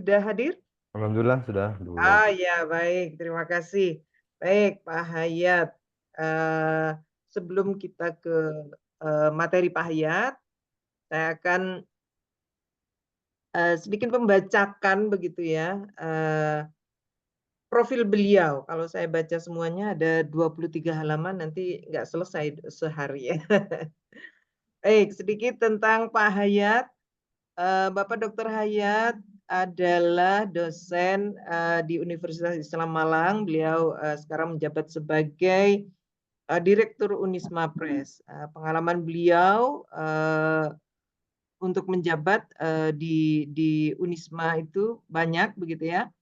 sudah hadir? Alhamdulillah sudah duluan. Ah ya, baik, terima kasih. Baik, Pak Hayat. Eh, Sebelum kita ke materi Pak Hayat, saya akan sedikit membacakan begitu ya, profil beliau. Kalau saya baca semuanya ada 23 halaman, nanti nggak selesai sehari ya. Baik, sedikit tentang Pak Hayat. Bapak Dr. Hayat adalah dosen di Universitas Islam Malang. Beliau sekarang menjabat sebagai Direktur Unisma Press. Pengalaman beliau untuk menjabat di Unisma itu banyak begitu ya.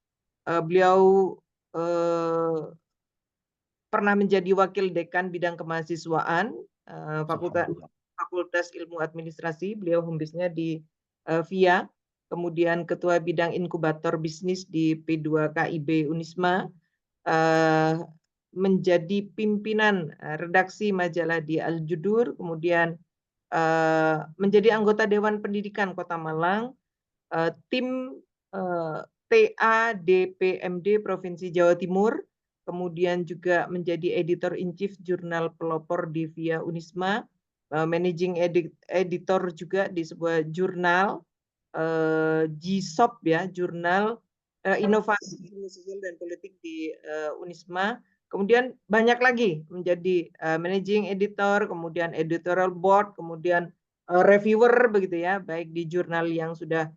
Beliau eh, pernah menjadi wakil dekan bidang kemahasiswaan Fakultas Alhamdulillah. Fakultas Ilmu Administrasi. Beliau hembisnya di VIA, kemudian ketua bidang inkubator bisnis di P2 KIB Unisma, eh, menjadi pimpinan redaksi majalah di Al Judur, kemudian menjadi anggota Dewan Pendidikan Kota Malang, tim TADPMD Provinsi Jawa Timur, kemudian juga menjadi editor in chief jurnal pelopor di Via Unisma, managing editor juga di sebuah jurnal GSOP ya, jurnal inovasi ilmu sosial dan politik di Unisma. Kemudian banyak lagi menjadi managing editor, kemudian editorial board, kemudian reviewer begitu ya, baik di jurnal yang sudah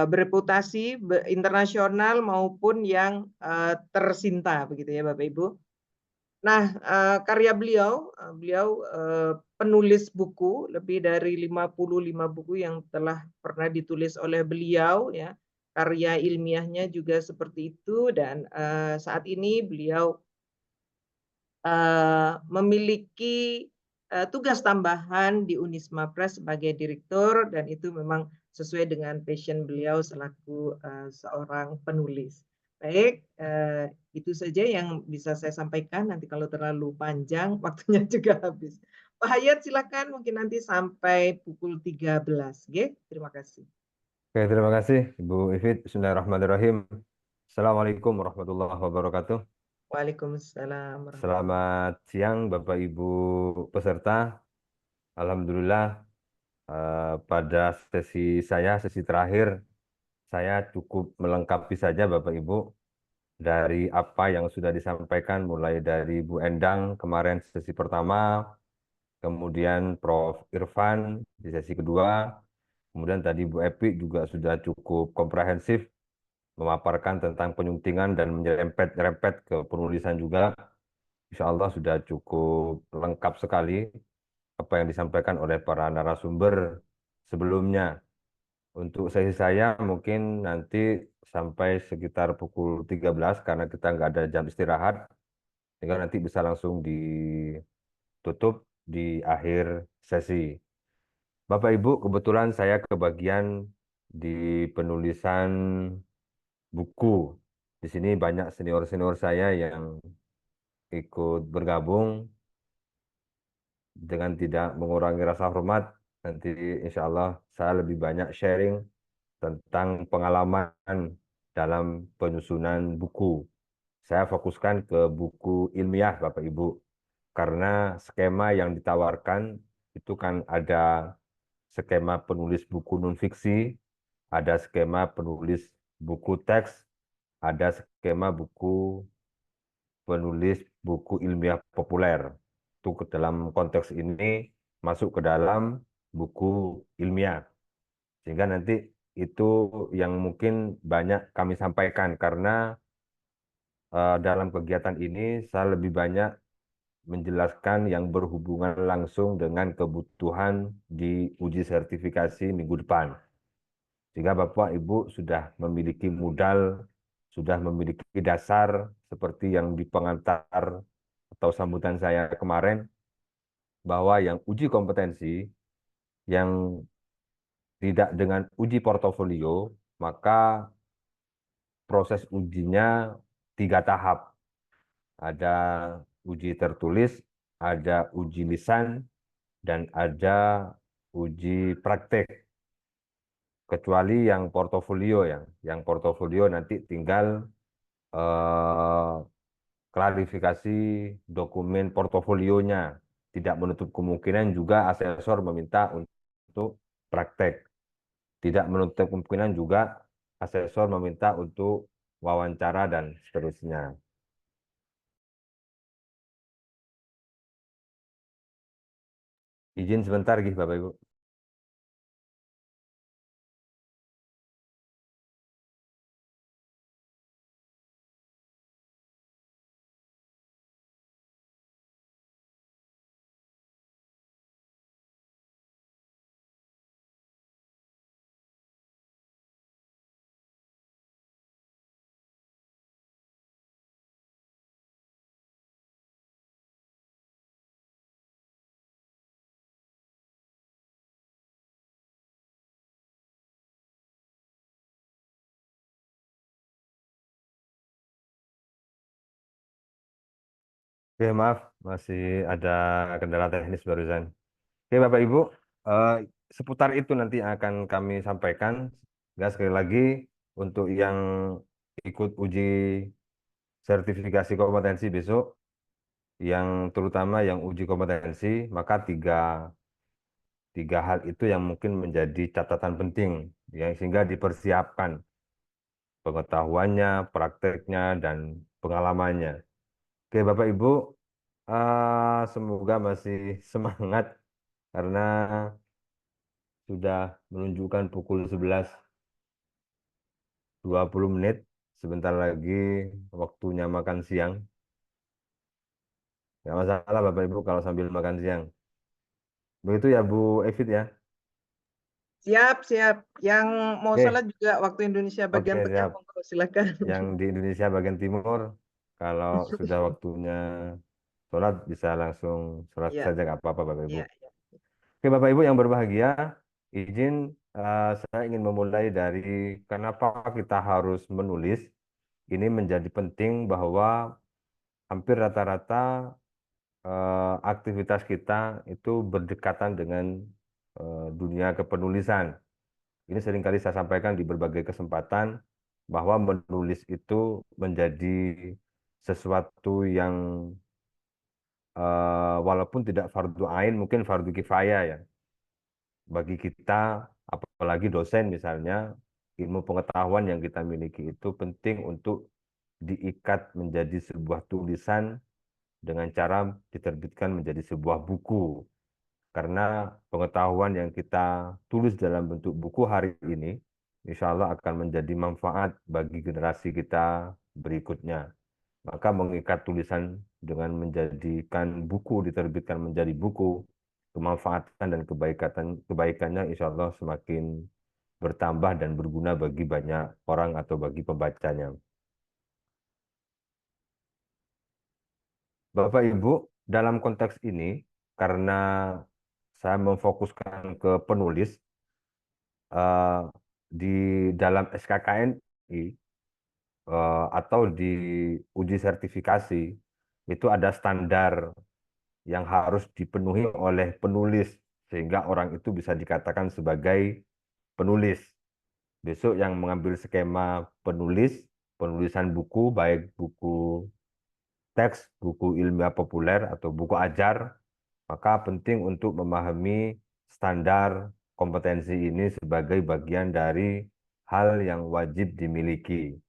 bereputasi internasional maupun yang tersinta begitu ya Bapak Ibu. Nah, karya beliau penulis buku, lebih dari 55 buku yang telah pernah ditulis oleh beliau ya. Karya ilmiahnya juga seperti itu dan saat ini beliau memiliki tugas tambahan di Unisma Press sebagai direktur dan itu memang sesuai dengan passion beliau selaku seorang penulis. Baik, itu saja yang bisa saya sampaikan. Nanti kalau terlalu panjang, waktunya juga habis. Pak Hayat silakan mungkin nanti sampai pukul 13. Oke, terima kasih. Oke, terima kasih Ibu Ifit. Bismillahirrahmanirrahim. Assalamualaikum warahmatullahi wabarakatuh. Waalaikumsalam warahmatullahi wabarakatuh. Selamat siang Bapak Ibu peserta. Alhamdulillah pada sesi terakhir saya cukup melengkapi saja Bapak Ibu dari apa yang sudah disampaikan mulai dari Bu Endang kemarin sesi pertama, kemudian Prof. Irfan di sesi kedua, kemudian tadi Bu Epi juga sudah cukup komprehensif memaparkan tentang penyuntingan dan menyerempet-rempet ke penulisan juga. Insya Allah sudah cukup lengkap sekali apa yang disampaikan oleh para narasumber sebelumnya. Untuk sesi saya mungkin nanti sampai sekitar pukul 13 karena kita nggak ada jam istirahat, sehingga nanti bisa langsung ditutup di akhir sesi. Bapak Ibu, kebetulan saya kebagian di penulisan buku. Di sini banyak senior-senior saya yang ikut bergabung dengan tidak mengurangi rasa hormat. Nanti insya Allah saya lebih banyak sharing tentang pengalaman dalam penyusunan buku. Saya fokuskan ke buku ilmiah, Bapak Ibu, karena skema yang ditawarkan itu kan ada skema penulis buku non-fiksi, ada skema penulis buku teks, ada skema penulis buku ilmiah populer. Itu ke dalam konteks ini masuk ke dalam buku ilmiah. Sehingga nanti itu yang mungkin banyak kami sampaikan karena dalam kegiatan ini saya lebih banyak menjelaskan yang berhubungan langsung dengan kebutuhan di uji sertifikasi minggu depan. Sehingga Bapak Ibu sudah memiliki modal, sudah memiliki dasar seperti yang di pengantar atau sambutan saya kemarin, bahwa yang uji kompetensi, yang tidak dengan uji portofolio, maka proses ujinya 3 tahap. Ada uji tertulis, ada uji lisan, dan ada uji praktek. kecuali yang portofolio ya. Yang portofolio nanti tinggal eh, klarifikasi dokumen portofolionya. Tidak menutup kemungkinan juga asesor meminta untuk praktek. Tidak menutup kemungkinan juga asesor meminta untuk wawancara dan seterusnya. Izin sebentar, Gih, Bapak Ibu. Oke, maaf, masih ada kendala teknis barusan. Oke, Bapak Ibu, eh, seputar itu nanti akan kami sampaikan. Nggak, sekali lagi, untuk yang ikut uji sertifikasi kompetensi besok, yang terutama yang uji kompetensi, maka tiga hal itu yang mungkin menjadi catatan penting, ya, sehingga dipersiapkan pengetahuannya, prakteknya, dan pengalamannya. Oke, Bapak Ibu, semoga masih semangat karena sudah menunjukkan pukul 11.20. Sebentar lagi waktunya makan siang. Nggak masalah Bapak Ibu kalau sambil makan siang. Begitu ya Bu Evit ya. Siap, siap. Yang mau Oke, sholat juga waktu Indonesia oke bagian tengah, siap. monggo silakan. Yang di Indonesia bagian timur, kalau sudah waktunya sholat bisa langsung sholat Iya, saja, nggak apa-apa Bapak Ibu. iya, iya. Oke Bapak Ibu yang berbahagia, izin saya ingin memulai dari kenapa kita harus menulis. Ini menjadi penting bahwa hampir rata-rata aktivitas kita itu berdekatan dengan dunia kepenulisan. Ini seringkali saya sampaikan di berbagai kesempatan bahwa menulis itu menjadi sesuatu yang walaupun tidak fardu ain, mungkin fardu kifayah ya. Bagi kita, apalagi dosen misalnya, ilmu pengetahuan yang kita miliki itu penting untuk diikat menjadi sebuah tulisan dengan cara diterbitkan menjadi sebuah buku. Karena pengetahuan yang kita tulis dalam bentuk buku hari ini, insya Allah akan menjadi manfaat bagi generasi kita berikutnya. Maka mengikat tulisan dengan menjadikan buku diterbitkan menjadi buku, kemanfaatan dan kebaikannya insya Allah semakin bertambah dan berguna bagi banyak orang atau bagi pembacanya. Bapak Ibu, dalam konteks ini, karena saya memfokuskan ke penulis, eh, di dalam SKKNI atau di uji sertifikasi, itu ada standar yang harus dipenuhi oleh penulis, sehingga orang itu bisa dikatakan sebagai penulis. Besok yang mengambil skema penulis, penulisan buku, baik buku teks, buku ilmiah populer, atau buku ajar, maka penting untuk memahami standar kompetensi ini sebagai bagian dari hal yang wajib dimiliki.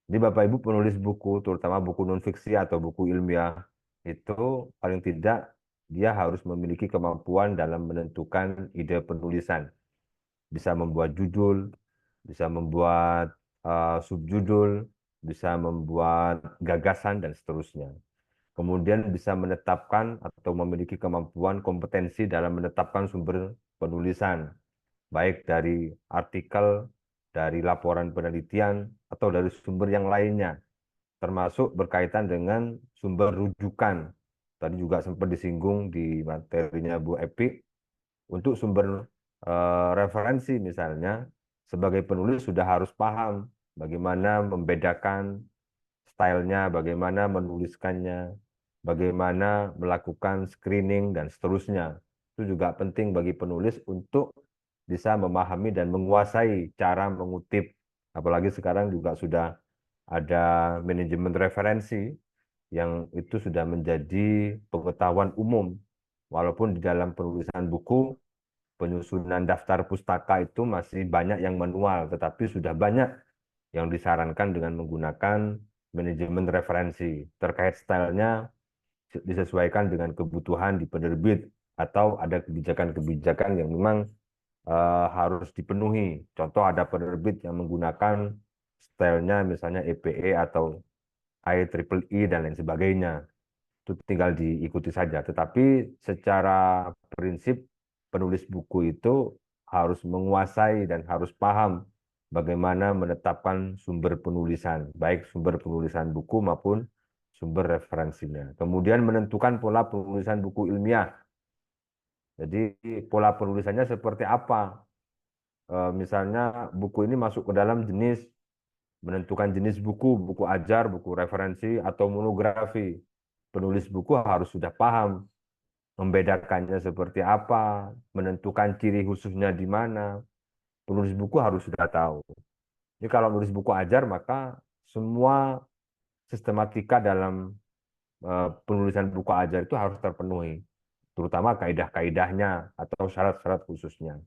Jadi Bapak Ibu penulis buku, terutama buku non-fiksi atau buku ilmiah, itu paling tidak dia harus memiliki kemampuan dalam menentukan ide penulisan. Bisa membuat judul, bisa membuat subjudul, bisa membuat gagasan, dan seterusnya. Kemudian bisa menetapkan atau memiliki kemampuan kompetensi dalam menetapkan sumber penulisan, baik dari artikel, dari laporan penelitian, atau dari sumber yang lainnya, termasuk berkaitan dengan sumber rujukan. Tadi juga sempat disinggung di materinya Bu Epi, untuk sumber referensi misalnya, sebagai penulis sudah harus paham bagaimana membedakan stylenya, bagaimana menuliskannya, bagaimana melakukan screening, dan seterusnya. Itu juga penting bagi penulis untuk bisa memahami dan menguasai cara mengutip. Apalagi sekarang juga sudah ada manajemen referensi yang itu sudah menjadi pengetahuan umum. Walaupun di dalam penulisan buku, penyusunan daftar pustaka itu masih banyak yang manual, tetapi sudah banyak yang disarankan dengan menggunakan manajemen referensi. Terkait stylenya disesuaikan dengan kebutuhan di penerbit atau ada kebijakan-kebijakan yang memang harus dipenuhi. Contoh ada penerbit yang menggunakan stylenya misalnya EPE atau IEEE dan lain sebagainya. Itu tinggal diikuti saja. Tetapi secara prinsip penulis buku itu harus menguasai dan harus paham bagaimana menetapkan sumber penulisan, baik sumber penulisan buku maupun sumber referensinya. Kemudian menentukan pola penulisan buku ilmiah. Jadi pola penulisannya seperti apa? Misalnya buku ini masuk ke dalam jenis, menentukan jenis buku, buku ajar, buku referensi, atau monografi. Penulis buku harus sudah paham membedakannya seperti apa, menentukan ciri khususnya di mana. Penulis buku harus sudah tahu. Jadi kalau menulis buku ajar, maka semua sistematika dalam penulisan buku ajar itu harus terpenuhi, terutama kaidah-kaidahnya atau syarat-syarat khususnya.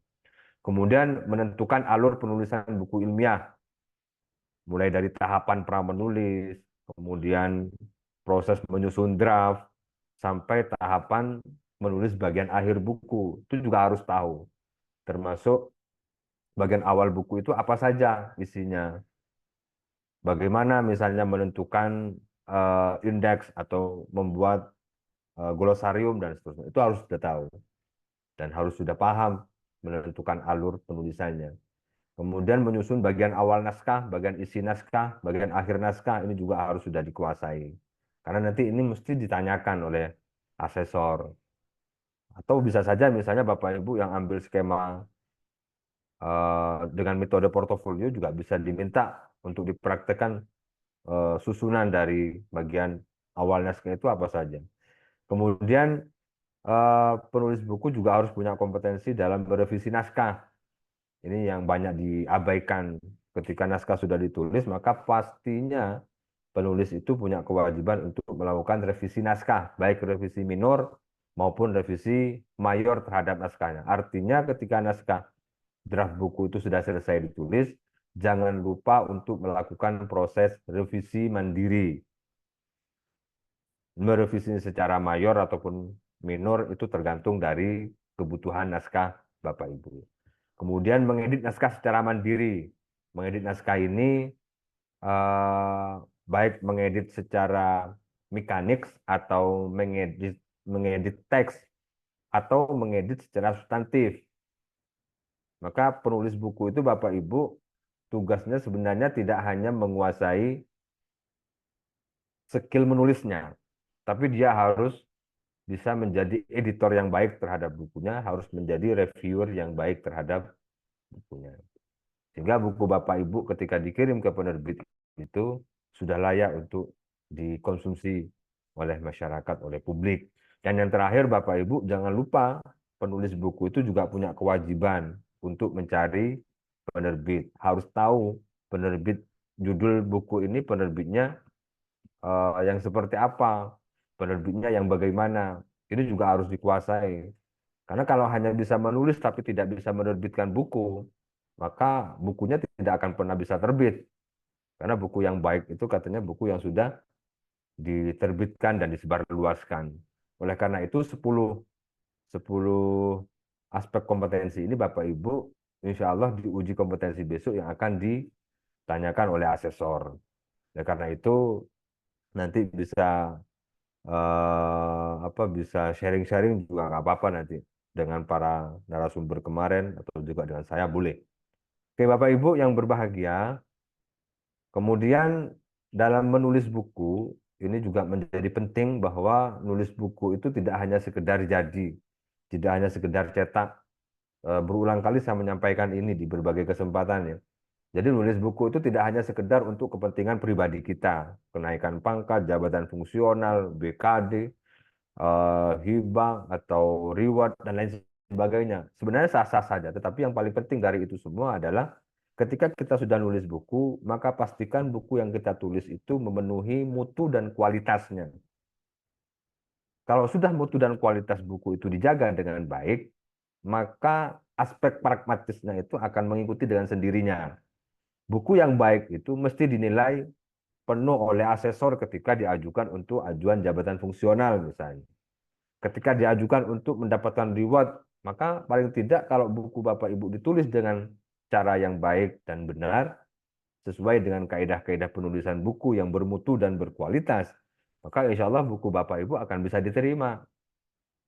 Kemudian menentukan alur penulisan buku ilmiah, mulai dari tahapan pra-menulis, kemudian proses menyusun draft, sampai tahapan menulis bagian akhir buku. Itu juga harus tahu. Termasuk bagian awal buku itu apa saja isinya. Bagaimana misalnya menentukan indeks atau membuat glosarium dan seterusnya. Itu harus sudah tahu. Dan harus sudah paham menentukan alur penulisannya. Kemudian menyusun bagian awal naskah, bagian isi naskah, bagian akhir naskah, ini juga harus sudah dikuasai. Karena nanti ini mesti ditanyakan oleh asesor. Atau bisa saja misalnya Bapak Ibu yang ambil skema dengan metode portofolio juga bisa diminta untuk dipraktekkan susunan dari bagian awal naskah itu apa saja. Kemudian penulis buku juga harus punya kompetensi dalam merevisi naskah. Ini yang banyak diabaikan. Ketika naskah sudah ditulis, maka pastinya penulis itu punya kewajiban untuk melakukan revisi naskah, baik revisi minor maupun revisi mayor terhadap naskahnya. Artinya ketika naskah draft buku itu sudah selesai ditulis, jangan lupa untuk melakukan proses revisi mandiri. Merevisi secara mayor ataupun minor itu tergantung dari kebutuhan naskah Bapak Ibu. Kemudian mengedit naskah secara mandiri. Mengedit naskah ini baik mengedit secara mekanik atau mengedit teks atau mengedit secara substantif. Maka penulis buku itu Bapak Ibu tugasnya sebenarnya tidak hanya menguasai skill menulisnya, tapi dia harus bisa menjadi editor yang baik terhadap bukunya, harus menjadi reviewer yang baik terhadap bukunya. Sehingga buku Bapak Ibu ketika dikirim ke penerbit itu sudah layak untuk dikonsumsi oleh masyarakat, oleh publik. Dan yang terakhir Bapak Ibu jangan lupa penulis buku itu juga punya kewajiban untuk mencari penerbit. Harus tahu penerbit judul buku ini penerbitnya yang seperti apa, penerbitnya yang bagaimana. Ini juga harus dikuasai. Karena kalau hanya bisa menulis tapi tidak bisa menerbitkan buku, maka bukunya tidak akan pernah bisa terbit. Karena buku yang baik itu katanya buku yang sudah diterbitkan dan disebarluaskan. Oleh karena itu 10 aspek kompetensi ini Bapak Ibu insya Allah diuji kompetensi besok yang akan ditanyakan oleh asesor. Oleh karena itu nanti bisa bisa sharing-sharing juga nggak apa-apa nanti dengan para narasumber kemarin atau juga dengan saya boleh. Oke Bapak Ibu yang berbahagia, kemudian dalam menulis buku ini juga menjadi penting bahwa nulis buku itu tidak hanya sekedar jadi, tidak hanya sekedar cetak. Berulang kali saya menyampaikan ini di berbagai kesempatan ya. Jadi nulis buku itu tidak hanya sekedar untuk kepentingan pribadi kita, kenaikan pangkat, jabatan fungsional, BKD, hibah atau reward dan lain sebagainya. Sebenarnya sah-sah saja, tetapi yang paling penting dari itu semua adalah ketika kita sudah nulis buku, maka pastikan buku yang kita tulis itu memenuhi mutu dan kualitasnya. Kalau sudah mutu dan kualitas buku itu dijaga dengan baik, maka aspek pragmatisnya itu akan mengikuti dengan sendirinya. Buku yang baik itu mesti dinilai penuh oleh asesor ketika diajukan untuk ajuan jabatan fungsional misalnya. Ketika diajukan untuk mendapatkan reward, maka paling tidak kalau buku Bapak Ibu ditulis dengan cara yang baik dan benar, sesuai dengan kaidah-kaidah penulisan buku yang bermutu dan berkualitas, maka insya Allah buku Bapak Ibu akan bisa diterima.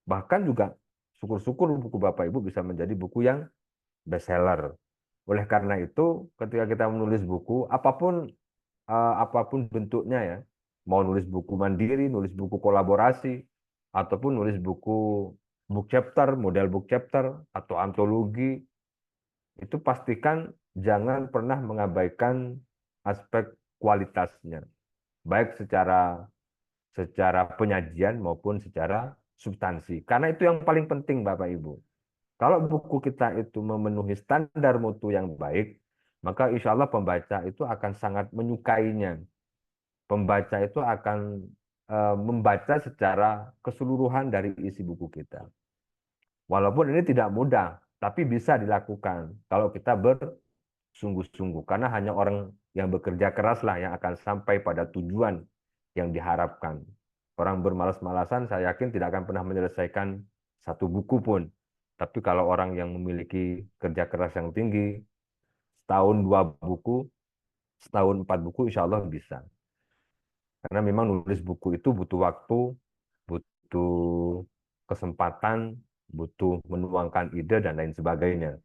Bahkan juga syukur-syukur buku Bapak Ibu bisa menjadi buku yang bestseller. Oleh karena itu, ketika kita menulis buku, apapun bentuknya ya, mau nulis buku mandiri, nulis buku kolaborasi, ataupun nulis buku book chapter, model book chapter, atau antologi, itu pastikan jangan pernah mengabaikan aspek kualitasnya, baik secara penyajian maupun secara substansi. Karena itu yang paling penting, Bapak Ibu. Kalau buku kita itu memenuhi standar mutu yang baik, maka insya Allah pembaca itu akan sangat menyukainya. Pembaca itu akan membaca secara keseluruhan dari isi buku kita. Walaupun ini tidak mudah, tapi bisa dilakukan kalau kita bersungguh-sungguh. Karena hanya orang yang bekerja keraslah yang akan sampai pada tujuan yang diharapkan. Orang bermalas-malasan saya yakin tidak akan pernah menyelesaikan satu buku pun. Tapi kalau orang yang memiliki kerja keras yang tinggi, setahun 2 buku, setahun 4 buku, insya Allah bisa. Karena memang nulis buku itu butuh waktu, butuh kesempatan, butuh menuangkan ide dan lain sebagainya.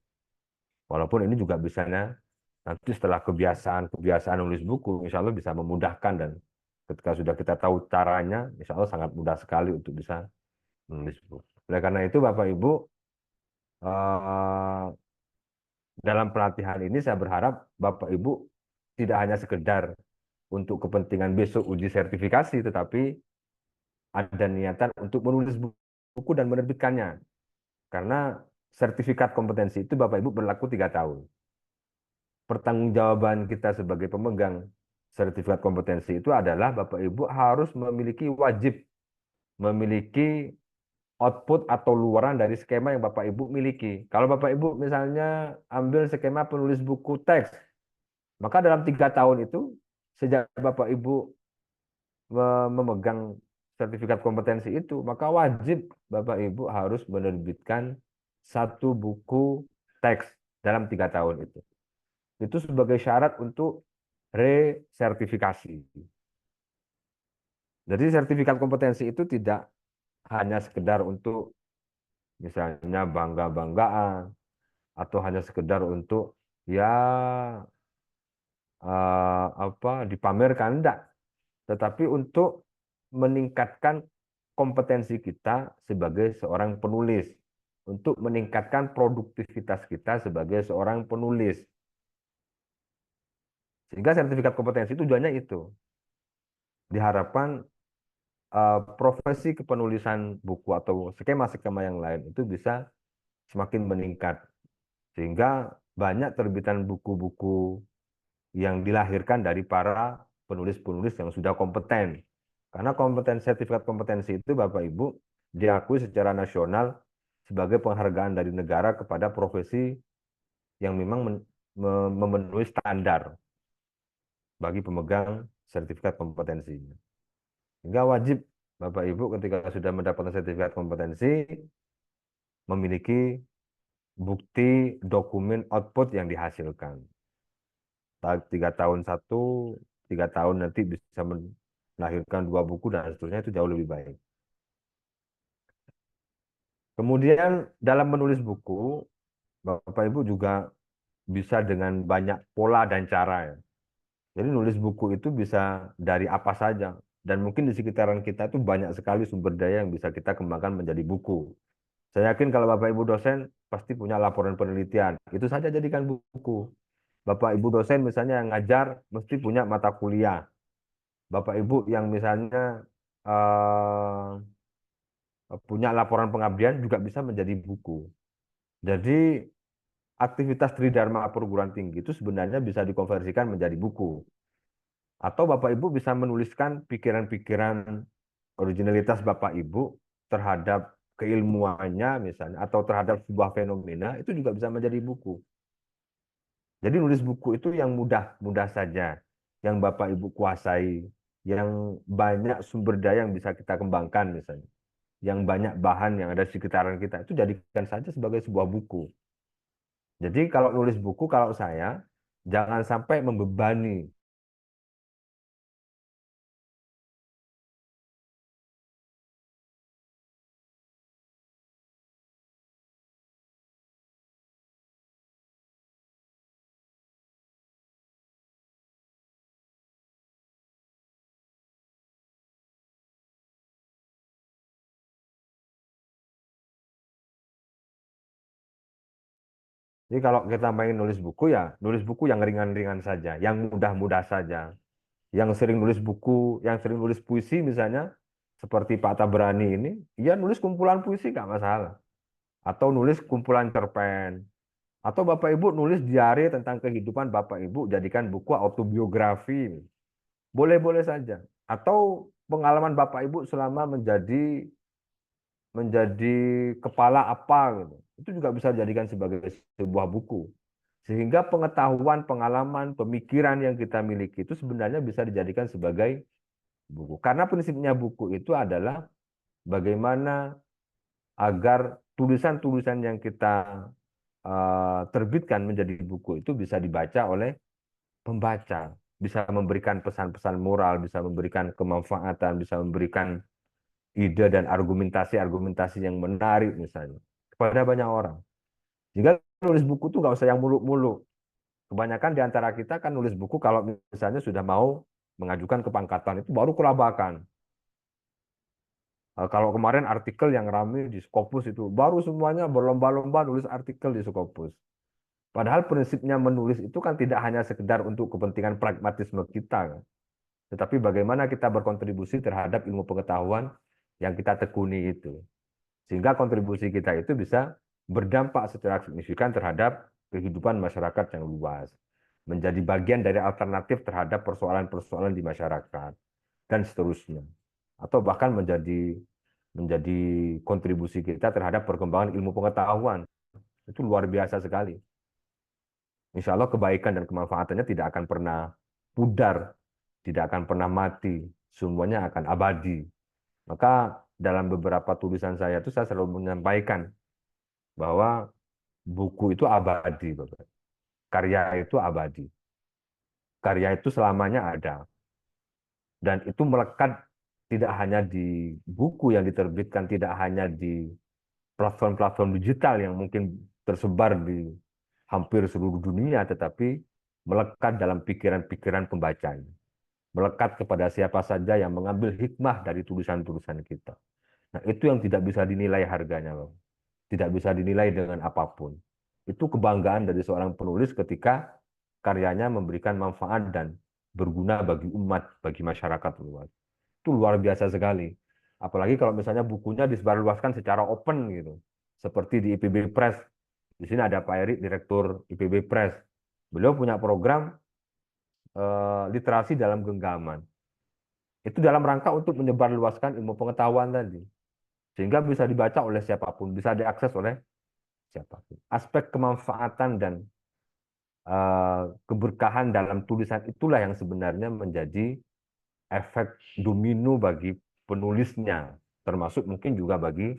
Walaupun ini juga bisanya nanti setelah kebiasaan nulis buku, insya Allah bisa memudahkan dan ketika sudah kita tahu caranya, insya Allah sangat mudah sekali untuk bisa menulis buku. Oleh karena itu Bapak Ibu, eh, dalam pelatihan ini saya berharap Bapak Ibu tidak hanya sekedar untuk kepentingan besok uji sertifikasi, tetapi ada niatan untuk menulis buku dan menerbitkannya. Karena sertifikat kompetensi itu Bapak Ibu berlaku 3 tahun. Pertanggungjawaban kita sebagai pemegang sertifikat kompetensi itu adalah Bapak Ibu harus wajib memiliki output atau luaran dari skema yang Bapak Ibu miliki. Kalau Bapak Ibu misalnya ambil skema penulis buku teks, maka dalam 3 tahun itu sejak Bapak Ibu memegang sertifikat kompetensi itu, maka wajib Bapak Ibu harus menerbitkan satu buku teks dalam 3 tahun itu. Itu sebagai syarat untuk resertifikasi. Jadi sertifikat kompetensi itu tidak hanya sekedar untuk misalnya bangga-banggaan atau hanya sekedar untuk ya dipamerkan, enggak, tetapi untuk meningkatkan kompetensi kita sebagai seorang penulis, untuk meningkatkan produktivitas kita sebagai seorang penulis. Sehingga sertifikat kompetensi tujuannya itu. Diharapkan profesi kepenulisan buku atau skema-skema yang lain itu bisa semakin meningkat. Sehingga banyak terbitan buku-buku yang dilahirkan dari para penulis-penulis yang sudah kompeten. Karena sertifikat kompetensi itu Bapak Ibu diakui secara nasional sebagai penghargaan dari negara kepada profesi yang memang memenuhi standar bagi pemegang sertifikat kompetensinya. Sehingga wajib Bapak Ibu ketika sudah mendapatkan sertifikat kompetensi memiliki bukti dokumen output yang dihasilkan. 3 tahun 3 tahun nanti bisa melahirkan 2 buku dan seterusnya, itu jauh lebih baik. Kemudian dalam menulis buku, Bapak Ibu juga bisa dengan banyak pola dan cara ya. Jadi nulis buku itu bisa dari apa saja. Dan mungkin di sekitaran kita itu banyak sekali sumber daya yang bisa kita kembangkan menjadi buku. Saya yakin kalau Bapak Ibu dosen pasti punya laporan penelitian. Itu saja jadikan buku. Bapak Ibu dosen misalnya yang ngajar mesti punya mata kuliah. Bapak Ibu yang misalnya punya laporan pengabdian juga bisa menjadi buku. Jadi aktivitas Tridharma perguruan tinggi itu sebenarnya bisa dikonversikan menjadi buku. Atau Bapak Ibu bisa menuliskan pikiran-pikiran originalitas Bapak Ibu terhadap keilmuannya misalnya, atau terhadap sebuah fenomena, itu juga bisa menjadi buku. Jadi nulis buku itu yang mudah-mudah saja, yang Bapak Ibu kuasai, yang banyak sumber daya yang bisa kita kembangkan misalnya, yang banyak bahan yang ada di sekitaran kita, itu jadikan saja sebagai sebuah buku. Jadi kalau nulis buku, kalau saya, jangan sampai membebani. Jadi kalau kita main nulis buku ya, nulis buku yang ringan-ringan saja, yang mudah-mudah saja. Yang sering nulis buku, yang sering nulis puisi misalnya, seperti Pak Tabrani ini, ya nulis kumpulan puisi nggak masalah. Atau nulis kumpulan cerpen. Atau Bapak Ibu nulis diari tentang kehidupan Bapak Ibu, jadikan buku autobiografi. Boleh-boleh saja. Atau pengalaman Bapak Ibu selama menjadi menjadi kepala apa gitu. Itu juga bisa dijadikan sebagai sebuah buku. Sehingga pengetahuan, pengalaman, pemikiran yang kita miliki itu sebenarnya bisa dijadikan sebagai buku. Karena prinsipnya buku itu adalah bagaimana agar tulisan-tulisan yang kita terbitkan menjadi buku itu bisa dibaca oleh pembaca, bisa memberikan pesan-pesan moral, bisa memberikan kemanfaatan, bisa memberikan ide dan argumentasi-argumentasi yang menarik misalnya kepada banyak orang. Jika nulis buku itu nggak usah yang muluk-muluk. Kebanyakan di antara kita kan nulis buku kalau misalnya sudah mau mengajukan kepangkatan itu baru kelabakan. Kalau kemarin artikel yang ramai di Scopus itu baru semuanya berlomba-lomba nulis artikel di Scopus. Padahal prinsipnya menulis itu kan tidak hanya sekedar untuk kepentingan pragmatisme kita, kan, tetapi bagaimana kita berkontribusi terhadap ilmu pengetahuan yang kita tekuni itu. Sehingga kontribusi kita itu bisa berdampak secara signifikan terhadap kehidupan masyarakat yang luas. Menjadi bagian dari alternatif terhadap persoalan-persoalan di masyarakat, dan seterusnya. Atau bahkan menjadi menjadi kontribusi kita terhadap perkembangan ilmu pengetahuan. Itu luar biasa sekali. Insya Allah kebaikan dan kemanfaatannya tidak akan pernah pudar, tidak akan pernah mati, semuanya akan abadi. Maka dalam beberapa tulisan saya itu saya selalu menyampaikan bahwa buku itu abadi, Bapak. Karya itu abadi. Karya itu selamanya ada. Dan itu melekat tidak hanya di buku yang diterbitkan, tidak hanya di platform-platform digital yang mungkin tersebar di hampir seluruh dunia, tetapi melekat dalam pikiran-pikiran pembacanya. Melekat kepada siapa saja yang mengambil hikmah dari tulisan-tulisan kita. Nah, itu yang tidak bisa dinilai harganya, Bang. Tidak bisa dinilai dengan apapun. Itu kebanggaan dari seorang penulis ketika karyanya memberikan manfaat dan berguna bagi umat, bagi masyarakat luas. Itu luar biasa sekali. Apalagi kalau misalnya bukunya disebarluaskan secara open gitu. Seperti di IPB Press. Di sini ada Pak Erik, Direktur IPB Press. Beliau punya program literasi dalam genggaman. Itu dalam rangka untuk menyebarluaskan ilmu pengetahuan tadi. Sehingga bisa dibaca oleh siapapun, bisa diakses oleh siapapun. Aspek kemanfaatan dan keberkahan dalam tulisan itulah yang sebenarnya menjadi efek domino bagi penulisnya, termasuk mungkin juga bagi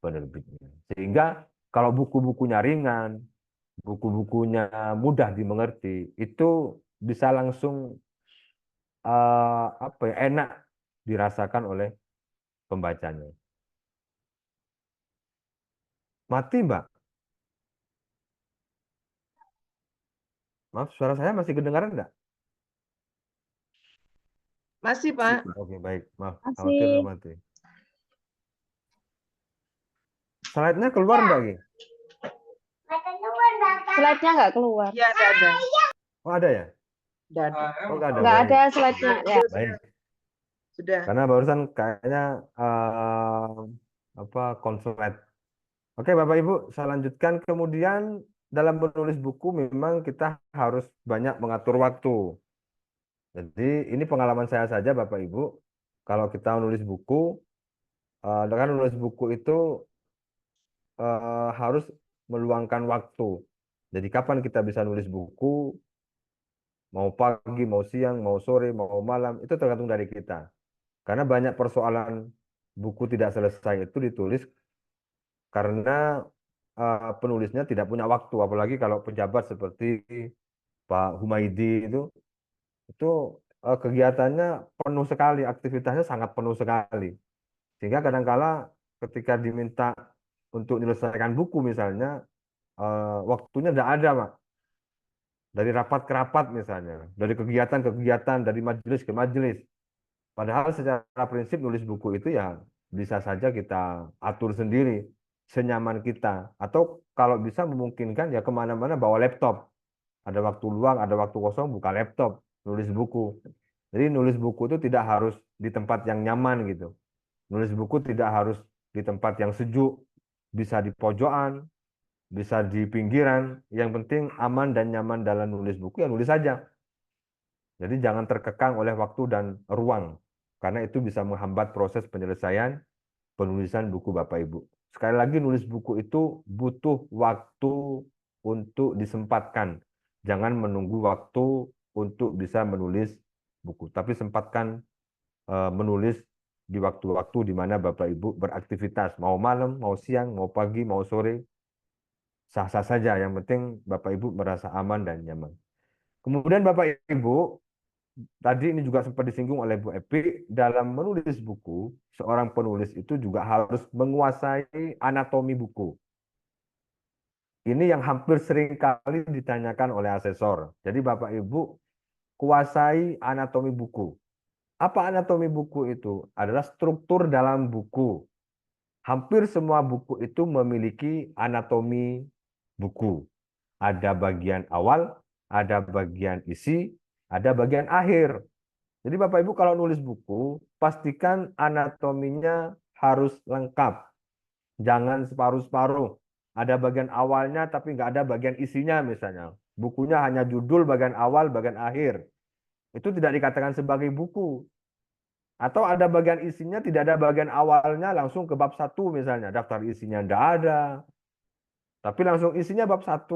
penerbitnya. Sehingga kalau buku-bukunya ringan, buku-bukunya mudah dimengerti, itu bisa langsung apa ya, enak dirasakan oleh pembacanya. Mati, Mbak. Maaf, suara saya masih kedengaran enggak? Masih, Pak. Oke, baik. Maaf, khawatir Masih. mati. Slide-nya keluar enggak, Gi? Slide-nya nggak keluar. Iya, ada. Oh, ada ya? Udah ada. Oh, enggak ada. Nggak Baik. ada slide-nya. Ya. Baik. Sudah. Karena barusan kayaknya apa konslet Oke, Bapak Ibu, saya lanjutkan. Kemudian dalam menulis buku memang kita harus banyak mengatur waktu. Jadi ini pengalaman saya saja, Bapak Ibu. Kalau kita menulis buku, dengan menulis buku itu harus meluangkan waktu. Jadi kapan kita bisa nulis buku, mau pagi, mau siang, mau sore, mau malam, itu tergantung dari kita. Karena banyak persoalan buku tidak selesai itu ditulis karena penulisnya tidak punya waktu, apalagi kalau pejabat seperti Pak Humaydi itu kegiatannya penuh sekali, aktivitasnya sangat penuh sekali. Sehingga kadangkala ketika diminta untuk menyelesaikan buku misalnya, waktunya tidak ada, Mak. Dari rapat ke rapat misalnya, dari kegiatan ke kegiatan, dari majelis ke majelis. Padahal secara prinsip nulis buku itu ya bisa saja kita atur sendiri, senyaman kita. Atau kalau bisa memungkinkan ya kemana-mana bawa laptop. Ada waktu luang, ada waktu kosong, buka laptop, nulis buku. Jadi nulis buku itu tidak harus di tempat yang nyaman gitu. Nulis buku tidak harus di tempat yang sejuk, bisa di pojokan, bisa di pinggiran. Yang penting aman dan nyaman dalam nulis buku, ya nulis saja. Jadi jangan terkekang oleh waktu dan ruang, karena itu bisa menghambat proses penyelesaian penulisan buku Bapak Ibu. Sekali lagi, nulis buku itu butuh waktu untuk disempatkan. Jangan menunggu waktu untuk bisa menulis buku, tapi sempatkan menulis di waktu-waktu di mana Bapak Ibu beraktivitas, mau malam, mau siang, mau pagi, mau sore, sah-sah saja. Yang penting Bapak Ibu merasa aman dan nyaman. Kemudian Bapak Ibu, tadi ini juga sempat disinggung oleh Bu Epi, dalam menulis buku, seorang penulis itu juga harus menguasai anatomi buku. Ini yang hampir sering kali ditanyakan oleh asesor. Jadi Bapak Ibu, kuasai anatomi buku. Apa anatomi buku itu? Adalah struktur dalam buku. Hampir semua buku itu memiliki anatomi buku. Ada bagian awal, ada bagian isi, ada bagian akhir. Jadi Bapak Ibu kalau nulis buku, pastikan anatominya harus lengkap. Jangan separuh-separuh. Ada bagian awalnya tapi nggak ada bagian isinya misalnya. Bukunya hanya judul bagian awal, bagian akhir. Itu tidak dikatakan sebagai buku. Atau ada bagian isinya, tidak ada bagian awalnya, langsung ke bab 1 misalnya. Daftar isinya tidak ada. Tapi langsung isinya bab 1.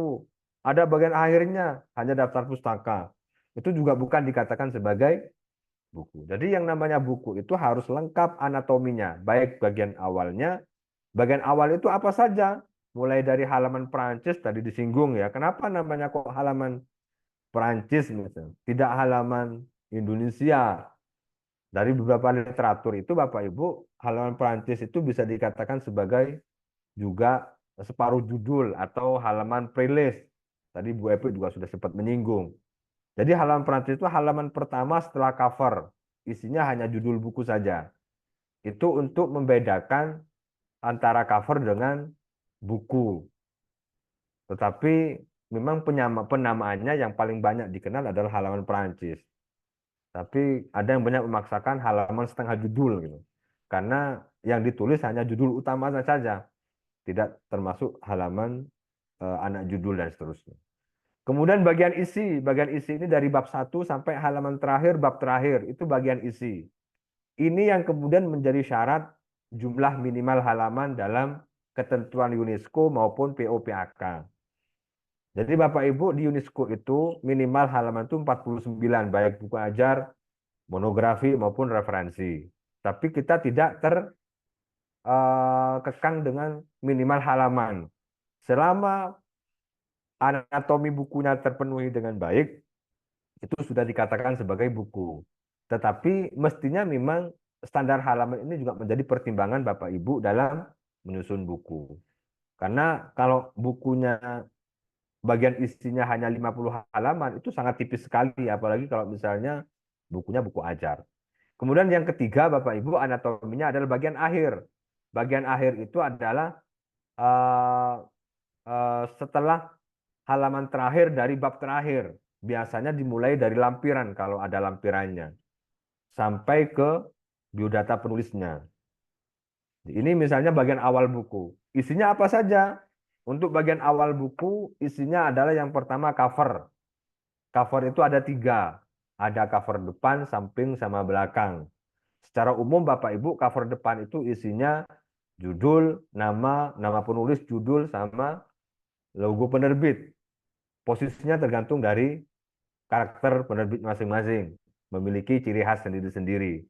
Ada bagian akhirnya, hanya daftar pustaka. Itu juga bukan dikatakan sebagai buku. Jadi yang namanya buku itu harus lengkap anatominya, baik bagian awalnya. Bagian awal itu apa saja? Mulai dari halaman Perancis tadi disinggung ya. Kenapa namanya kok halaman Perancis misalnya? Tidak halaman Indonesia. Dari beberapa literatur itu Bapak Ibu, halaman Perancis itu bisa dikatakan sebagai juga separuh judul atau halaman playlist. Tadi Bu Epi juga sudah sempat menyinggung. Jadi halaman Perancis itu halaman pertama setelah cover. Isinya hanya judul buku saja. Itu untuk membedakan antara cover dengan buku. Tetapi memang penamaannya yang paling banyak dikenal adalah halaman Perancis. Tapi ada yang banyak memaksakan halaman setengah judul gitu. Karena yang ditulis hanya judul utama saja, tidak termasuk halaman anak judul dan seterusnya. Kemudian bagian isi ini dari bab 1 sampai halaman terakhir, bab terakhir, itu bagian isi. Ini yang kemudian menjadi syarat jumlah minimal halaman dalam ketentuan UNESCO maupun POPAK. Jadi Bapak Ibu di UNESCO itu minimal halaman itu 49, baik buku ajar, monografi maupun referensi. Tapi kita tidak terkekang dengan minimal halaman. Selama anatomi bukunya terpenuhi dengan baik, itu sudah dikatakan sebagai buku. Tetapi mestinya memang standar halaman ini juga menjadi pertimbangan Bapak Ibu dalam menyusun buku. Karena kalau bukunya bagian isinya hanya 50 halaman, itu sangat tipis sekali, apalagi kalau misalnya bukunya buku ajar. Kemudian yang ketiga, Bapak Ibu, anatominya adalah bagian akhir. Bagian akhir itu adalah setelah halaman terakhir dari bab terakhir. Biasanya dimulai dari lampiran kalau ada lampirannya. Sampai ke biodata penulisnya. Ini misalnya bagian awal buku. Isinya apa saja? Untuk bagian awal buku, isinya adalah yang pertama cover. Cover itu ada 3. Ada cover depan, samping, sama belakang. Secara umum Bapak Ibu, cover depan itu isinya judul, nama penulis, judul, sama logo penerbit. Posisinya tergantung dari karakter penerbit masing-masing. Memiliki ciri khas sendiri-sendiri.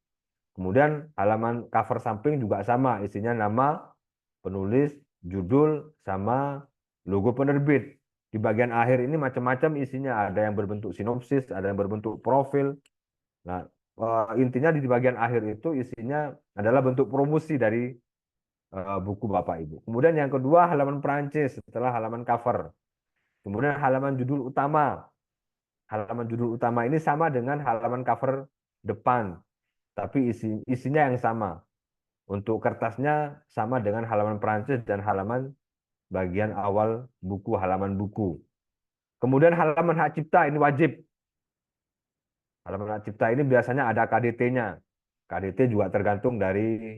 Kemudian halaman cover samping juga sama, isinya nama, penulis, judul, sama logo penerbit. Di bagian akhir ini macam-macam isinya, ada yang berbentuk sinopsis, ada yang berbentuk profil. Nah, intinya di bagian akhir itu isinya adalah bentuk promosi dari buku Bapak Ibu. Kemudian yang kedua halaman Perancis setelah halaman cover. Kemudian halaman judul utama. Halaman judul utama ini sama dengan halaman cover depan, tapi isinya yang sama. Untuk kertasnya sama dengan halaman Perancis dan halaman bagian awal buku, halaman buku. Kemudian halaman hak cipta ini wajib. Halaman hak cipta ini biasanya ada KDT-nya. KDT juga tergantung dari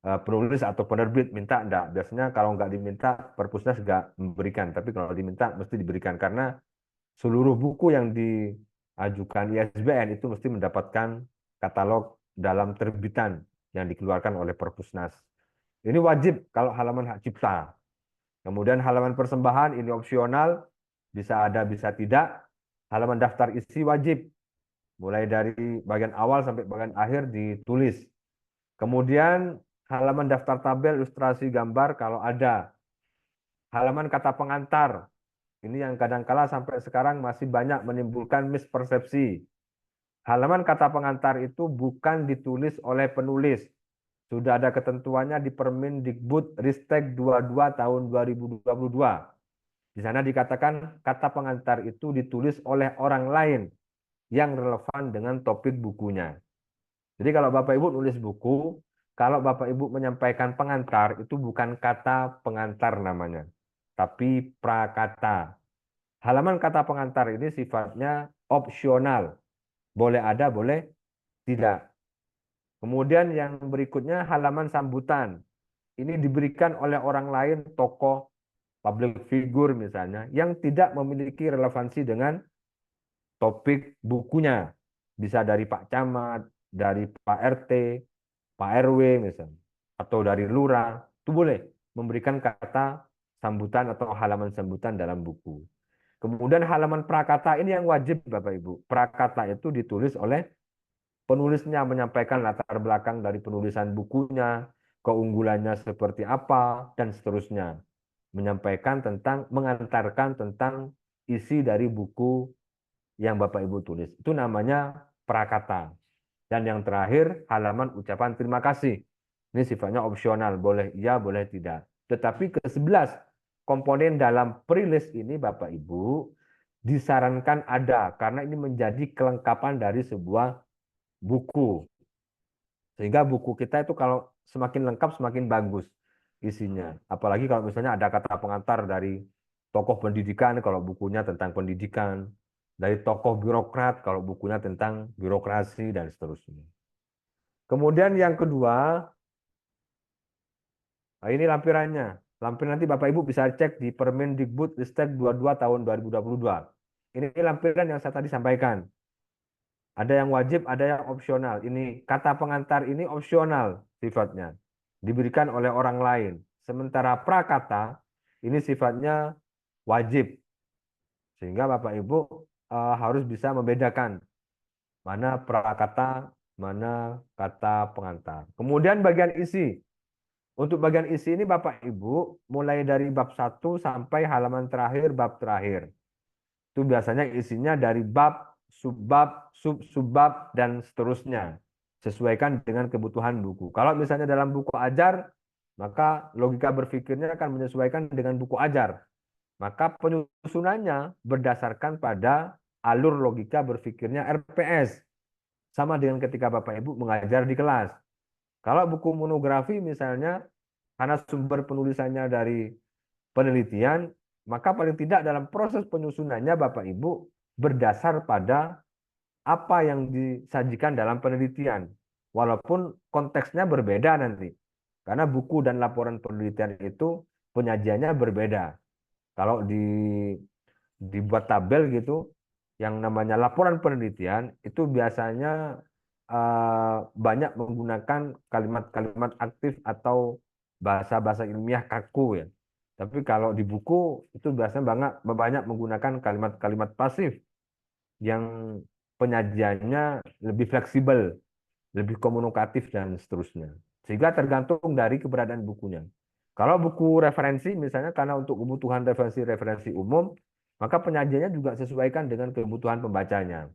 penulis atau penerbit minta enggak. Biasanya kalau nggak diminta, Perpusnas nggak memberikan. Tapi kalau diminta, mesti diberikan. Karena seluruh buku yang diajukan ISBN itu mesti mendapatkan katalog dalam terbitan yang dikeluarkan oleh Perpusnas. Ini wajib kalau halaman hak cipta. Kemudian halaman persembahan ini opsional, bisa ada bisa tidak. Halaman daftar isi wajib, mulai dari bagian awal sampai bagian akhir ditulis. Kemudian halaman daftar tabel, ilustrasi, gambar kalau ada. Halaman kata pengantar, ini yang kadang-kala sampai sekarang masih banyak menimbulkan mispersepsi. Halaman kata pengantar itu bukan ditulis oleh penulis. Sudah ada ketentuannya di Permendikbud Ristek 22 tahun 2022. Di sana dikatakan kata pengantar itu ditulis oleh orang lain yang relevan dengan topik bukunya. Jadi kalau Bapak Ibu nulis buku, kalau Bapak Ibu menyampaikan pengantar, itu bukan kata pengantar namanya, tapi prakata. Halaman kata pengantar ini sifatnya opsional. Boleh ada, boleh tidak. Kemudian yang berikutnya halaman sambutan. Ini diberikan oleh orang lain, tokoh, public figure misalnya, yang tidak memiliki relevansi dengan topik bukunya. Bisa dari Pak Camat, dari Pak RT, Pak RW misalnya, atau dari lurah. Itu boleh memberikan kata sambutan atau halaman sambutan dalam buku. Kemudian halaman prakata ini yang wajib Bapak Ibu. Prakata itu ditulis oleh penulisnya, menyampaikan latar belakang dari penulisan bukunya, keunggulannya seperti apa, dan seterusnya. Menyampaikan tentang, mengantarkan tentang isi dari buku yang Bapak Ibu tulis. Itu namanya prakata. Dan yang terakhir, halaman ucapan terima kasih. Ini sifatnya opsional, boleh iya, boleh tidak. Tetapi ke-11 komponen dalam pre-list ini Bapak Ibu disarankan ada, karena ini menjadi kelengkapan dari sebuah buku. Sehingga buku kita itu kalau semakin lengkap semakin bagus isinya. Apalagi kalau misalnya ada kata pengantar dari tokoh pendidikan kalau bukunya tentang pendidikan, dari tokoh birokrat kalau bukunya tentang birokrasi dan seterusnya. Kemudian yang kedua, nah ini lampirannya. Lampiran nanti Bapak Ibu bisa cek di Permendikbud Ristek 22 tahun 2022. Ini lampiran yang saya tadi sampaikan. Ada yang wajib, ada yang opsional. Ini kata pengantar ini opsional sifatnya. Diberikan oleh orang lain. Sementara prakata ini sifatnya wajib. Sehingga Bapak Ibu harus bisa membedakan mana prakata, mana kata pengantar. Kemudian bagian isi. Untuk bagian isi ini Bapak Ibu mulai dari bab 1 sampai halaman terakhir, bab terakhir. Itu biasanya isinya dari bab, subbab, sub-subbab, dan seterusnya. Sesuaikan dengan kebutuhan buku. Kalau misalnya dalam buku ajar, maka logika berpikirnya akan menyesuaikan dengan buku ajar. Maka penyusunannya berdasarkan pada alur logika berpikirnya RPS. Sama dengan ketika Bapak Ibu mengajar di kelas. Kalau buku monografi misalnya, karena sumber penulisannya dari penelitian, maka paling tidak dalam proses penyusunannya Bapak Ibu berdasar pada apa yang disajikan dalam penelitian. Walaupun konteksnya berbeda nanti. Karena buku dan laporan penelitian itu penyajiannya berbeda. Kalau dibuat tabel gitu, yang namanya laporan penelitian itu biasanya banyak menggunakan kalimat-kalimat aktif atau bahasa-bahasa ilmiah kaku ya. Tapi kalau di buku itu biasanya banyak menggunakan kalimat-kalimat pasif yang penyajiannya lebih fleksibel, lebih komunikatif dan seterusnya. Sehingga tergantung dari keberadaan bukunya. Kalau buku referensi misalnya karena untuk kebutuhan referensi-referensi umum, maka penyajiannya juga sesuaikan dengan kebutuhan pembacanya.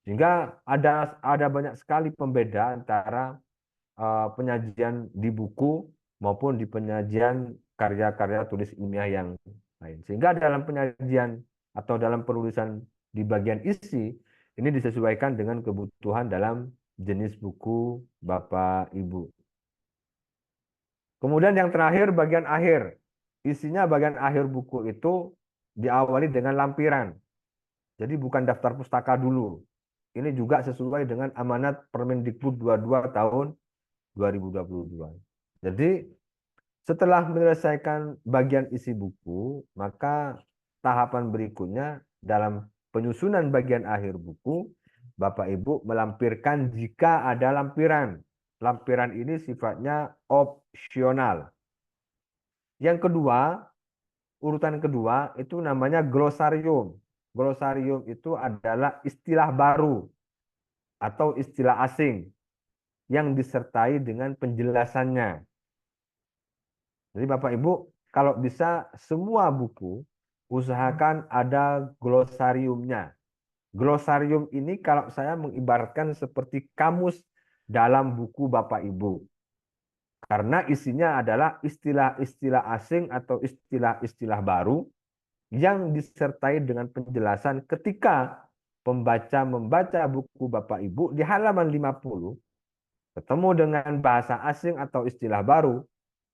Sehingga ada banyak sekali pembeda antara penyajian di buku maupun di penyajian karya-karya tulis ilmiah yang lain. Sehingga dalam penyajian atau dalam penulisan di bagian isi, ini disesuaikan dengan kebutuhan dalam jenis buku Bapak Ibu. Kemudian yang terakhir bagian akhir. Isinya bagian akhir buku itu diawali dengan lampiran. Jadi bukan daftar pustaka dulu. Ini juga sesuai dengan amanat Permendikbud 22 tahun 2022. Jadi setelah menyelesaikan bagian isi buku, maka tahapan berikutnya dalam penyusunan bagian akhir buku, Bapak Ibu melampirkan jika ada lampiran. Lampiran ini sifatnya opsional. Yang kedua, urutan kedua itu namanya glosarium. Glosarium itu adalah istilah baru atau istilah asing yang disertai dengan penjelasannya. Jadi Bapak Ibu, kalau bisa semua buku usahakan ada glosariumnya. Glosarium ini kalau saya mengibaratkan seperti kamus dalam buku Bapak Ibu. Karena isinya adalah istilah-istilah asing atau istilah-istilah baru yang disertai dengan penjelasan ketika pembaca membaca buku Bapak Ibu di halaman 50 ketemu dengan bahasa asing atau istilah baru,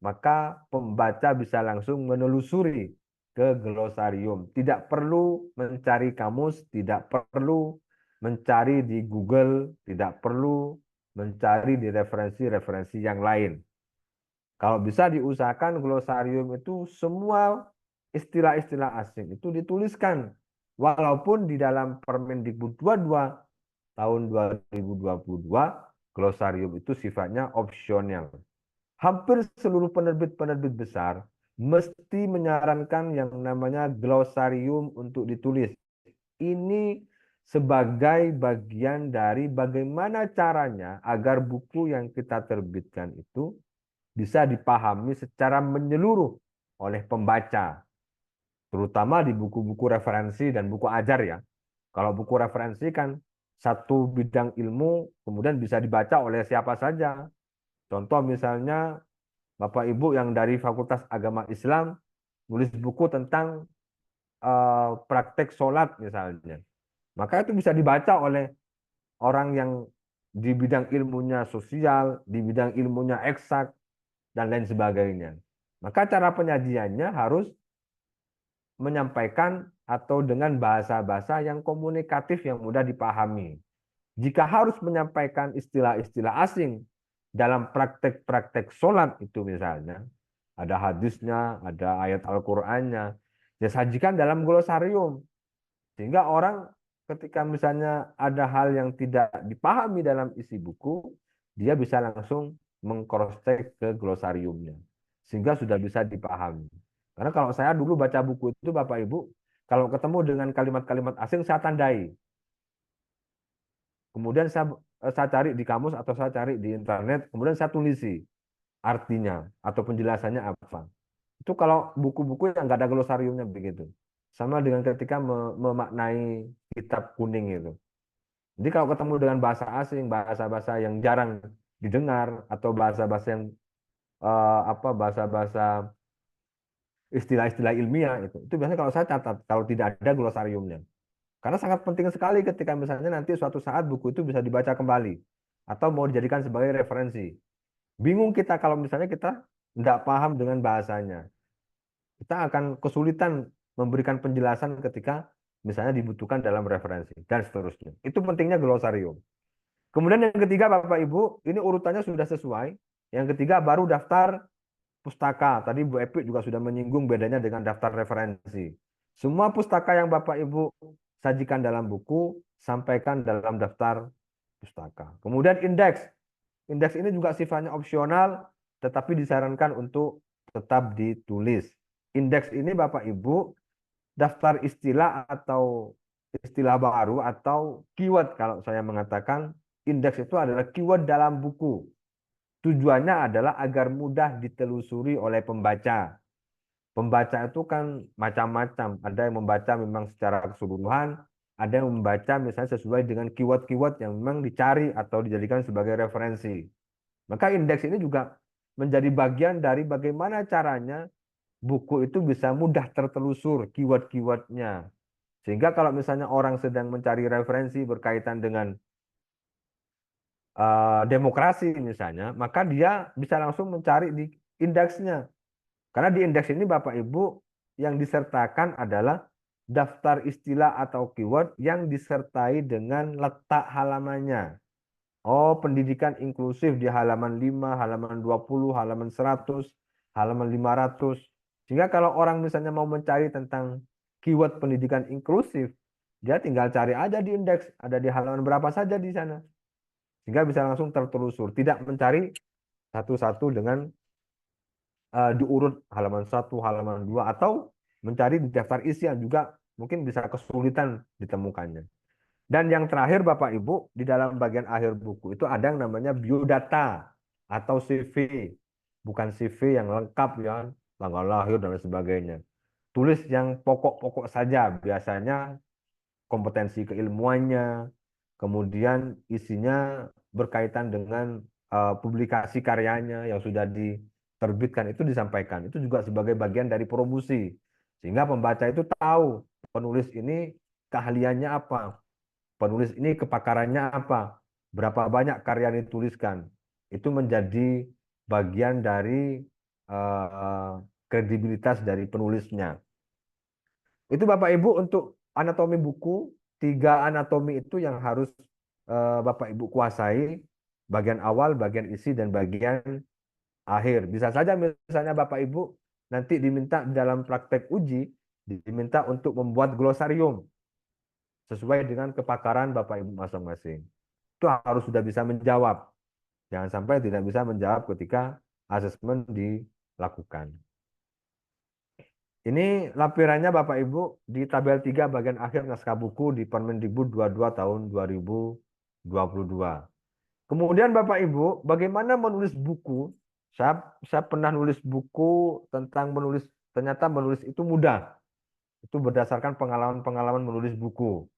maka pembaca bisa langsung menelusuri ke glosarium. Tidak perlu mencari kamus, tidak perlu mencari di Google, tidak perlu mencari di referensi-referensi yang lain. Kalau bisa diusahakan glosarium itu semua istilah-istilah asing itu dituliskan. Walaupun di dalam Permendikbud 22 tahun 2022, glosarium itu sifatnya opsional. Hampir seluruh penerbit-penerbit besar mesti menyarankan yang namanya glosarium untuk ditulis. Ini sebagai bagian dari bagaimana caranya agar buku yang kita terbitkan itu bisa dipahami secara menyeluruh oleh pembaca, terutama di buku-buku referensi dan buku ajar ya. Kalau buku referensi kan satu bidang ilmu kemudian bisa dibaca oleh siapa saja. Contoh misalnya Bapak Ibu yang dari Fakultas Agama Islam nulis buku tentang praktek sholat misalnya. Maka itu bisa dibaca oleh orang yang di bidang ilmunya sosial, di bidang ilmunya eksak, dan lain sebagainya. Maka cara penyajiannya harus menyampaikan atau dengan bahasa-bahasa yang komunikatif yang mudah dipahami. Jika harus menyampaikan istilah-istilah asing dalam praktek-praktek sholat itu misalnya, ada hadisnya, ada ayat Al-Qur'annya, disajikan dalam glosarium. Sehingga orang ketika misalnya ada hal yang tidak dipahami dalam isi buku, dia bisa langsung meng-cross-check ke glosariumnya. Sehingga sudah bisa dipahami. Karena kalau saya dulu baca buku itu Bapak Ibu, kalau ketemu dengan kalimat-kalimat asing saya tandai. Kemudian saya cari di kamus atau saya cari di internet, kemudian saya tulisi artinya atau penjelasannya apa. Itu kalau buku-buku yang nggak ada glosariumnya begitu. Sama dengan ketika memaknai kitab kuning itu. Jadi kalau ketemu dengan bahasa asing, bahasa-bahasa yang jarang didengar atau bahasa-bahasa yang bahasa-bahasa istilah-istilah ilmiah itu biasanya kalau saya catat kalau tidak ada glosariumnya. Karena sangat penting sekali ketika misalnya nanti suatu saat buku itu bisa dibaca kembali atau mau dijadikan sebagai referensi. Bingung kita kalau misalnya kita tidak paham dengan bahasanya. Kita akan kesulitan memberikan penjelasan ketika misalnya dibutuhkan dalam referensi dan seterusnya. Itu pentingnya glosarium. Kemudian yang ketiga Bapak Ibu, ini urutannya sudah sesuai. Yang ketiga baru daftar pustaka. Tadi Bu Epi juga sudah menyinggung bedanya dengan daftar referensi. Semua pustaka yang Bapak Ibu sajikan dalam buku, sampaikan dalam daftar pustaka. Kemudian indeks. Indeks ini juga sifatnya opsional, tetapi disarankan untuk tetap ditulis. Indeks ini Bapak Ibu, daftar istilah atau istilah baru atau keyword kalau saya mengatakan indeks itu adalah keyword dalam buku. Tujuannya adalah agar mudah ditelusuri oleh pembaca. Pembaca itu kan macam-macam. Ada yang membaca memang secara keseluruhan, ada yang membaca misalnya sesuai dengan keyword-keyword yang memang dicari atau dijadikan sebagai referensi. Maka indeks ini juga menjadi bagian dari bagaimana caranya buku itu bisa mudah tertelusur keyword-keywordnya. Sehingga kalau misalnya orang sedang mencari referensi berkaitan dengan demokrasi misalnya, maka dia bisa langsung mencari di indeksnya. Karena di indeks ini Bapak Ibu yang disertakan adalah daftar istilah atau keyword yang disertai dengan letak halamannya. Oh, pendidikan inklusif di halaman 5, halaman 20, halaman 100, halaman 500. Sehingga kalau orang misalnya mau mencari tentang keyword pendidikan inklusif, dia tinggal cari aja di indeks, ada di halaman berapa saja di sana. Sehingga bisa langsung tertelusur, tidak mencari satu-satu dengan diurut halaman 1, halaman 2, atau mencari di daftar isi yang juga mungkin bisa kesulitan ditemukannya. Dan yang terakhir Bapak Ibu, di dalam bagian akhir buku itu ada yang namanya biodata atau CV. Bukan CV yang lengkap ya, tanggal lahir dan lain sebagainya. Tulis yang pokok-pokok saja, biasanya kompetensi keilmuannya, kemudian isinya berkaitan dengan publikasi karyanya yang sudah diterbitkan itu disampaikan. Itu juga sebagai bagian dari promosi. Sehingga pembaca itu tahu penulis ini keahliannya apa, penulis ini kepakarannya apa, berapa banyak karya yang dituliskan. Itu menjadi bagian dari kredibilitas dari penulisnya. Itu Bapak Ibu untuk anatomi buku, 3 anatomi itu yang harus Bapak Ibu kuasai, bagian awal, bagian isi, dan bagian akhir. Bisa saja misalnya Bapak Ibu nanti diminta dalam praktek uji, diminta untuk membuat glosarium sesuai dengan kepakaran Bapak Ibu masing-masing. Itu harus sudah bisa menjawab. Jangan sampai tidak bisa menjawab ketika asesmen dilakukan. Ini lampirannya Bapak Ibu di tabel 3 bagian akhir naskah buku di Permendikbud 22 tahun 2022. Kemudian Bapak Ibu, bagaimana menulis buku? Saya pernah nulis buku tentang menulis, ternyata menulis itu mudah. Itu berdasarkan pengalaman-pengalaman menulis buku.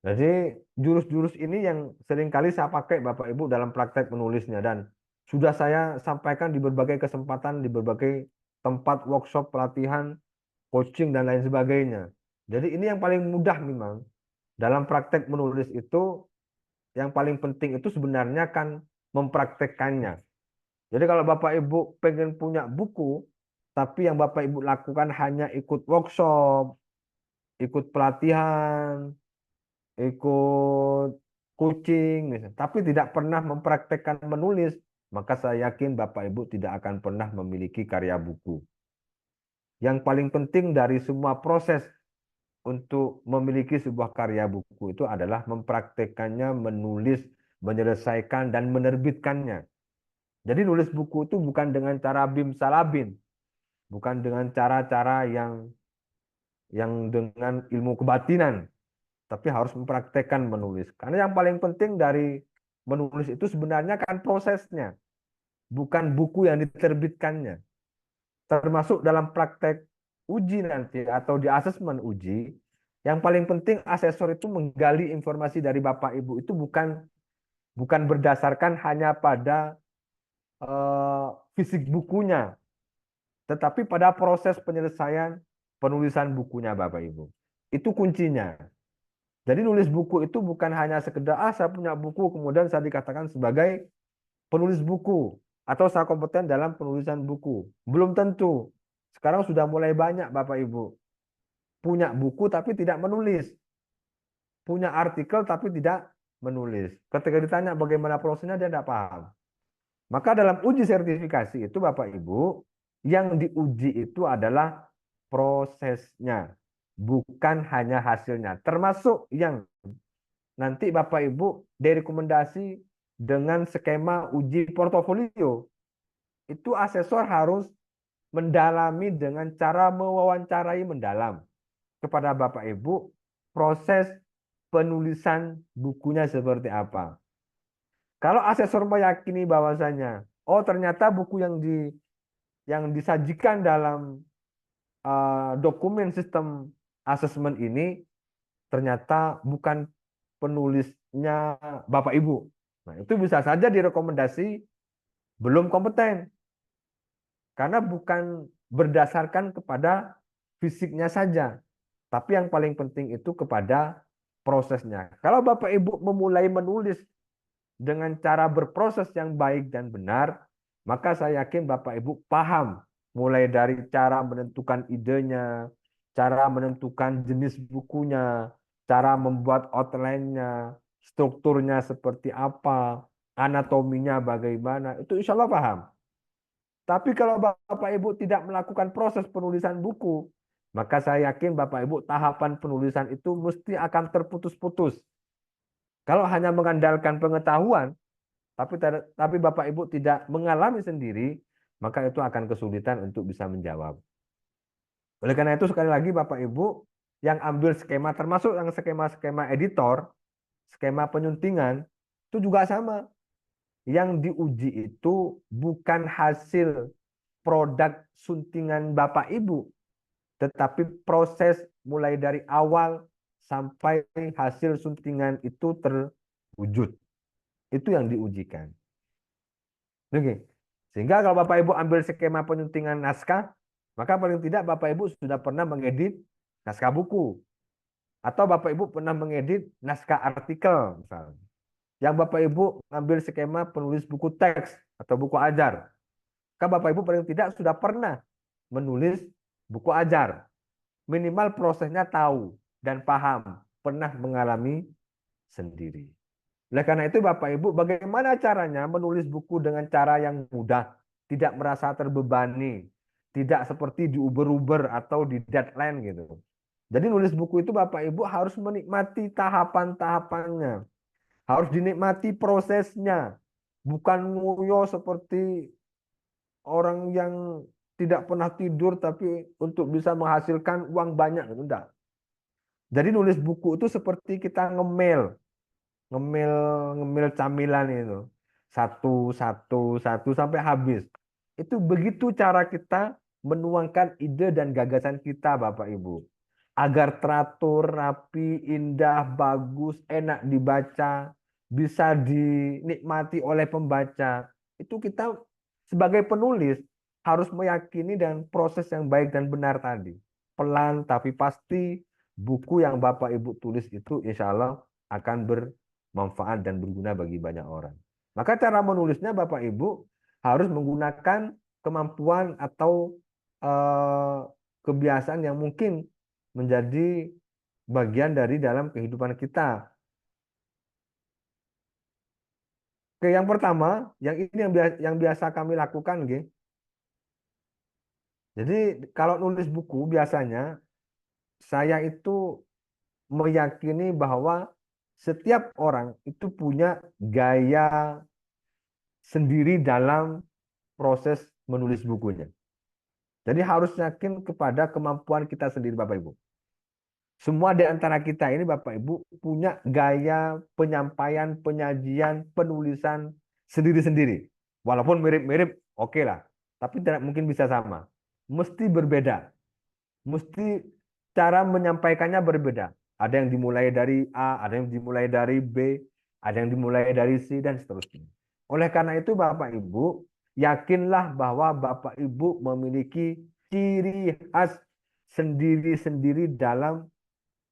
Jadi jurus-jurus ini yang seringkali saya pakai Bapak Ibu dalam praktek menulisnya, dan sudah saya sampaikan di berbagai kesempatan, di berbagai tempat workshop, pelatihan, coaching, dan lain sebagainya. Jadi ini yang paling mudah memang. Dalam praktek menulis itu, yang paling penting itu sebenarnya kan mempraktekkannya. Jadi kalau Bapak Ibu pengen punya buku, tapi yang Bapak Ibu lakukan hanya ikut workshop, ikut pelatihan, ikut coaching, misalnya, tapi tidak pernah mempraktekkan menulis, maka saya yakin Bapak Ibu tidak akan pernah memiliki karya buku. Yang paling penting dari semua proses untuk memiliki sebuah karya buku itu adalah mempraktekannya, menulis, menyelesaikan, dan menerbitkannya. Jadi nulis buku itu bukan dengan cara bim salabin, bukan dengan cara-cara yang dengan ilmu kebatinan, tapi harus mempraktekkan menulis. Karena yang paling penting dari menulis itu sebenarnya kan prosesnya, bukan buku yang diterbitkannya. Termasuk dalam praktek uji nanti atau di asesmen uji, yang paling penting asesor itu menggali informasi dari Bapak Ibu itu bukan berdasarkan hanya pada fisik bukunya, tetapi pada proses penyelesaian penulisan bukunya Bapak Ibu. Itu kuncinya. Jadi nulis buku itu bukan hanya sekedar saya punya buku kemudian saya dikatakan sebagai penulis buku atau saya kompeten dalam penulisan buku. Belum tentu. Sekarang sudah mulai banyak Bapak Ibu punya buku tapi tidak menulis. Punya artikel tapi tidak menulis. Ketika ditanya bagaimana prosesnya dia tidak paham. Maka dalam uji sertifikasi itu Bapak Ibu, yang diuji itu adalah prosesnya, bukan hanya hasilnya. Termasuk yang nanti Bapak Ibu direkomendasi dengan skema uji portofolio. Itu asesor harus mendalami dengan cara mewawancarai mendalam kepada Bapak Ibu proses penulisan bukunya seperti apa. Kalau asesor meyakini bahwasanya, oh ternyata buku yang disajikan dalam dokumen sistem asesmen ini ternyata bukan penulisnya Bapak Ibu. Nah, itu bisa saja direkomendasi belum kompeten. Karena bukan berdasarkan kepada fisiknya saja, tapi yang paling penting itu kepada prosesnya. Kalau Bapak Ibu memulai menulis dengan cara berproses yang baik dan benar, maka saya yakin Bapak Ibu paham mulai dari cara menentukan idenya, cara menentukan jenis bukunya, cara membuat outline-nya, strukturnya seperti apa, anatominya bagaimana, itu insya Allah paham. Tapi kalau Bapak Ibu tidak melakukan proses penulisan buku, maka saya yakin Bapak Ibu tahapan penulisan itu mesti akan terputus-putus. Kalau hanya mengandalkan pengetahuan, tapi Bapak Ibu tidak mengalami sendiri, maka itu akan kesulitan untuk bisa menjawab. Oleh karena itu sekali lagi Bapak Ibu yang ambil skema termasuk yang skema-skema editor, skema penyuntingan itu juga sama. Yang diuji itu bukan hasil produk suntingan Bapak Ibu, tetapi proses mulai dari awal sampai hasil suntingan itu terwujud. Itu yang diujikan. Oke. Sehingga kalau Bapak Ibu ambil skema penyuntingan naskah, maka paling tidak Bapak Ibu sudah pernah mengedit naskah buku. Atau Bapak Ibu pernah mengedit naskah artikel misalnya. Yang Bapak Ibu ngambil skema penulis buku teks atau buku ajar. Maka Bapak Ibu paling tidak sudah pernah menulis buku ajar. Minimal prosesnya tahu dan paham, pernah mengalami sendiri. Oleh karena itu Bapak Ibu, bagaimana caranya menulis buku dengan cara yang mudah, tidak merasa terbebani, tidak seperti diuber-uber atau di deadline gitu. Jadi nulis buku itu Bapak Ibu harus menikmati tahapan-tahapannya. Harus dinikmati prosesnya. Bukan nguyo seperti orang yang tidak pernah tidur tapi untuk bisa menghasilkan uang banyak. Enggak. Jadi nulis buku itu seperti kita ngemil camilan itu. Satu sampai habis. Itu begitu cara kita menuangkan ide dan gagasan kita Bapak Ibu. Agar teratur, rapi, indah, bagus, enak dibaca, bisa dinikmati oleh pembaca. Itu kita sebagai penulis harus meyakini dan proses yang baik dan benar tadi. Pelan tapi pasti buku yang Bapak Ibu tulis itu insya Allah akan bermanfaat dan berguna bagi banyak orang. Maka cara menulisnya Bapak Ibu harus menggunakan kemampuan atau kebiasaan yang mungkin menjadi bagian dari dalam kehidupan kita. Oke, yang pertama, yang ini yang biasa kami lakukan, G. Jadi kalau nulis buku biasanya saya itu meyakini bahwa setiap orang itu punya gaya sendiri dalam proses menulis bukunya. Jadi harus yakin kepada kemampuan kita sendiri Bapak Ibu. Semua di antara kita ini Bapak Ibu punya gaya penyampaian, penyajian, penulisan sendiri-sendiri. Walaupun mirip-mirip, oke lah. Tapi tidak mungkin bisa sama. Mesti berbeda. Mesti cara menyampaikannya berbeda. Ada yang dimulai dari A, ada yang dimulai dari B, ada yang dimulai dari C, dan seterusnya. Oleh karena itu Bapak Ibu, yakinlah bahwa Bapak Ibu memiliki ciri khas sendiri-sendiri dalam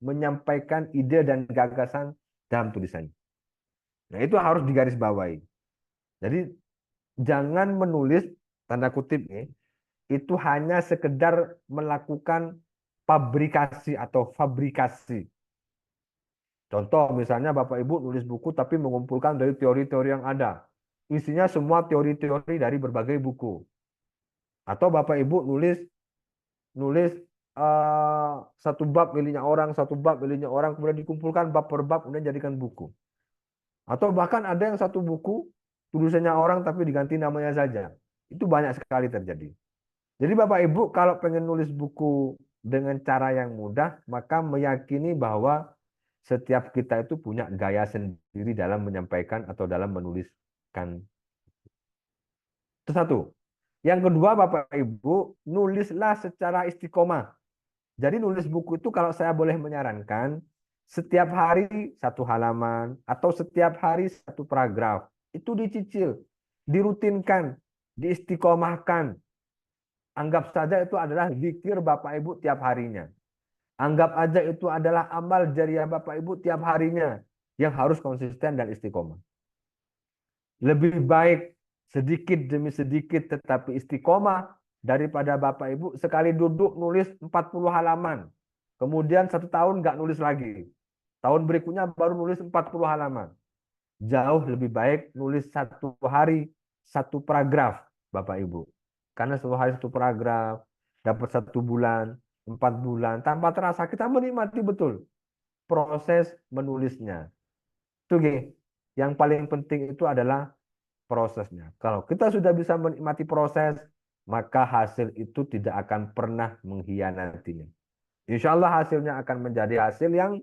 menyampaikan ide dan gagasan dalam tulisannya. Nah, itu harus digarisbawahi. Jadi jangan menulis tanda kutip itu hanya sekedar melakukan pabrikasi atau fabrikasi. Contoh misalnya Bapak Ibu nulis buku tapi mengumpulkan dari teori-teori yang ada. isinya semua teori-teori dari berbagai buku. Atau Bapak Ibu nulis nulis satu bab miliknya orang, satu bab miliknya orang, kemudian dikumpulkan bab per bab, kemudian jadikan buku. Atau bahkan ada yang satu buku tulisannya orang tapi diganti namanya saja. Itu banyak sekali terjadi. Jadi Bapak Ibu kalau pengen nulis buku dengan cara yang mudah, maka meyakini bahwa setiap kita itu punya gaya sendiri dalam menyampaikan atau dalam menuliskan. Itu satu. Yang kedua Bapak Ibu, nulislah secara istiqomah. Jadi nulis buku itu kalau saya boleh menyarankan, setiap hari satu halaman atau setiap hari satu paragraf. Itu dicicil, dirutinkan, diistiqomahkan. Anggap saja itu adalah zikir Bapak Ibu tiap harinya. Anggap aja itu adalah amal jariah Bapak Ibu tiap harinya yang harus konsisten dan istiqomah. Lebih baik sedikit demi sedikit tetapi istiqomah daripada Bapak Ibu sekali duduk nulis 40 halaman. Kemudian 1 tahun nggak nulis lagi. Tahun berikutnya baru nulis 40 halaman. Jauh lebih baik nulis satu hari satu paragraf Bapak Ibu. Karena satu hari satu paragraf, dapat 1 bulan, 4 bulan, tanpa terasa kita menikmati betul proses menulisnya. Itu yang paling penting itu adalah prosesnya. Kalau kita sudah bisa menikmati proses, maka hasil itu tidak akan pernah mengkhianatinya. Insya Allah hasilnya akan menjadi hasil yang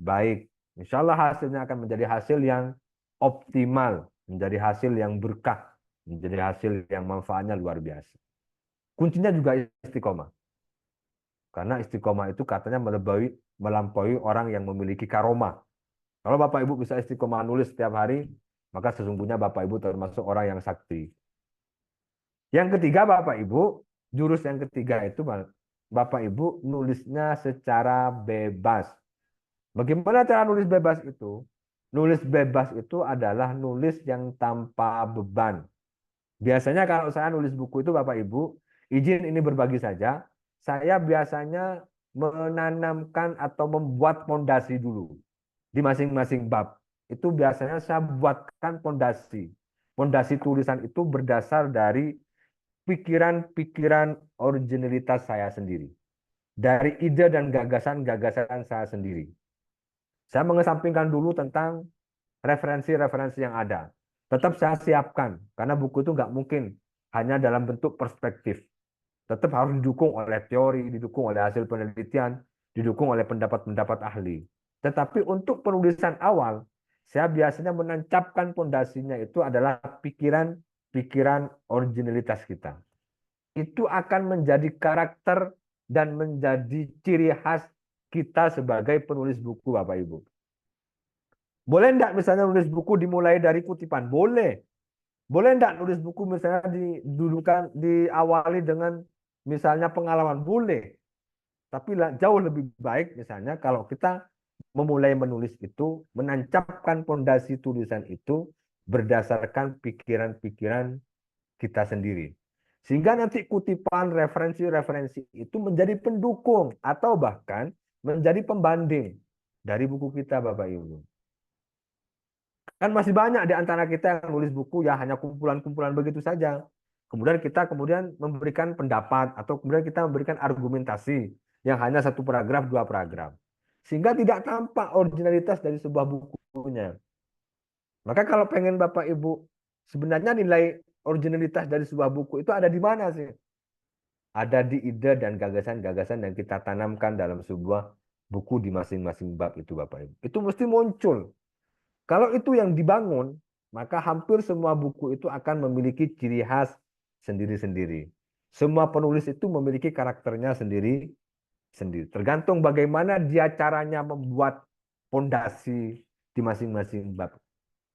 baik. Insya Allah hasilnya akan menjadi hasil yang optimal, menjadi hasil yang berkah, menjadi hasil yang manfaatnya luar biasa. Kuncinya juga istiqomah. Karena istiqomah itu katanya melampaui orang yang memiliki karomah. Kalau Bapak Ibu bisa istiqomah nulis setiap hari, maka sesungguhnya Bapak Ibu termasuk orang yang sakti. Yang ketiga Bapak Ibu, jurus yang ketiga itu Bapak Ibu nulisnya secara bebas. Bagaimana cara nulis bebas itu? Nulis bebas itu adalah nulis yang tanpa beban. Biasanya kalau saya nulis buku itu Bapak Ibu, izin ini berbagi saja, saya biasanya menanamkan atau membuat fondasi dulu di masing-masing bab. Itu biasanya saya buatkan fondasi. Fondasi tulisan itu berdasar dari pikiran-pikiran originalitas saya sendiri. Dari ide dan gagasan-gagasan saya sendiri. Saya mengesampingkan dulu tentang referensi-referensi yang ada. Tetap saya siapkan, karena buku itu nggak mungkin hanya dalam bentuk perspektif. Tetap harus didukung oleh teori, didukung oleh hasil penelitian, didukung oleh pendapat-pendapat ahli. Tetapi untuk penulisan awal, saya biasanya menancapkan fondasinya itu adalah pikiran originalitas kita. Itu akan menjadi karakter dan menjadi ciri khas kita sebagai penulis buku, Bapak Ibu. Boleh enggak misalnya nulis buku dimulai dari kutipan? Boleh. Boleh enggak nulis buku misalnya diawali dengan misalnya pengalaman? Boleh. Tapi jauh lebih baik misalnya kalau kita memulai menulis itu, menancapkan fondasi tulisan itu berdasarkan pikiran-pikiran kita sendiri. Sehingga nanti kutipan, referensi-referensi itu menjadi pendukung atau bahkan menjadi pembanding dari buku kita, Bapak Ibu. Kan masih banyak di antara kita yang nulis buku ya hanya kumpulan-kumpulan begitu saja. Kemudian kita memberikan pendapat atau kemudian kita memberikan argumentasi yang hanya 1 paragraf, 2 paragraf. Sehingga tidak tampak originalitas dari sebuah bukunya. Maka kalau pengen Bapak Ibu, sebenarnya nilai originalitas dari sebuah buku itu ada di mana sih? Ada di ide dan gagasan-gagasan yang kita tanamkan dalam sebuah buku di masing-masing bab itu Bapak Ibu. Itu mesti muncul. Kalau itu yang dibangun, maka hampir semua buku itu akan memiliki ciri khas sendiri-sendiri. Semua penulis itu memiliki karakternya sendiri-sendiri. Tergantung bagaimana dia caranya membuat fondasi di masing-masing bab.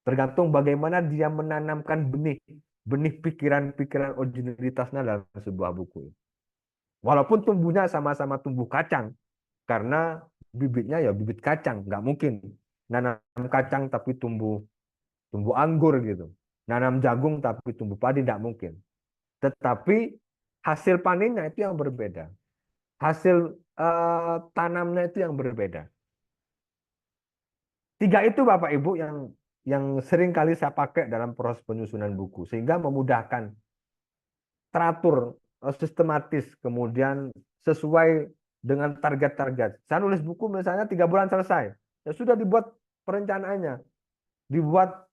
Tergantung bagaimana dia menanamkan benih pikiran-pikiran originalitasnya dalam sebuah buku. Walaupun tumbuhnya sama-sama tumbuh kacang, karena bibitnya ya bibit kacang, nggak mungkin nanam kacang tapi tumbuh anggur gitu. Nanam jagung tapi tumbuh padi tidak mungkin. Tetapi hasil panennya itu yang berbeda. Hasil tanamnya itu yang berbeda. 3 itu Bapak Ibu yang yang sering kali saya pakai dalam proses penyusunan buku, sehingga memudahkan, teratur, sistematis, kemudian sesuai dengan target-target. Saya nulis buku misalnya 3 bulan selesai, ya sudah dibuat perencanaannya, dibuat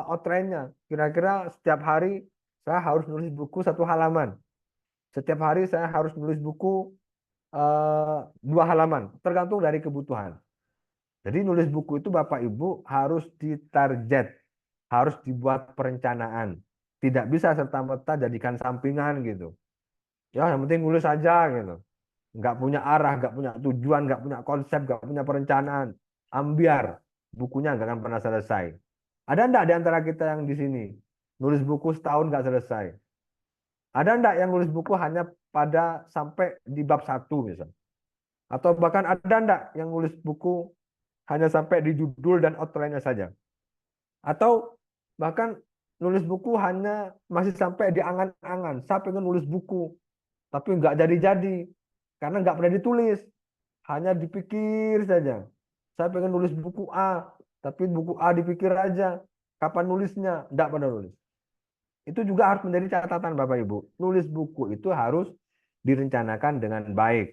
outline-nya. Kira-kira setiap hari saya harus nulis buku 1 halaman. Setiap hari saya harus nulis buku 2 halaman, tergantung dari kebutuhan. Jadi nulis buku itu Bapak Ibu harus ditarget, harus dibuat perencanaan. Tidak bisa serta-merta jadikan sampingan gitu. Ya yang penting nulis aja gitu. Nggak punya arah, nggak punya tujuan, nggak punya konsep, nggak punya perencanaan. Ambiar, bukunya nggak akan pernah selesai. Ada enggak di antara kita yang di sini nulis buku setahun nggak selesai? Ada enggak yang nulis buku hanya pada sampai di bab 1 misalnya? Atau bahkan ada enggak yang nulis buku hanya sampai di judul dan outline-nya saja? Atau bahkan nulis buku hanya masih sampai di angan-angan. Saya pengen nulis buku, tapi nggak jadi-jadi. Karena nggak pernah ditulis. Hanya dipikir saja. Saya pengen nulis buku A, tapi buku A dipikir aja. Kapan nulisnya? Nggak pernah nulis. Itu juga harus menjadi catatan Bapak Ibu. Nulis buku itu harus direncanakan dengan baik.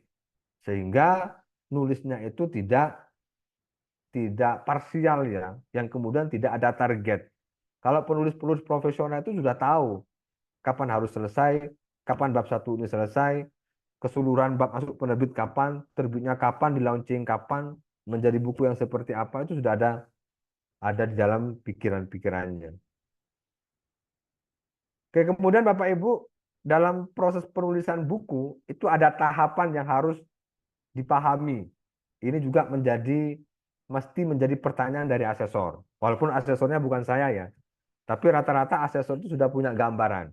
Sehingga nulisnya itu tidak parsial ya, yang kemudian tidak ada target. Kalau penulis-penulis profesional itu sudah tahu kapan harus selesai, kapan bab 1 ini selesai, keseluruhan bab masuk penerbit kapan, terbitnya kapan, di launching kapan, menjadi buku yang seperti apa, itu sudah ada di dalam pikiran-pikirannya. Oke, kemudian Bapak Ibu, dalam proses penulisan buku itu ada tahapan yang harus dipahami. Ini juga mesti menjadi pertanyaan dari asesor. Walaupun asesornya bukan saya ya, tapi rata-rata asesor itu sudah punya gambaran.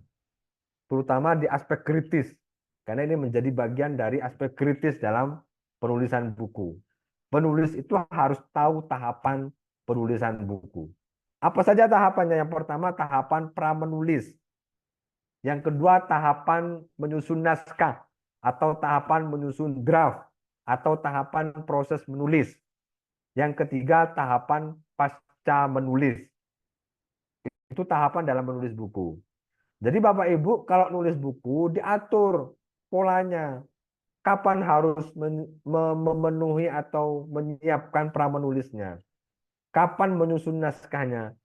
Terutama di aspek kritis. Karena ini menjadi bagian dari aspek kritis dalam penulisan buku. Penulis itu harus tahu tahapan penulisan buku. Apa saja tahapannya? Yang pertama, tahapan pramenulis. Yang kedua, tahapan menyusun naskah atau tahapan menyusun draft atau tahapan proses menulis. Yang ketiga, tahapan pasca menulis. Itu tahapan dalam menulis buku. Jadi Bapak Ibu kalau nulis buku diatur polanya. Kapan harus memenuhi atau menyiapkan pramenulisnya. Kapan menyusun naskahnya.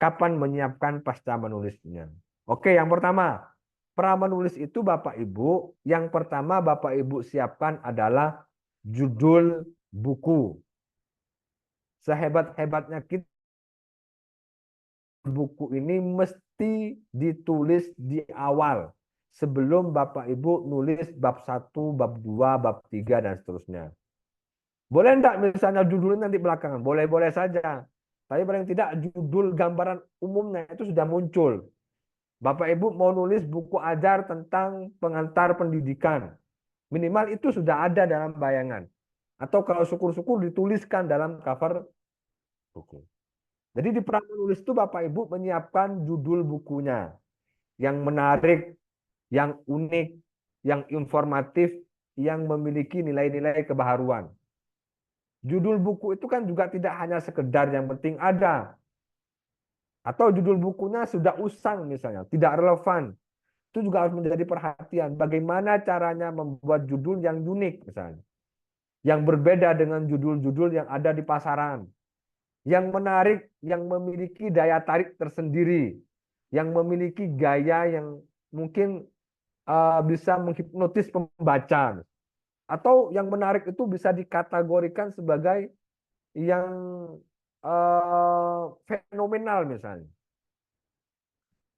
Kapan menyiapkan pasca menulisnya. Oke, yang pertama. Pramenulis itu Bapak Ibu, yang pertama Bapak Ibu siapkan adalah judul buku. Sehebat-hebatnya kita, buku ini mesti ditulis di awal. Sebelum Bapak Ibu nulis bab 1, bab 2, bab 3, dan seterusnya. Boleh enggak misalnya judulnya nanti belakangan? Boleh-boleh saja. Tapi paling tidak judul gambaran umumnya itu sudah muncul. Bapak Ibu mau nulis buku ajar tentang pengantar pendidikan. Minimal itu sudah ada dalam bayangan. Atau kalau syukur-syukur dituliskan dalam cover buku. Jadi di pramenulis itu Bapak Ibu menyiapkan judul bukunya. Yang menarik, yang unik, yang informatif, yang memiliki nilai-nilai kebaharuan. Judul buku itu kan juga tidak hanya sekedar yang penting ada. Atau judul bukunya sudah usang misalnya, tidak relevan. Itu juga harus menjadi perhatian. Bagaimana caranya membuat judul yang unik misalnya. Yang berbeda dengan judul-judul yang ada di pasaran. Yang menarik, yang memiliki daya tarik tersendiri. Yang memiliki gaya yang mungkin bisa menghipnotis pembaca. Atau yang menarik itu bisa dikategorikan sebagai yang fenomenal misalnya.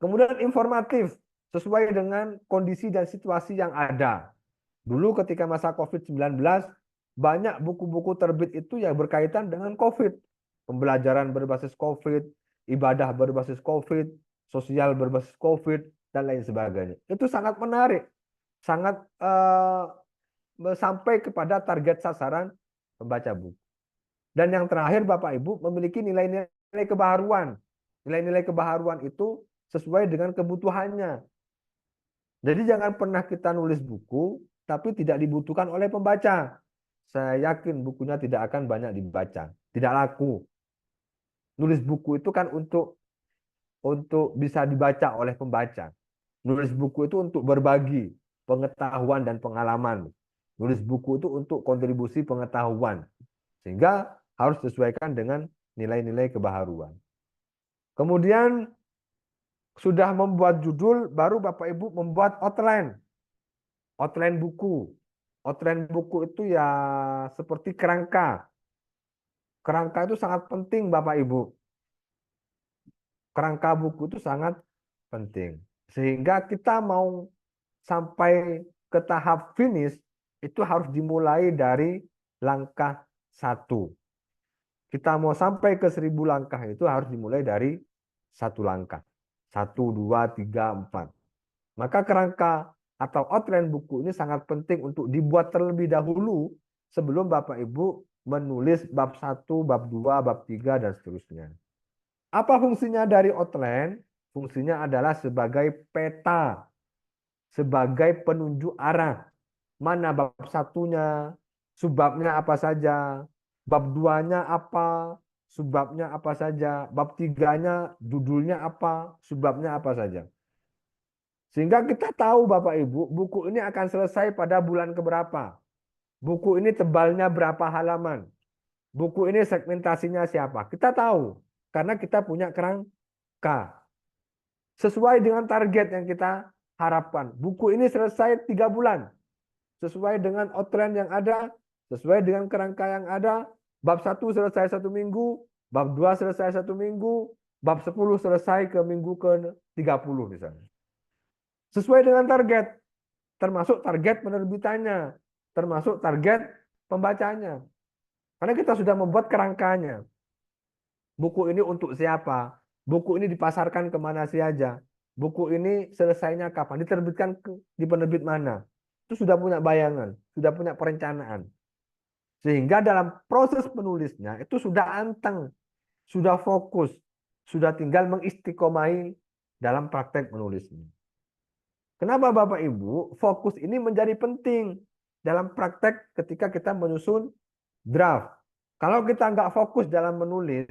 Kemudian informatif, sesuai dengan kondisi dan situasi yang ada. Dulu ketika masa COVID-19, banyak buku-buku terbit itu yang berkaitan dengan COVID. Pembelajaran berbasis COVID, ibadah berbasis COVID, sosial berbasis COVID, dan lain sebagainya. Itu sangat menarik. Sangat sampai kepada target sasaran pembaca buku. Dan yang terakhir Bapak Ibu memiliki nilai-nilai kebaharuan. Nilai-nilai kebaharuan itu sesuai dengan kebutuhannya. Jadi jangan pernah kita nulis buku tapi tidak dibutuhkan oleh pembaca. Saya yakin bukunya tidak akan banyak dibaca, tidak laku. Nulis buku itu kan untuk bisa dibaca oleh pembaca. Nulis buku itu untuk berbagi pengetahuan dan pengalaman. Nulis buku itu untuk kontribusi pengetahuan. Sehingga harus disesuaikan dengan nilai-nilai kebaharuan. Kemudian sudah membuat judul, baru Bapak Ibu membuat outline. Outline buku. Outline buku itu ya seperti kerangka. Kerangka itu sangat penting Bapak Ibu. Kerangka buku itu sangat penting. Sehingga kita mau sampai ke tahap finish, itu harus dimulai dari langkah 1. Kita mau sampai ke 1000 langkah itu harus dimulai dari 1 langkah. 1, 2, 3, 4. Maka kerangka atau outline buku ini sangat penting untuk dibuat terlebih dahulu sebelum Bapak Ibu menulis bab 1, bab 2, bab 3, dan seterusnya. Apa fungsinya dari outline? Fungsinya adalah sebagai peta, sebagai penunjuk arah. Mana bab 1-nya, subbabnya apa saja, bab 2-nya apa, subbabnya apa saja, bab 3-nya judulnya apa, subbabnya apa saja. Sehingga kita tahu Bapak Ibu, buku ini akan selesai pada bulan keberapa. Buku ini tebalnya berapa halaman. Buku ini segmentasinya siapa. Kita tahu, karena kita punya kerangka. Sesuai dengan target yang kita harapkan. Buku ini selesai 3 bulan. Sesuai dengan outline yang ada, sesuai dengan kerangka yang ada. Bab 1 selesai 1 minggu, bab 2 selesai 1 minggu, bab 10 selesai ke minggu ke-30 misalnya. Sesuai dengan target, termasuk target penerbitannya, termasuk target pembacanya. Karena kita sudah membuat kerangkanya. Buku ini untuk siapa? Buku ini dipasarkan kemana saja? Buku ini selesainya kapan? Diterbitkan di penerbit mana? Itu sudah punya bayangan, sudah punya perencanaan. Sehingga dalam proses penulisnya itu sudah anteng, sudah fokus, sudah tinggal mengistiqomahi dalam praktek menulisnya. Kenapa Bapak Ibu? Fokus ini menjadi penting dalam praktek ketika kita menyusun draft. Kalau kita nggak fokus dalam menulis,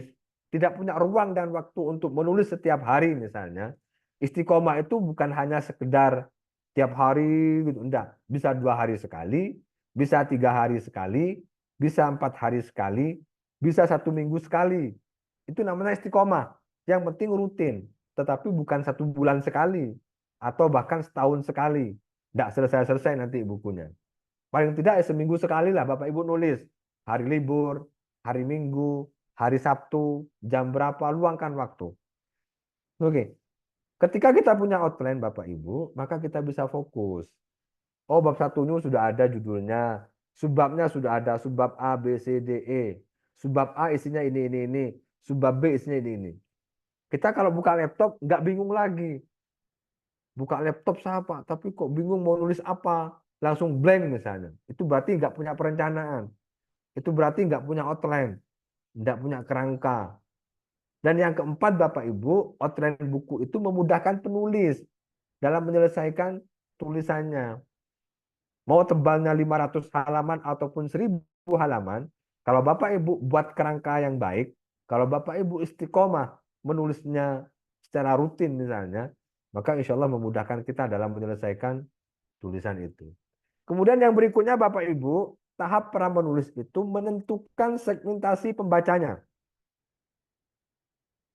tidak punya ruang dan waktu untuk menulis setiap hari misalnya, istiqomah itu bukan hanya sekedar tiap hari gitu, enggak. Bisa 2 hari sekali, bisa 3 hari sekali, bisa 4 hari sekali, bisa 1 minggu sekali. Itu namanya istiqomah. Yang penting rutin, tetapi bukan 1 bulan sekali atau bahkan setahun sekali. Tidak selesai-selesai nanti bukunya. Paling tidak seminggu sekali lah Bapak Ibu nulis. Hari libur, hari Minggu, hari Sabtu, jam berapa, luangkan waktu. Oke. Ketika kita punya outline Bapak Ibu, maka kita bisa fokus. Oh, bab 1-nya sudah ada judulnya. Subbabnya sudah ada, subbab A, B, C, D, E. Subbab A isinya ini. Subbab B isinya ini. Kita kalau buka laptop nggak bingung lagi. Buka laptop siapa, tapi kok bingung mau nulis apa. Langsung blank misalnya. Itu berarti nggak punya perencanaan. Itu berarti nggak punya outline. Nggak punya kerangka. Dan yang keempat Bapak Ibu, outline buku itu memudahkan penulis dalam menyelesaikan tulisannya. Mau tebalnya 500 halaman ataupun 1000 halaman, kalau Bapak Ibu buat kerangka yang baik, kalau Bapak Ibu istiqomah menulisnya secara rutin misalnya, maka insya Allah memudahkan kita dalam menyelesaikan tulisan itu. Kemudian yang berikutnya Bapak Ibu, tahap pra menulis itu menentukan segmentasi pembacanya.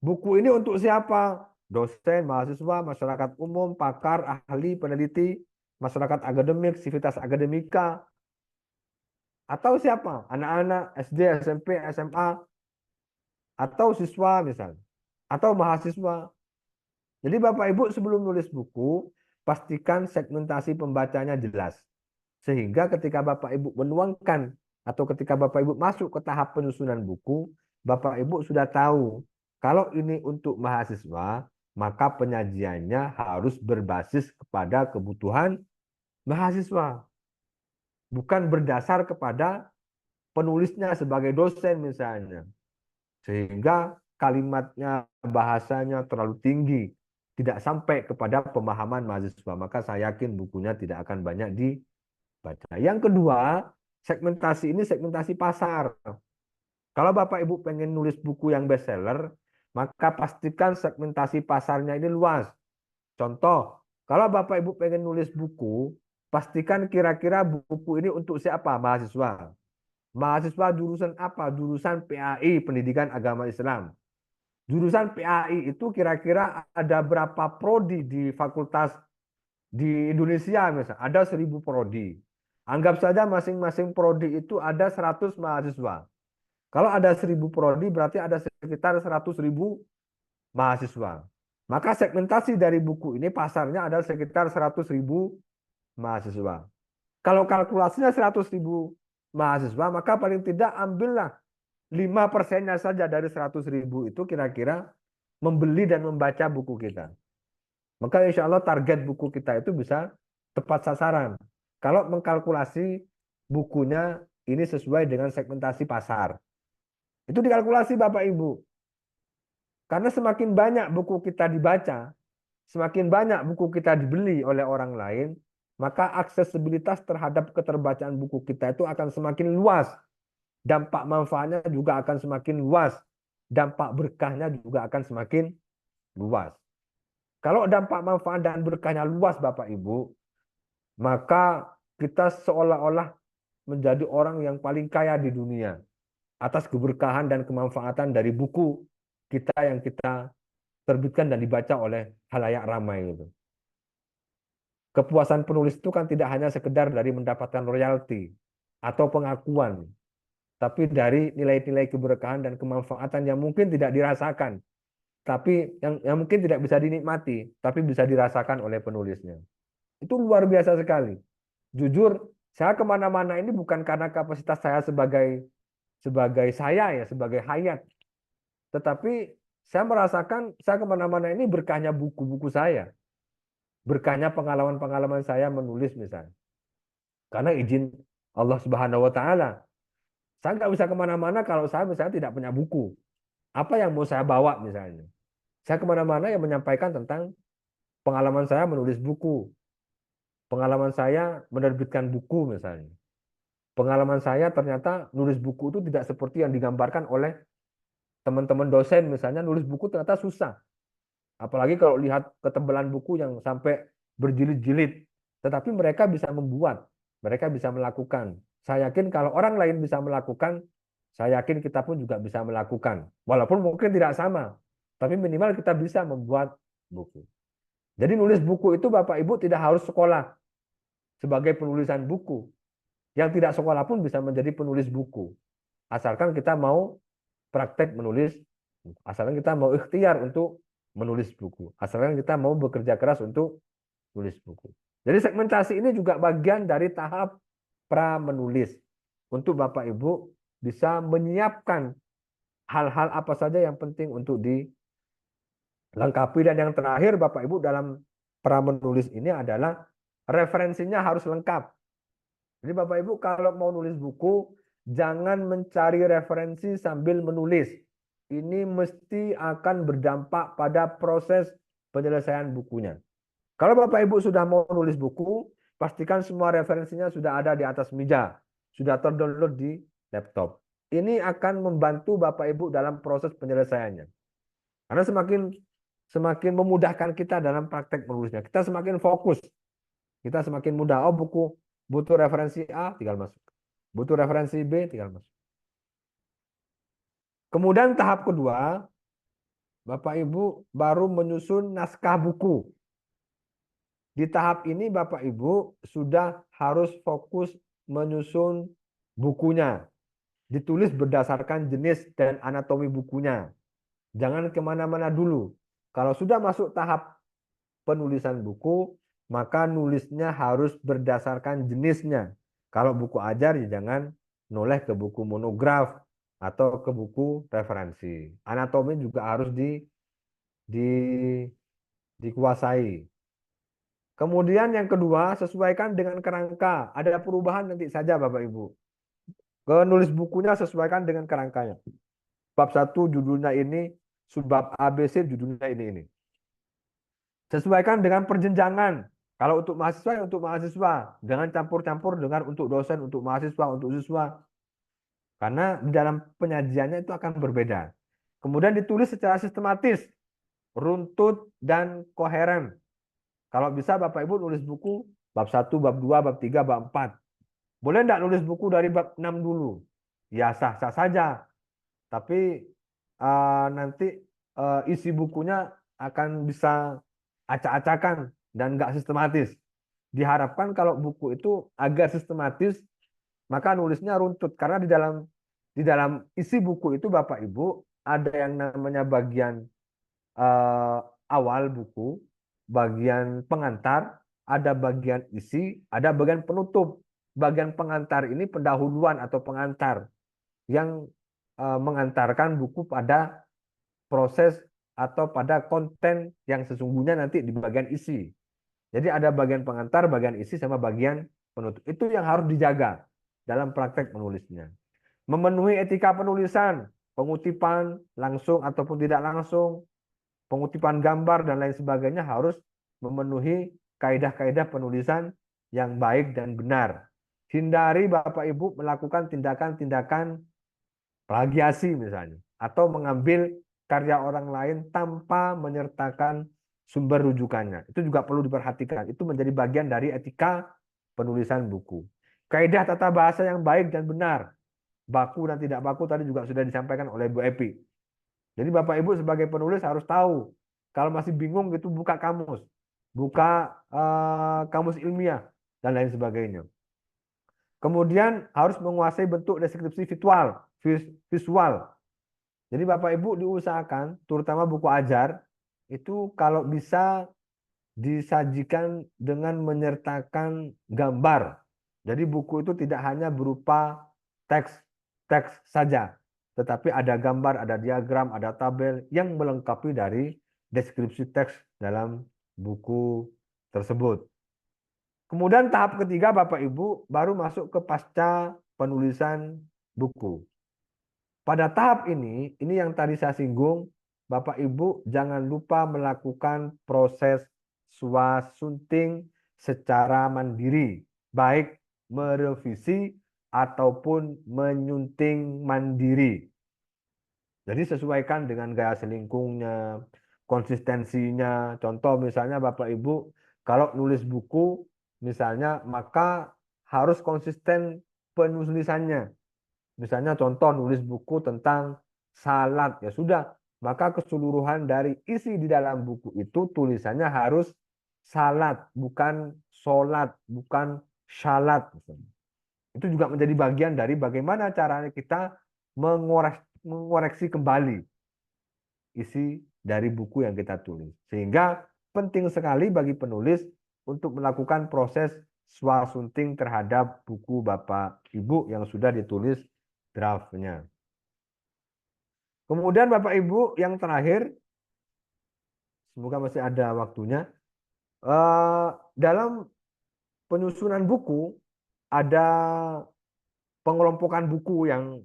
Buku ini untuk siapa? Dosen, mahasiswa, masyarakat umum, pakar, ahli, peneliti, masyarakat akademik, sivitas akademika, atau siapa? Anak-anak SD, SMP, SMA, atau siswa misalnya, atau mahasiswa. Jadi Bapak Ibu sebelum nulis buku, pastikan segmentasi pembacanya jelas. Sehingga ketika Bapak Ibu menuangkan, atau ketika Bapak Ibu masuk ke tahap penyusunan buku, Bapak Ibu sudah tahu, kalau ini untuk mahasiswa, maka penyajiannya harus berbasis kepada kebutuhan mahasiswa. Bukan berdasar kepada penulisnya sebagai dosen misalnya. Sehingga kalimatnya, bahasanya terlalu tinggi. Tidak sampai kepada pemahaman mahasiswa. Maka saya yakin bukunya tidak akan banyak dibaca. Yang kedua, segmentasi ini segmentasi pasar. Kalau Bapak Ibu pengen nulis buku yang bestseller, maka pastikan segmentasi pasarnya ini luas. Contoh, kalau Bapak Ibu pengen nulis buku, pastikan kira-kira buku ini untuk siapa? Mahasiswa. Mahasiswa jurusan apa? Jurusan PAI, Pendidikan Agama Islam. Jurusan PAI itu kira-kira ada berapa prodi di fakultas di Indonesia misalnya? Ada 1000 prodi. Anggap saja masing-masing prodi itu ada 100 mahasiswa. Kalau ada 1000 prodi berarti ada sekitar 100.000 mahasiswa. Maka segmentasi dari buku ini pasarnya ada sekitar 100.000 mahasiswa. Kalau kalkulasinya 100.000 mahasiswa, maka paling tidak ambillah 5%-nya saja dari 100.000 itu kira-kira membeli dan membaca buku kita. Maka insya Allah target buku kita itu bisa tepat sasaran. Kalau mengkalkulasi bukunya ini sesuai dengan segmentasi pasar. Itu dikalkulasi Bapak Ibu. Karena semakin banyak buku kita dibaca, semakin banyak buku kita dibeli oleh orang lain, maka aksesibilitas terhadap keterbacaan buku kita itu akan semakin luas. Dampak manfaatnya juga akan semakin luas. Dampak berkahnya juga akan semakin luas. Kalau dampak manfaat dan berkahnya luas Bapak Ibu, maka kita seolah-olah menjadi orang yang paling kaya di dunia atas keberkahan dan kemanfaatan dari buku kita yang kita terbitkan dan dibaca oleh halayak ramai itu. Kepuasan penulis itu kan tidak hanya sekedar dari mendapatkan royalti atau pengakuan, tapi dari nilai-nilai keberkahan dan kemanfaatan yang mungkin tidak dirasakan, tapi yang mungkin tidak bisa dinikmati, tapi bisa dirasakan oleh penulisnya. Itu luar biasa sekali. Jujur, saya kemana-mana ini bukan karena kapasitas saya sebagai saya ya, sebagai hayat, tetapi saya merasakan saya kemana-mana ini berkahnya buku-buku saya, berkahnya pengalaman-pengalaman saya menulis misalnya. Karena izin Allah Subhanahu Wa Taala, saya nggak bisa kemana-mana kalau saya misalnya tidak punya buku. Apa yang mau saya bawa misalnya? Saya kemana-mana yang menyampaikan tentang pengalaman saya menulis buku, pengalaman saya menerbitkan buku misalnya. Pengalaman saya ternyata nulis buku itu tidak seperti yang digambarkan oleh teman-teman dosen misalnya, nulis buku ternyata susah. Apalagi kalau lihat ketebalan buku yang sampai berjilid-jilid. Tetapi mereka bisa membuat, mereka bisa melakukan. Saya yakin kalau orang lain bisa melakukan, saya yakin kita pun juga bisa melakukan. Walaupun mungkin tidak sama, tapi minimal kita bisa membuat buku. Jadi nulis buku itu Bapak Ibu tidak harus sekolah sebagai penulisan buku. Yang tidak sekolah pun bisa menjadi penulis buku. Asalkan kita mau praktek menulis, asalkan kita mau ikhtiar untuk menulis buku, asalkan kita mau bekerja keras untuk menulis buku. Jadi segmentasi ini juga bagian dari tahap pra menulis. Untuk Bapak Ibu bisa menyiapkan hal-hal apa saja yang penting untuk dilengkapi. Dan yang terakhir Bapak Ibu dalam pra menulis ini adalah referensinya harus lengkap. Jadi Bapak Ibu kalau mau nulis buku, jangan mencari referensi sambil menulis. Ini mesti akan berdampak pada proses penyelesaian bukunya. Kalau Bapak Ibu sudah mau nulis buku, pastikan semua referensinya sudah ada di atas meja, sudah terdownload di laptop. Ini akan membantu Bapak Ibu dalam proses penyelesaiannya. Karena semakin memudahkan kita dalam praktek menulisnya, kita semakin fokus. Kita semakin mudah. Oh, buku butuh referensi A, tinggal masuk. Butuh referensi B, tinggal masuk. Kemudian tahap kedua, Bapak Ibu baru menyusun naskah buku. Di tahap ini Bapak Ibu sudah harus fokus menyusun bukunya. Ditulis berdasarkan jenis dan anatomi bukunya. Jangan kemana-mana dulu. Kalau sudah masuk tahap penulisan buku, maka nulisnya harus berdasarkan jenisnya. Kalau buku ajar, ya jangan noleh ke buku monograf atau ke buku referensi. Anatomi juga harus dikuasai. Kemudian yang kedua, sesuaikan dengan kerangka. Ada perubahan nanti saja Bapak Ibu. Nulis bukunya sesuaikan dengan kerangkanya. Bab 1 judulnya ini, subbab ABC judulnya ini. Sesuaikan dengan perjenjangan. Kalau untuk mahasiswa, ya untuk mahasiswa. Jangan campur-campur dengan untuk dosen, untuk mahasiswa, untuk siswa. Karena di dalam penyajiannya itu akan berbeda. Kemudian ditulis secara sistematis, runtut, dan koheren. Kalau bisa Bapak Ibu nulis buku bab 1, bab 2, bab 3, bab 4. Boleh enggak nulis buku dari bab 6 dulu? Ya sah-sah saja. Tapi nanti isi bukunya akan bisa acak-acakan dan enggak sistematis. Diharapkan kalau buku itu agar sistematis, maka nulisnya runtut. Karena di dalam isi buku itu Bapak Ibu ada yang namanya bagian awal buku, bagian pengantar, ada bagian isi, ada bagian penutup. Bagian pengantar ini pendahuluan atau pengantar yang mengantarkan buku pada proses atau pada konten yang sesungguhnya nanti di bagian isi. Jadi ada bagian pengantar, bagian isi, sama bagian penutup. Itu yang harus dijaga dalam praktek menulisnya. Memenuhi etika penulisan, pengutipan langsung ataupun tidak langsung, pengutipan gambar dan lain sebagainya harus memenuhi kaidah-kaidah penulisan yang baik dan benar. Hindari Bapak Ibu melakukan tindakan-tindakan plagiasi misalnya, atau mengambil karya orang lain tanpa menyertakan sumber rujukannya. Itu juga perlu diperhatikan. Itu menjadi bagian dari etika penulisan buku. Kaidah tata bahasa yang baik dan benar. Baku dan tidak baku tadi juga sudah disampaikan oleh Bu Epi. Jadi Bapak Ibu sebagai penulis harus tahu. Kalau masih bingung gitu buka kamus. Buka kamus ilmiah dan lain sebagainya. Kemudian harus menguasai bentuk deskripsi visual. Jadi Bapak Ibu diusahakan, terutama buku ajar, itu kalau bisa disajikan dengan menyertakan gambar. Jadi buku itu tidak hanya berupa teks saja, tetapi ada gambar, ada diagram, ada tabel yang melengkapi dari deskripsi teks dalam buku tersebut. Kemudian tahap ketiga Bapak Ibu baru masuk ke pasca penulisan buku. Pada tahap ini yang tadi saya singgung, Bapak Ibu jangan lupa melakukan proses swasunting secara mandiri, baik merevisi ataupun menyunting mandiri. Jadi sesuaikan dengan gaya selingkungnya, konsistensinya. Contoh misalnya Bapak Ibu kalau nulis buku misalnya maka harus konsisten penulisannya. Misalnya contoh nulis buku tentang salat, ya sudah, maka keseluruhan dari isi di dalam buku itu tulisannya harus salat, bukan sholat, bukan syalat. Itu juga menjadi bagian dari bagaimana caranya kita mengoreksi kembali isi dari buku yang kita tulis. Sehingga penting sekali bagi penulis untuk melakukan proses swasunting terhadap buku Bapak Ibu yang sudah ditulis draftnya. Kemudian Bapak Ibu yang terakhir, semoga masih ada waktunya, dalam penyusunan buku ada pengelompokan buku yang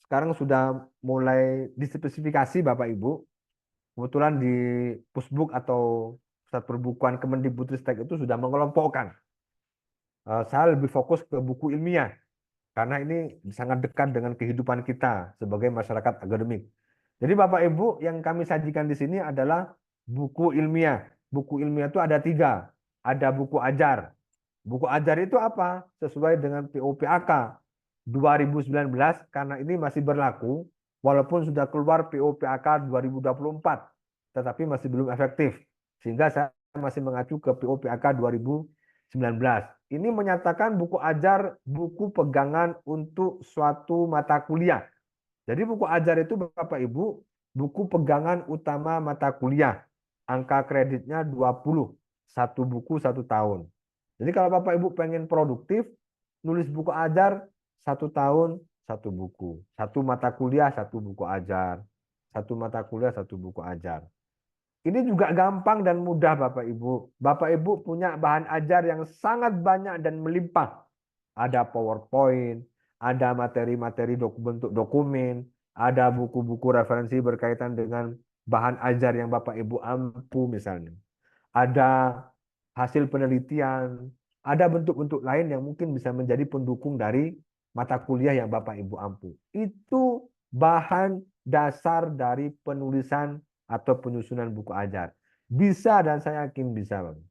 sekarang sudah mulai dispesifikasi Bapak Ibu. Kebetulan di Pusbuk atau Pusat Perbukuan Kemendikbudristek itu sudah mengelompokkan. Saya lebih fokus ke buku ilmiah. Karena ini sangat dekat dengan kehidupan kita sebagai masyarakat akademik. Jadi Bapak Ibu yang kami sajikan di sini adalah buku ilmiah. Buku ilmiah itu ada 3. Ada buku ajar. Buku ajar itu apa? Sesuai dengan POPAK 2019 karena ini masih berlaku walaupun sudah keluar POPAK 2024 tetapi masih belum efektif. Sehingga saya masih mengacu ke POPAK 2019. Ini menyatakan buku ajar buku pegangan untuk suatu mata kuliah. Jadi buku ajar itu Bapak Ibu buku pegangan utama mata kuliah. Angka kreditnya 20. Satu buku 1 tahun. Jadi kalau Bapak Ibu pengen produktif, nulis buku ajar 1 tahun 1 buku. 1 mata kuliah 1 buku ajar. 1 mata kuliah 1 buku ajar. Ini juga gampang dan mudah Bapak Ibu. Bapak Ibu punya bahan ajar yang sangat banyak dan melimpah. Ada PowerPoint, ada materi-materi bentuk dokumen, ada buku-buku referensi berkaitan dengan bahan ajar yang Bapak Ibu ampu misalnya. Ada hasil penelitian, ada bentuk-bentuk lain yang mungkin bisa menjadi pendukung dari mata kuliah yang Bapak Ibu ampu. Itu bahan dasar dari penulisan atau penyusunan buku ajar. Bisa dan saya yakin bisa, Bang.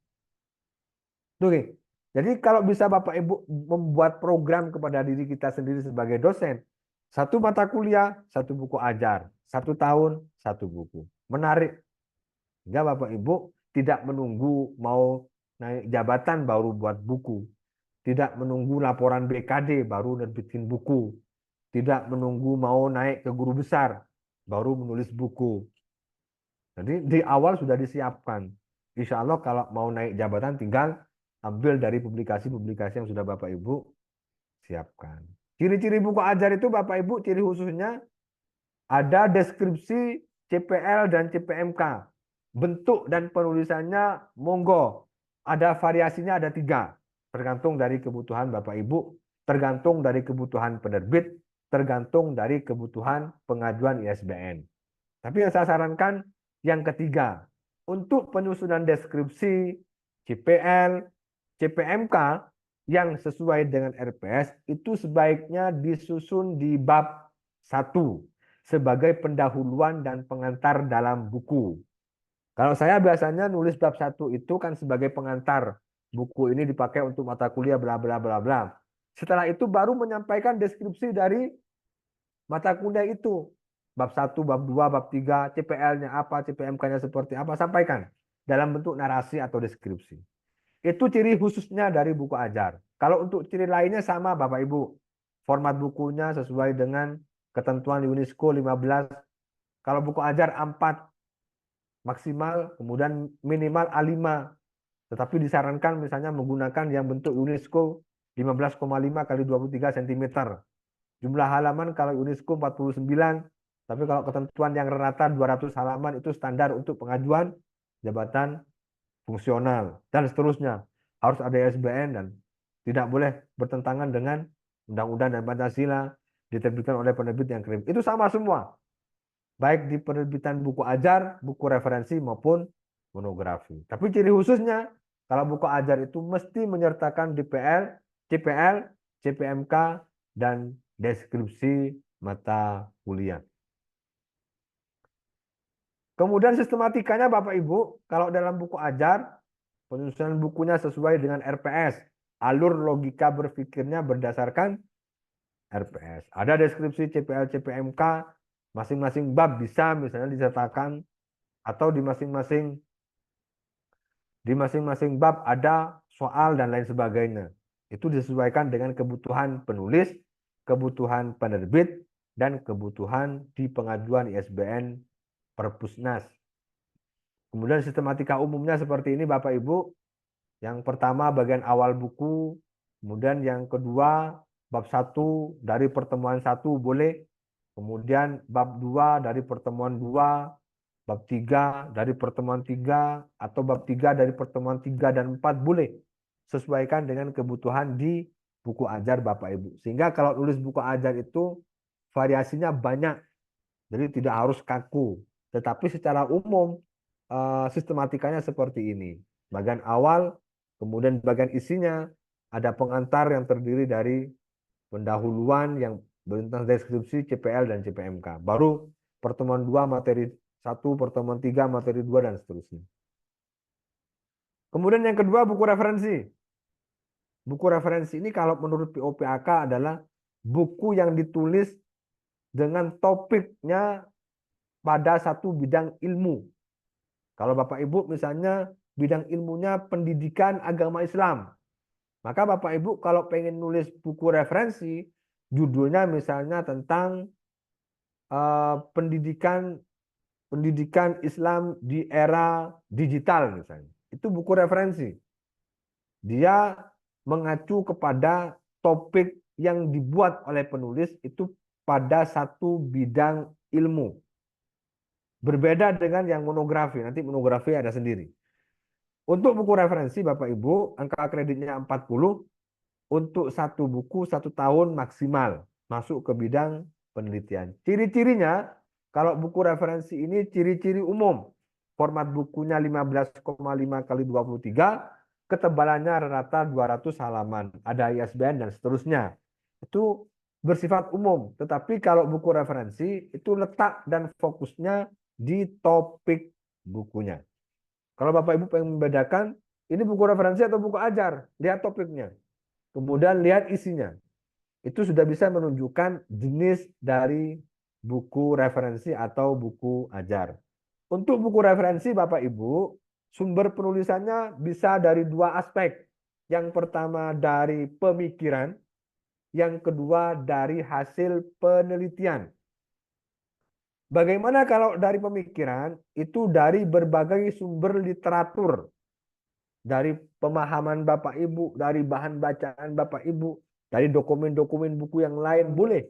Oke. Jadi kalau bisa Bapak Ibu membuat program kepada diri kita sendiri sebagai dosen, satu mata kuliah, satu buku ajar, 1 tahun, 1 buku. Menarik. Sehingga Bapak Ibu tidak menunggu mau naik jabatan baru buat buku. Tidak menunggu laporan BKD baru nerbitin buku. Tidak menunggu mau naik ke guru besar baru menulis buku. Jadi di awal sudah disiapkan. Insya Allah kalau mau naik jabatan tinggal ambil dari publikasi-publikasi yang sudah Bapak Ibu siapkan. Ciri-ciri buku ajar itu Bapak Ibu, ciri khususnya ada deskripsi CPL dan CPMK. Bentuk dan penulisannya monggo. Ada variasinya, ada 3. Tergantung dari kebutuhan Bapak Ibu, tergantung dari kebutuhan penerbit, tergantung dari kebutuhan pengajuan ISBN. Tapi yang saya sarankan yang ketiga, untuk penyusunan deskripsi CPL, CPMK yang sesuai dengan RPS itu sebaiknya disusun di bab 1 sebagai pendahuluan dan pengantar dalam buku. Kalau saya biasanya nulis bab 1 itu kan sebagai pengantar. Buku ini dipakai untuk mata kuliah bla bla bla bla. Setelah itu baru menyampaikan deskripsi dari mata kuliah itu. Bab 1, bab 2, bab 3, CPL-nya apa, CPMK-nya seperti apa, sampaikan dalam bentuk narasi atau deskripsi. Itu ciri khususnya dari buku ajar. Kalau untuk ciri lainnya sama Bapak Ibu. Format bukunya sesuai dengan ketentuan UNESCO 15. Kalau buku ajar A4 maksimal, kemudian minimal A5. Tetapi disarankan misalnya menggunakan yang bentuk UNESCO 15,5 kali 23 cm. Jumlah halaman kalau UNESCO 49, tapi kalau ketentuan yang rata 200 halaman itu standar untuk pengajuan jabatan fungsional, dan seterusnya. Harus ada ISBN dan tidak boleh bertentangan dengan Undang-Undang dan Pancasila, diterbitkan oleh penerbit yang kredibel. Itu sama semua. Baik di penerbitan buku ajar, buku referensi maupun monografi. Tapi ciri khususnya, kalau buku ajar itu mesti menyertakan DPL, CPL, CPMK, dan deskripsi mata kuliah. Kemudian sistematikanya Bapak Ibu, kalau dalam buku ajar, penyusunan bukunya sesuai dengan RPS. Alur logika berpikirnya berdasarkan RPS. Ada deskripsi CPL, CPMK, masing-masing bab bisa misalnya disertakan, atau di masing-masing bab ada soal dan lain sebagainya. Itu disesuaikan dengan kebutuhan penulis, kebutuhan penerbit, dan kebutuhan di pengajuan ISBN Perpusnas. Kemudian sistematika umumnya seperti ini Bapak Ibu. Yang pertama bagian awal buku, kemudian yang kedua bab 1 dari pertemuan 1 boleh, kemudian bab 2 dari pertemuan 2, bab 3 dari pertemuan 3, atau bab 3 dari pertemuan 3 dan 4 boleh. Sesuaikan dengan kebutuhan di buku ajar Bapak Ibu. Sehingga kalau tulis buku ajar itu variasinya banyak. Jadi tidak harus kaku. Tetapi secara umum sistematikanya seperti ini. Bagian awal, kemudian bagian isinya ada pengantar yang terdiri dari pendahuluan yang tentang deskripsi CPL dan CPMK. Baru pertemuan 2 materi 1, pertemuan 3 materi 2 dan seterusnya. Kemudian yang kedua buku referensi. Buku referensi ini kalau menurut POPAK adalah buku yang ditulis dengan topiknya pada satu bidang ilmu. Kalau Bapak Ibu misalnya bidang ilmunya pendidikan agama Islam, maka Bapak Ibu kalau pengen nulis buku referensi, judulnya misalnya tentang pendidikan Islam di era digital misalnya. Itu buku referensi. Dia mengacu kepada topik yang dibuat oleh penulis itu pada satu bidang ilmu. Berbeda dengan yang monografi. Nanti monografi ada sendiri. Untuk buku referensi Bapak Ibu, angka kreditnya 40. Untuk satu buku 1 tahun maksimal. Masuk ke bidang penelitian. Ciri-cirinya, kalau buku referensi ini ciri-ciri umum. Format bukunya 15,5 kali 23. Ketebalannya rata-rata 200 halaman. Ada ISBN dan seterusnya. Itu bersifat umum. Tetapi kalau buku referensi itu letak dan fokusnya di topik bukunya. Kalau Bapak Ibu pengen membedakan, ini buku referensi atau buku ajar, lihat topiknya. Kemudian lihat isinya. Itu sudah bisa menunjukkan jenis dari buku referensi atau buku ajar. Untuk buku referensi Bapak Ibu, sumber penulisannya bisa dari dua aspek. Yang pertama dari pemikiran, yang kedua dari hasil penelitian. Bagaimana kalau dari pemikiran? Itu dari berbagai sumber literatur. Dari pemahaman Bapak Ibu, dari bahan bacaan Bapak Ibu, dari dokumen-dokumen buku yang lain, boleh.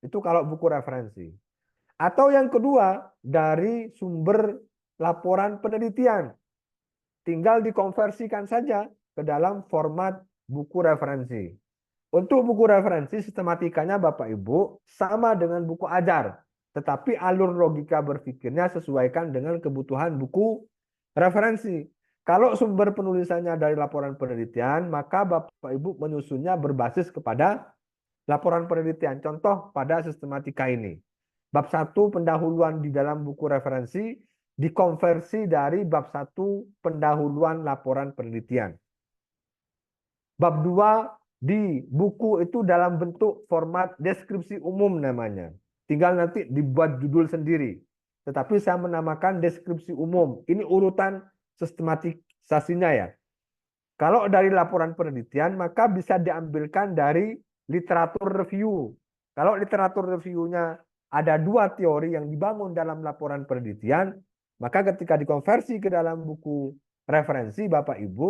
Itu kalau buku referensi. Atau yang kedua, dari sumber laporan penelitian. Tinggal dikonversikan saja ke dalam format buku referensi. Untuk buku referensi, sistematikanya Bapak Ibu sama dengan buku ajar. Tetapi alur logika berpikirnya sesuaikan dengan kebutuhan buku referensi. Kalau sumber penulisannya dari laporan penelitian, maka Bapak Ibu menyusunnya berbasis kepada laporan penelitian. Contoh pada sistematika ini. Bab 1 pendahuluan di dalam buku referensi dikonversi dari bab 1 pendahuluan laporan penelitian. Bab 2 di buku itu dalam bentuk format deskripsi umum namanya. Tinggal nanti dibuat judul sendiri. Tetapi saya menamakan deskripsi umum. Ini urutan sistematisasinya ya. Kalau dari laporan penelitian, maka bisa diambilkan dari literatur review. Kalau literatur reviewnya ada dua teori yang dibangun dalam laporan penelitian, maka ketika dikonversi ke dalam buku referensi Bapak Ibu,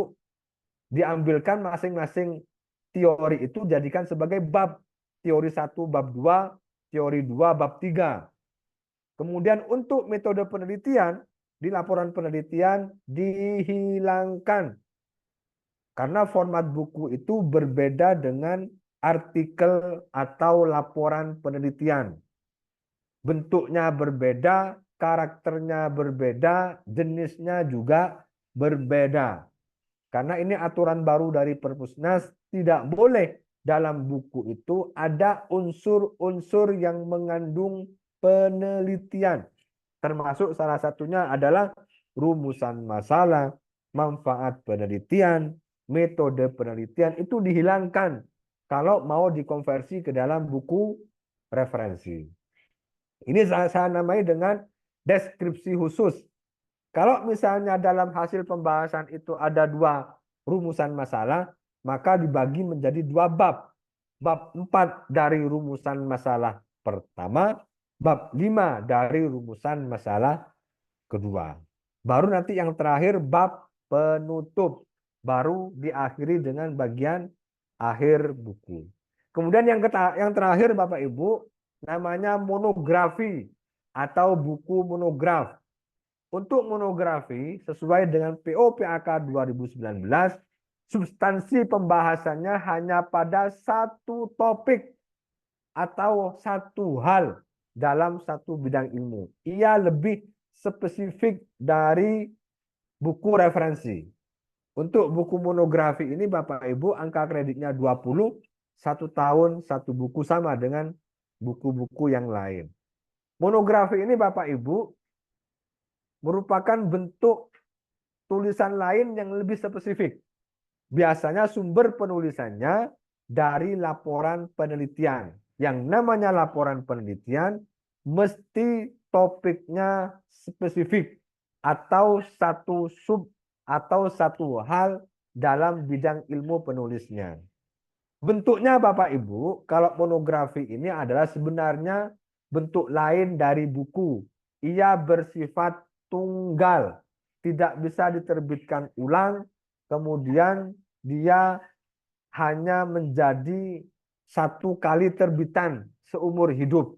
diambilkan masing-masing teori itu jadikan sebagai bab. Teori 1 bab 2, teori 2 bab 3. Kemudian untuk metode penelitian, di laporan penelitian dihilangkan. Karena format buku itu berbeda dengan artikel atau laporan penelitian. Bentuknya berbeda, karakternya berbeda, jenisnya juga berbeda. Karena ini aturan baru dari Perpusnas, tidak boleh dalam buku itu ada unsur-unsur yang mengandung penelitian. Termasuk salah satunya adalah rumusan masalah, manfaat penelitian, metode penelitian, itu dihilangkan kalau mau dikonversi ke dalam buku referensi. Ini saya namai dengan deskripsi khusus. Kalau misalnya dalam hasil pembahasan itu ada dua rumusan masalah, maka dibagi menjadi dua bab. Bab 4 dari rumusan masalah pertama, bab 5 dari rumusan masalah kedua. Baru nanti yang terakhir bab penutup. Baru diakhiri dengan bagian akhir buku. Kemudian yang terakhir Bapak Ibu, namanya monografi atau buku monograf. Untuk monografi, sesuai dengan PO-PAK 2019, substansi pembahasannya hanya pada satu topik atau satu hal dalam satu bidang ilmu. Ia lebih spesifik dari buku referensi. Untuk buku monografi ini Bapak Ibu angka kreditnya 20, 1 tahun, 1 buku sama dengan buku-buku yang lain. Monografi ini Bapak Ibu merupakan bentuk tulisan lain yang lebih spesifik. Biasanya sumber penulisannya dari laporan penelitian. Yang namanya laporan penelitian mesti topiknya spesifik atau satu sub atau satu hal dalam bidang ilmu penulisnya. Bentuknya Bapak Ibu, kalau monografi ini adalah sebenarnya bentuk lain dari buku. Ia bersifat tunggal, tidak bisa diterbitkan ulang, kemudian dia hanya menjadi satu kali terbitan seumur hidup.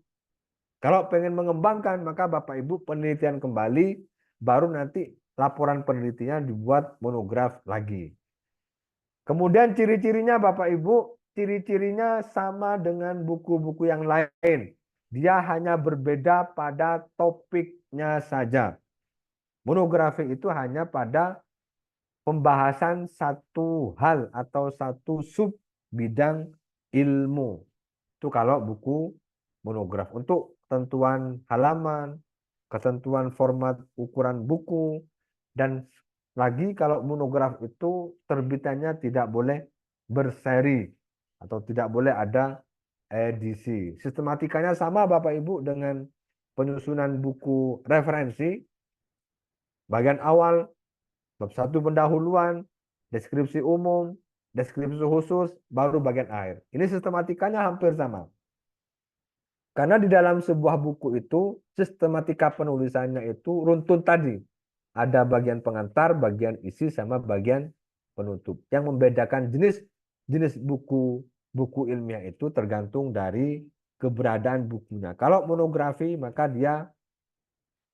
Kalau pengen mengembangkan, maka Bapak Ibu penelitian kembali, baru nanti laporan penelitiannya dibuat monograf lagi. Kemudian ciri-cirinya Bapak Ibu, ciri-cirinya sama dengan buku-buku yang lain. Dia hanya berbeda pada topiknya saja. Monografi itu hanya pada pembahasan satu hal atau satu sub bidang ilmu. Itu kalau buku monograf. Untuk ketentuan halaman, ketentuan format ukuran buku, dan lagi kalau monograf itu terbitannya tidak boleh berseri atau tidak boleh ada edisi. Sistematikanya sama Bapak Ibu dengan penyusunan buku referensi. Bagian awal, bab 1 pendahuluan, deskripsi umum, deskripsi khusus, baru bagian akhir. Ini sistematikanya hampir sama. Karena di dalam sebuah buku itu, sistematika penulisannya itu runtun tadi. Ada bagian pengantar, bagian isi, sama bagian penutup. Yang membedakan jenis buku ilmiah itu tergantung dari keberadaan bukunya. Kalau monografi, maka dia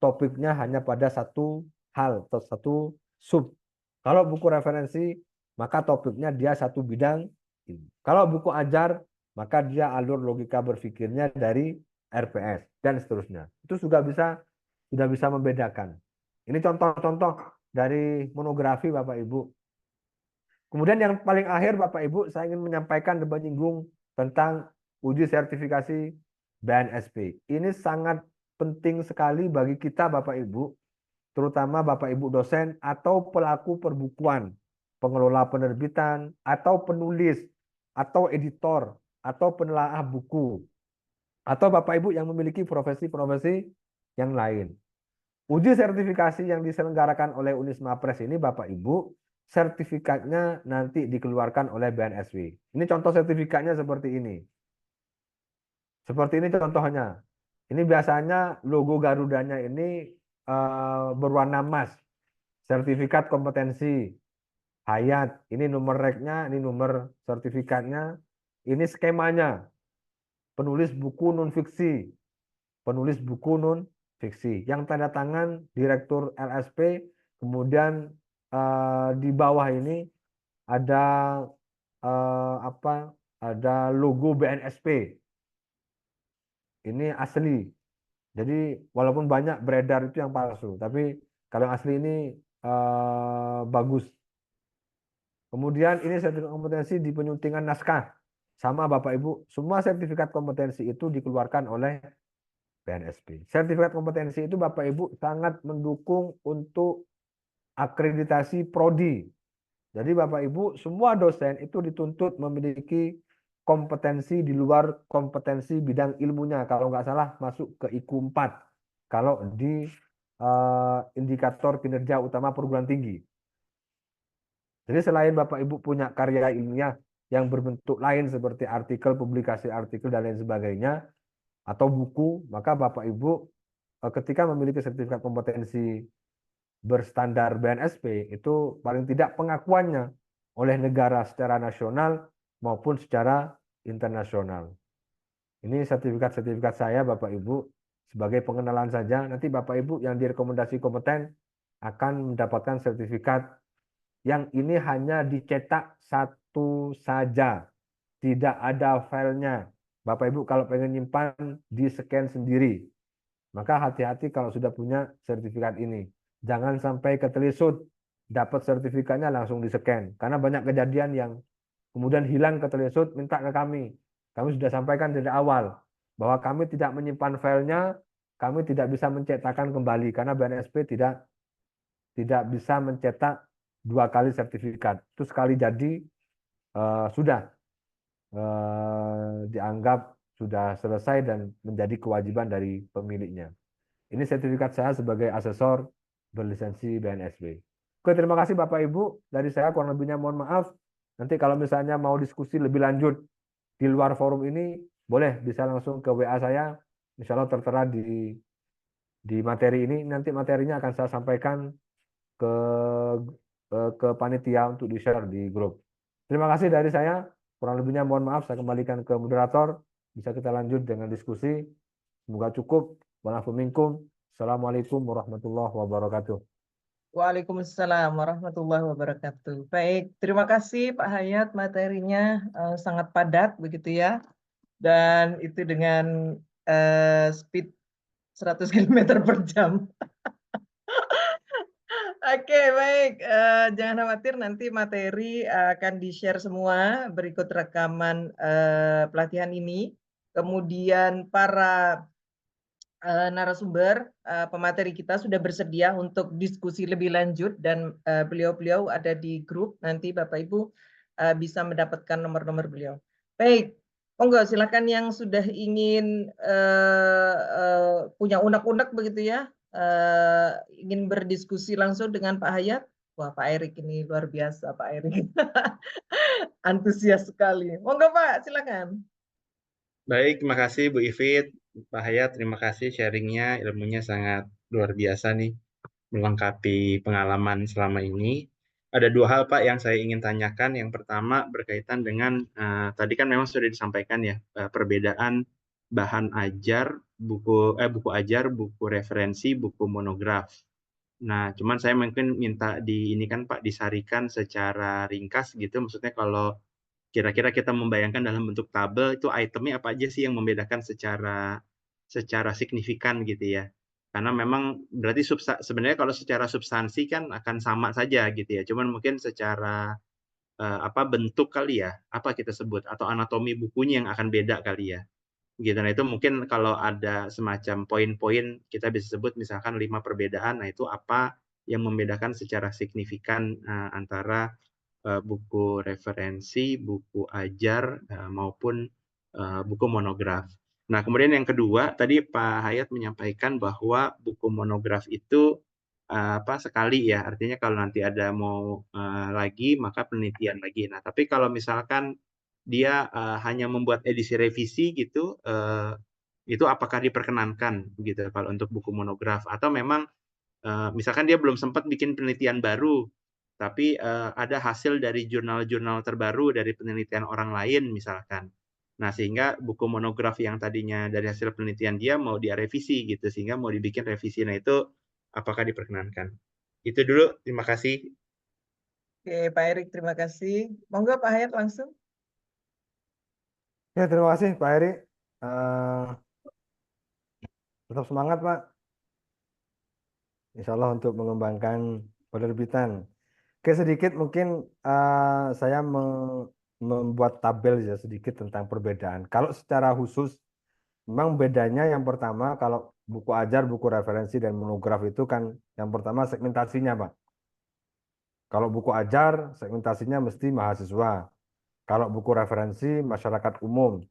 topiknya hanya pada satu hal atau satu sub. Kalau buku referensi, maka topiknya dia satu bidang. Kalau buku ajar, maka dia alur logika berpikirnya dari RPS dan seterusnya. Itu sudah bisa membedakan. Ini contoh-contoh dari monografi Bapak Ibu. Kemudian yang paling akhir Bapak Ibu, saya ingin menyampaikan dan menyinggung tentang uji sertifikasi BNSP. Ini sangat penting sekali bagi kita Bapak Ibu, terutama Bapak Ibu dosen atau pelaku perbukuan, pengelola penerbitan, atau penulis, atau editor, atau penelaah buku, atau Bapak Ibu yang memiliki profesi-profesi yang lain. Uji sertifikasi yang diselenggarakan oleh Unisma Press ini Bapak Ibu, sertifikatnya nanti dikeluarkan oleh BNSW. Ini contoh sertifikatnya seperti ini. Seperti ini contohnya. Ini biasanya logo Garudanya ini berwarna emas. Sertifikat kompetensi Hayat. Ini nomor reknya, ini nomor sertifikatnya. Ini skemanya. Penulis buku non fiksi. Penulis buku non fiksi. Yang tanda tangan Direktur LSP. Kemudian di bawah ini ada ada logo BNSP. Ini asli. Jadi walaupun banyak beredar itu yang palsu, tapi kalau yang asli ini bagus. Kemudian ini sertifikat kompetensi di penyuntingan naskah. Sama Bapak Ibu, semua sertifikat kompetensi itu dikeluarkan oleh BNSP. Sertifikat kompetensi itu Bapak Ibu sangat mendukung untuk akreditasi prodi. Jadi Bapak Ibu, semua dosen itu dituntut memiliki kompetensi di luar kompetensi bidang ilmunya. Kalau nggak salah masuk ke IQ 4. Kalau di indikator kinerja utama perguruan tinggi. Jadi selain Bapak Ibu punya karya ilmiah yang berbentuk lain seperti artikel, publikasi artikel, dan lain sebagainya, atau buku, maka Bapak Ibu ketika memiliki sertifikat kompetensi berstandar BNSP, itu paling tidak pengakuannya oleh negara secara nasional maupun secara internasional. Ini sertifikat-sertifikat saya Bapak Ibu sebagai pengenalan saja. Nanti Bapak Ibu yang direkomendasi kompeten akan mendapatkan sertifikat yang ini hanya dicetak satu saja. Tidak ada filenya. Bapak Ibu kalau pengen nyimpan, di-scan sendiri. Maka hati-hati kalau sudah punya sertifikat ini. Jangan sampai ketelisut. Dapat sertifikatnya langsung di-scan. Karena banyak kejadian yang kemudian hilang ketelisut, minta ke kami. Kami sudah sampaikan dari awal. Bahwa kami tidak menyimpan filenya, kami tidak bisa mencetakkan kembali. Karena BNSP tidak bisa mencetak 2 kali sertifikat. Itu sekali jadi sudah dianggap sudah selesai dan menjadi kewajiban dari pemiliknya. Ini sertifikat saya sebagai asesor berlisensi BNSP. Oke, terima kasih Bapak Ibu. Dari saya kurang lebihnya mohon maaf. Nanti kalau misalnya mau diskusi lebih lanjut di luar forum ini, boleh bisa langsung ke WA saya. Insya Allah tertera di materi ini. Nanti materinya akan saya sampaikan ke panitia untuk di-share di grup. Terima kasih dari saya. Kurang lebihnya mohon maaf, saya kembalikan ke moderator. Bisa kita lanjut dengan diskusi. Semoga cukup. Assalamualaikum warahmatullahi wabarakatuh. Waalaikumsalam warahmatullahi wabarakatuh. Baik, terima kasih Pak Hayat, materinya sangat padat begitu ya. Dan itu dengan speed 100 km per jam. Oke, baik. Jangan khawatir, nanti materi akan di-share semua berikut rekaman pelatihan ini. kemudian para narasumber pemateri kita sudah bersedia untuk diskusi lebih lanjut dan beliau-beliau ada di grup, nanti Bapak Ibu bisa mendapatkan nomor-nomor beliau. Baik, monggo silakan yang sudah ingin punya unek-unek begitu ya, ingin berdiskusi langsung dengan Pak Hayat. Wah, Pak Erik ini luar biasa, Pak Erik. Antusias sekali. Monggo Pak, silakan. Baik, terima kasih Bu Ivit, Pak Hayat, terima kasih sharingnya, ilmunya sangat luar biasa nih, melengkapi pengalaman selama ini. Ada dua hal Pak yang saya ingin tanyakan. Yang pertama berkaitan dengan, tadi kan memang sudah disampaikan ya, perbedaan bahan ajar, buku ajar, buku referensi, buku monograf. Nah, cuman saya mungkin minta ini kan Pak disarikan secara ringkas gitu, maksudnya kalau kira-kira kita membayangkan dalam bentuk tabel itu itemnya apa aja sih yang membedakan secara signifikan gitu ya. Karena memang berarti sebenarnya kalau secara substansi kan akan sama saja gitu ya. Cuman mungkin secara bentuk kali ya, apa kita sebut atau anatomi bukunya yang akan beda kali ya. Gitu. Nah, itu mungkin kalau ada semacam poin-poin kita bisa sebut misalkan 5 perbedaan. Nah, itu apa yang membedakan secara signifikan antara buku referensi, buku ajar, maupun buku monograf. Nah, kemudian yang kedua, tadi Pak Hayat menyampaikan bahwa buku monograf itu sekali ya, artinya kalau nanti ada mau lagi, maka penelitian lagi. Nah, tapi kalau misalkan dia hanya membuat edisi revisi gitu, itu apakah diperkenankan gitu kalau untuk buku monograf, atau memang misalkan dia belum sempat bikin penelitian baru, tapi ada hasil dari jurnal-jurnal terbaru dari penelitian orang lain misalkan. Nah, sehingga buku monograf yang tadinya dari hasil penelitian dia mau dia revisi gitu, sehingga mau dibikin revisi. Nah, itu apakah diperkenankan? Itu dulu, terima kasih. Oke, Pak Erik, terima kasih. Monggo Pak Hayat langsung. Ya, terima kasih Pak Heri. Tetap semangat Pak. Insya Allah untuk mengembangkan penerbitan. Oke, sedikit mungkin saya membuat tabel ya sedikit tentang perbedaan. Kalau secara khusus, memang bedanya yang pertama kalau buku ajar, buku referensi, dan monograf itu kan yang pertama segmentasinya Pak. Kalau buku ajar, segmentasinya mesti mahasiswa. Kalau buku referensi, masyarakat umum.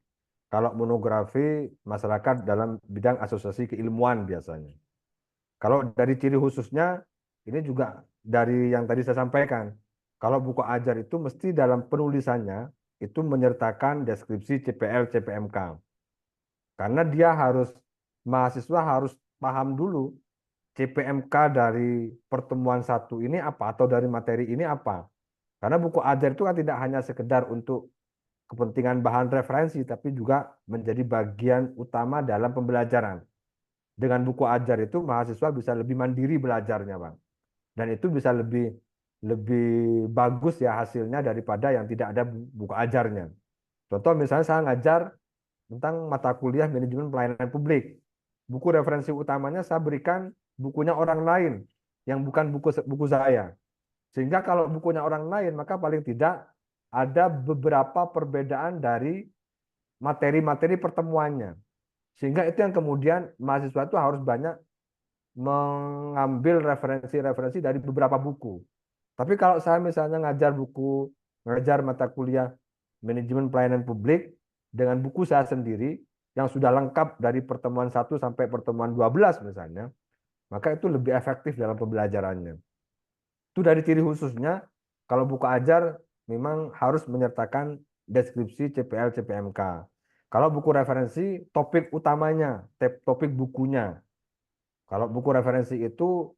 Kalau monografi, masyarakat dalam bidang asosiasi keilmuan biasanya. Kalau dari ciri khususnya, ini juga dari yang tadi saya sampaikan. Kalau buku ajar itu mesti dalam penulisannya, itu menyertakan deskripsi CPL, CPMK. Karena dia mahasiswa harus paham dulu CPMK dari pertemuan satu ini apa, atau dari materi ini apa. Karena buku ajar itu kan tidak hanya sekedar untuk kepentingan bahan referensi, tapi juga menjadi bagian utama dalam pembelajaran. Dengan buku ajar itu mahasiswa bisa lebih mandiri belajarnya, Bang. Dan itu bisa lebih bagus ya hasilnya daripada yang tidak ada buku ajarnya. Contoh misalnya saya ngajar tentang mata kuliah manajemen pelayanan publik. Buku referensi utamanya saya berikan bukunya orang lain yang bukan buku saya. Sehingga kalau bukunya orang lain, maka paling tidak ada beberapa perbedaan dari materi-materi pertemuannya. Sehingga itu yang kemudian mahasiswa itu harus banyak mengambil referensi-referensi dari beberapa buku. Tapi kalau saya misalnya ngajar mata kuliah manajemen pelayanan publik dengan buku saya sendiri yang sudah lengkap dari pertemuan 1 sampai pertemuan 12 misalnya, maka itu lebih efektif dalam pembelajarannya. Itu dari ciri khususnya, kalau buku ajar memang harus menyertakan deskripsi CPL, CPMK. Kalau buku referensi, topik utamanya, topik bukunya. Kalau buku referensi itu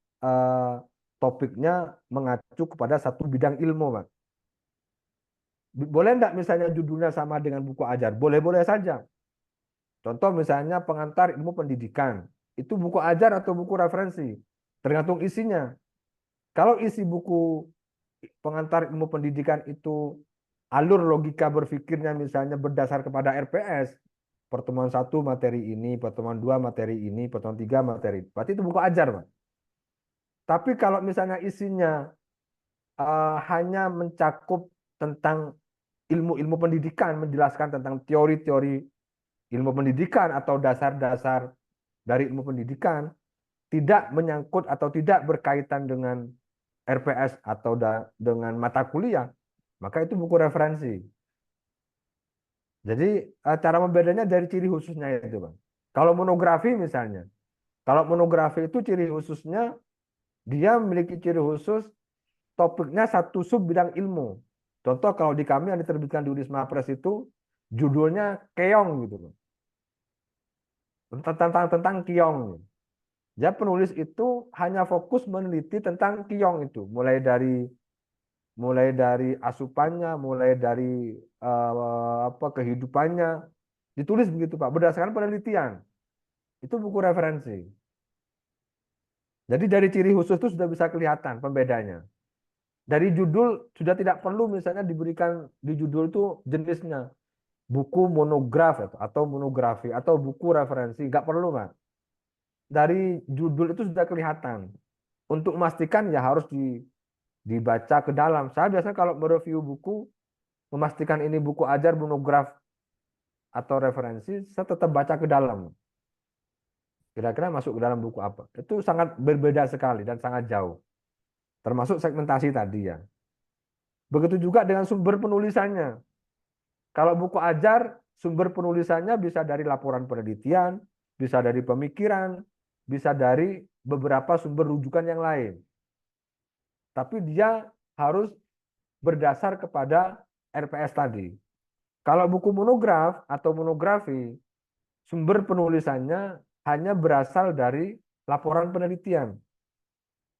topiknya mengacu kepada satu bidang ilmu, Pak. Boleh enggak misalnya judulnya sama dengan buku ajar? Boleh-boleh saja. Contoh misalnya pengantar ilmu pendidikan. Itu buku ajar atau buku referensi? Tergantung isinya. Kalau isi buku pengantar ilmu pendidikan itu alur logika berpikirnya misalnya berdasar kepada RPS, pertemuan 1 materi ini, pertemuan 2 materi ini, pertemuan 3 materi. Berarti itu buku ajar, Pak. Tapi kalau misalnya isinya hanya mencakup tentang ilmu-ilmu pendidikan, menjelaskan tentang teori-teori ilmu pendidikan atau dasar-dasar dari ilmu pendidikan tidak menyangkut atau tidak berkaitan dengan RPS atau dengan mata kuliah, maka itu buku referensi. Jadi cara membedanya dari ciri khususnya itu, Bang. Kalau monografi misalnya, kalau monografi itu ciri khususnya dia memiliki ciri khusus topiknya satu sub bidang ilmu. Contoh kalau di kami yang diterbitkan di Unisma Press itu judulnya keong gitu, tentang keong. Ya penulis itu hanya fokus meneliti tentang keong itu, mulai dari asupannya, mulai dari kehidupannya, ditulis begitu Pak, berdasarkan penelitian. Itu buku referensi. Jadi dari ciri khusus itu sudah bisa kelihatan pembedanya. Dari judul sudah tidak perlu misalnya diberikan di judul itu jenisnya buku monograf atau monografi atau buku referensi, nggak perlu Pak. Dari judul itu sudah kelihatan. Untuk memastikan ya harus dibaca ke dalam. Saya biasanya kalau mereview buku, memastikan ini buku ajar, monograf, atau referensi, saya tetap baca ke dalam. Kira-kira masuk ke dalam buku apa. Itu sangat berbeda sekali dan sangat jauh. Termasuk segmentasi tadi ya. Begitu juga dengan sumber penulisannya. Kalau buku ajar, sumber penulisannya bisa dari laporan penelitian, bisa dari pemikiran, bisa dari beberapa sumber rujukan yang lain. Tapi dia harus berdasar kepada RPS tadi. Kalau buku monograf atau monografi, sumber penulisannya hanya berasal dari laporan penelitian.